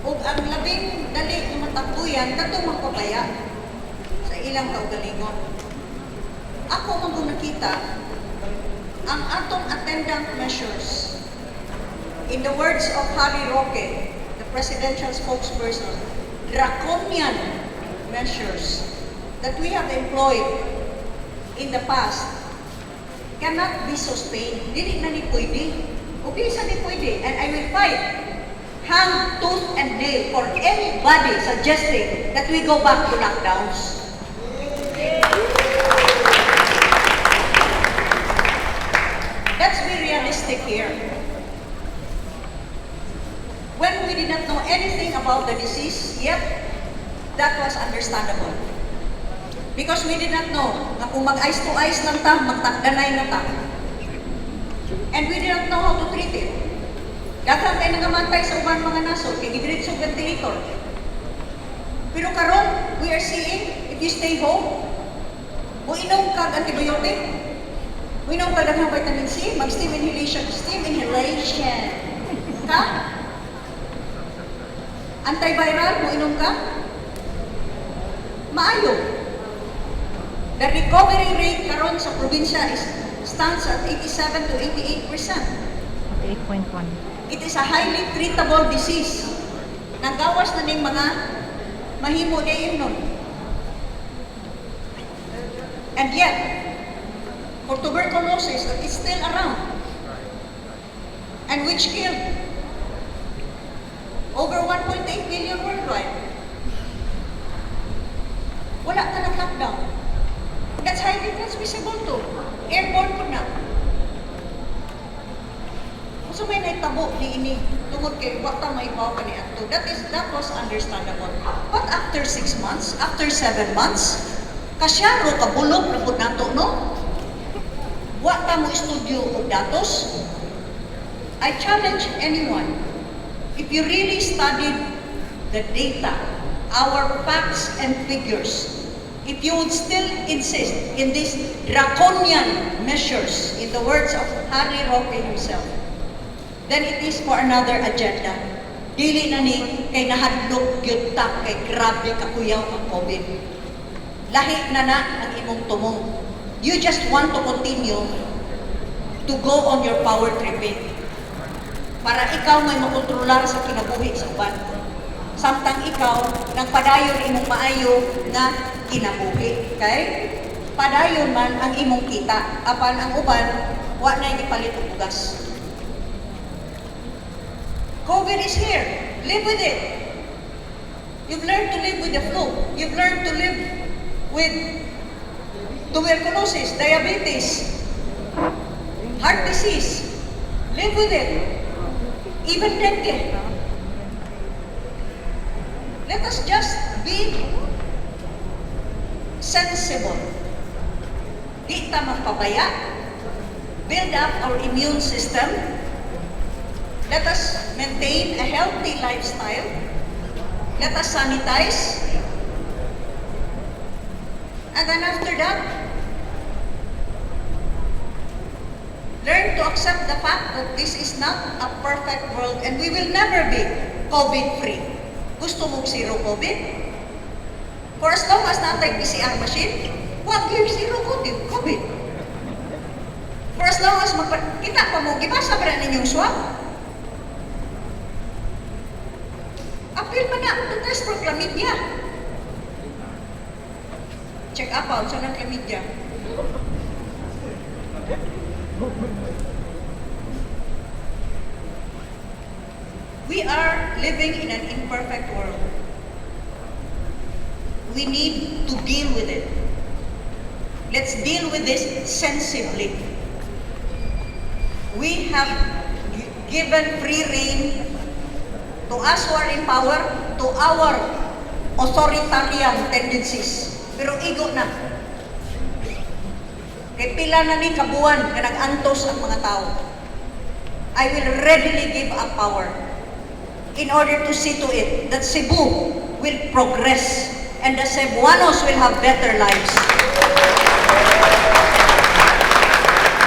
o ang labing dali ng matakbuyan, katong magpapaya sa ilang kaugalingon. Ako kung nakita, ang atong attendant measures, in the words of Harry Roque, the presidential spokesperson, draconian measures that we have employed in the past cannot be sustained. Dili na ni pwede. Okay, sa ni pwede. And I will fight hand, tooth, and nail for anybody suggesting that we go back to lockdowns. Let's be realistic here. When we did not know anything about the disease, yet that was understandable. Because we did not know na kung mag-ice to ice lang ta, magtakdanay na ta. And we did not know how to treat it. Daghang tayo nangamatay sa ubang mga nasod, kay gidiretso ventilator. Pero karon, we are seeing, if you stay home, mo inom kag antibiotic, mo inom kag daghang vitamin C, mag-steam inhalation, ka? Antiviral, mo inom ka? Maayo. The recovery rate karon sa probinsya stands at 87 to 88%. 8.1. It is a highly treatable disease. Nagawas na ning mga mahimo na nun. And yet, for tuberculosis that is still around, and which killed over 1.8 million worldwide, wala ka nag-lockdown. That's highly transmissible too. Airborne po na. So may naitabo ni ini tungod kay wakta may ibaw ka ni ato. That was understandable. But after 6 months, after 7 months, kasyaro kabulok na po nato, no? Wakta mo studio og datos. I challenge anyone, if you really studied the data, our facts and figures, if you would still insist in these draconian measures, in the words of Harry Roque himself, then it is for another agenda. Dili na ni kay nahadlok gyud ta kay grabe kakuyaw ang COVID. Lahi na ang imong tumong. You just want to continue to go on your power tripping. Para ikaw may makontrolar sa kinabuhi sa uban. Samtang ikaw nagpadayon imong maayo na kinabuhi. Okay? Padayon man ang imong kita. Apan ang uban, wa na ipalit og bugas. COVID is here. Live with it. You've learned to live with the flu. You've learned to live with tuberculosis, diabetes, heart disease. Live with it. Even dengue. Let us just be sensible. Di ta magpabaya. Build up our immune system. Let us maintain a healthy lifestyle. Let us sanitize. And then after that, learn to accept the fact that this is not a perfect world and we will never be COVID-free. Gusto mong zero COVID? For as long as natay PCR machine, wag yung zero COVID. For as long as kita pa mo, gibasa ba na ninyong swab? Apil man na, to test for chlamydia. Check up out sa nagkamidya. We are living in an imperfect world. We need to deal with it. Let's deal with this sensibly. We have given free rein to us who are in power, to our authoritarian tendencies. Pero igo na. Kay pila na ni kabuan na nag-antos ang mga tao. I will readily give up power in order to see to it that Cebu will progress and the Cebuanos will have better lives.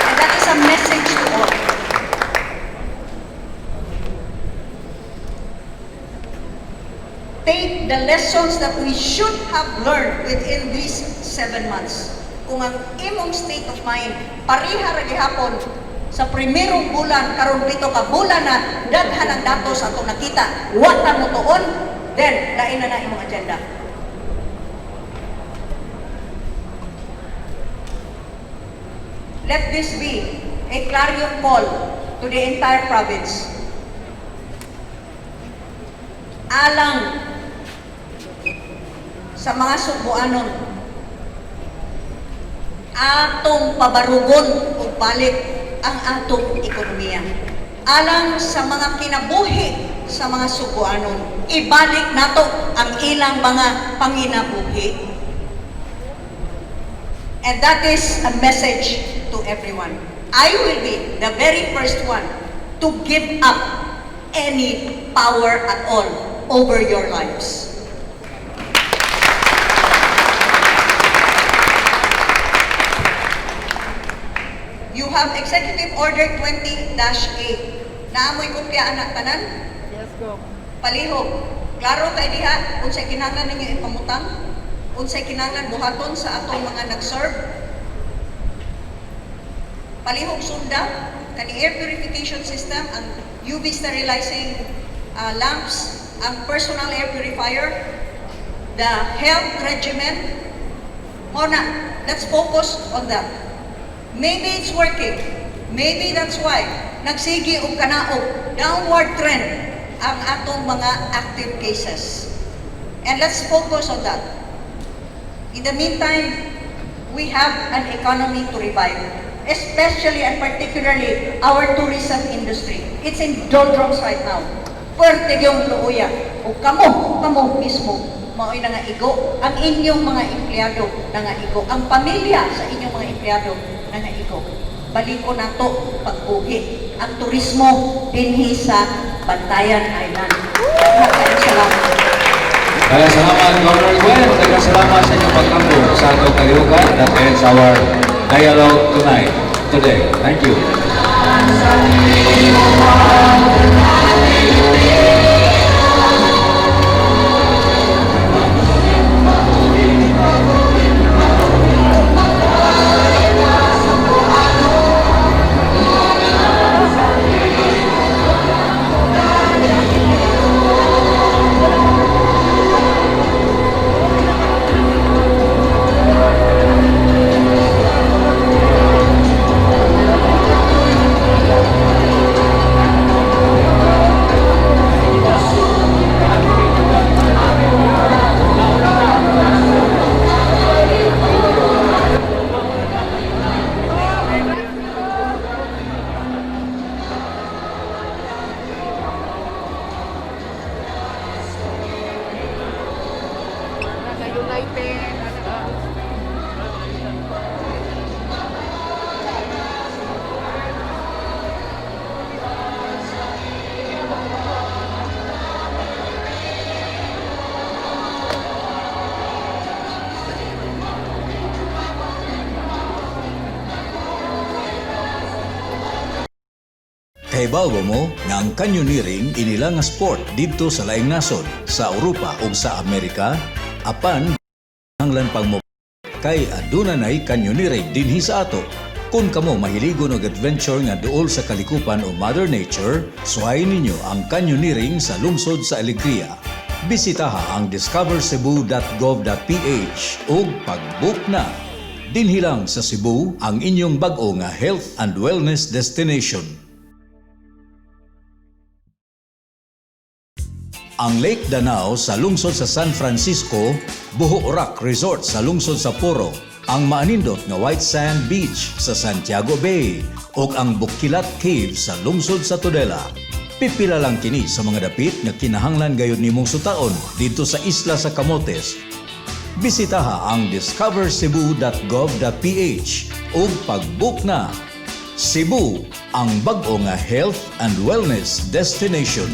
And that is a message to all. Take the lessons that we should have learned within these 7 months. Kung ang imong state of mind, pariha ra gihapon sa primerong bulan, karon 7 ka bulan na daghan ang datos atong nakita, wa ta mo tuon, then lain na imong agenda. Let this be a clarion call to the entire province. Alang sa mga Subuanon, atong pabarugon o balik ang atong ekonomiya. Alang sa mga kinabuhi sa mga Subuanon, ibalik nato ang ilang mga panginabuhi. And that is a message to everyone. I will be the very first one to give up any power at all over your lives. You have Executive Order 20-8. Naamoy kopya anak tanan? Yes, go. Palihog. Klaro kay diha unsay kinahanglan ninyo ipamutang? Unsay kinahanglan buhaton sa atong mga nag-serve? Palihog sunda kani air purification system, ang UV sterilizing lamps, ang personal air purifier, the health regimen. Mona, let's focus on that. Maybe it's working. Maybe that's why nagsigi og kanaog, downward trend ang atong mga active cases. And let's focus on that. In the meantime, we have an economy to revive, especially and particularly our tourism industry. It's in doldrums right now. Pwerte yung luuya. O kamo mismo, mao'y nangaigo. Ang inyong mga empleyado nangaigo. Ang pamilya sa inyong mga empleyado nangaigo. Baliko na to pagbuhi. Ang turismo dinhi sa Bantayan Island. Salamat. Kaya salamat, Governor Gwen. Kaya salamat sa inyong pagtampo sa atong kalihukan. That ends our dialogue today. Thank you. Kaibawa mo nga ang canyoneering inila nga sport didto sa laing nasod, sa Europa ug sa Amerika, apan hanglan pang mo kay aduna nay canyoneering dinhi sa ato. Kung kamo mahiligon og adventure nga duol sa kalikupan o Mother Nature, suwayin ninyo ang canyoneering sa lungsod sa Alegria. Bisitaha ang discovercebu.gov.ph ug pag-book na. Dinhi lang sa Cebu ang inyong bag-o nga health and wellness destination. Ang Lake Danao sa lungsod sa San Francisco, Buho Rock Resort sa lungsod sa Poro, ang maanindot nga White Sand Beach sa Santiago Bay, ug ang Bukilat Cave sa lungsod sa Tudela. Pipila lang kini sa mga dapit nga kinahanglan gayud nimong sutaon dito sa isla sa Camotes. Bisitaha ang discovercebu.gov.ph ug pag-book na. Cebu, ang bag-o nga health and wellness destination.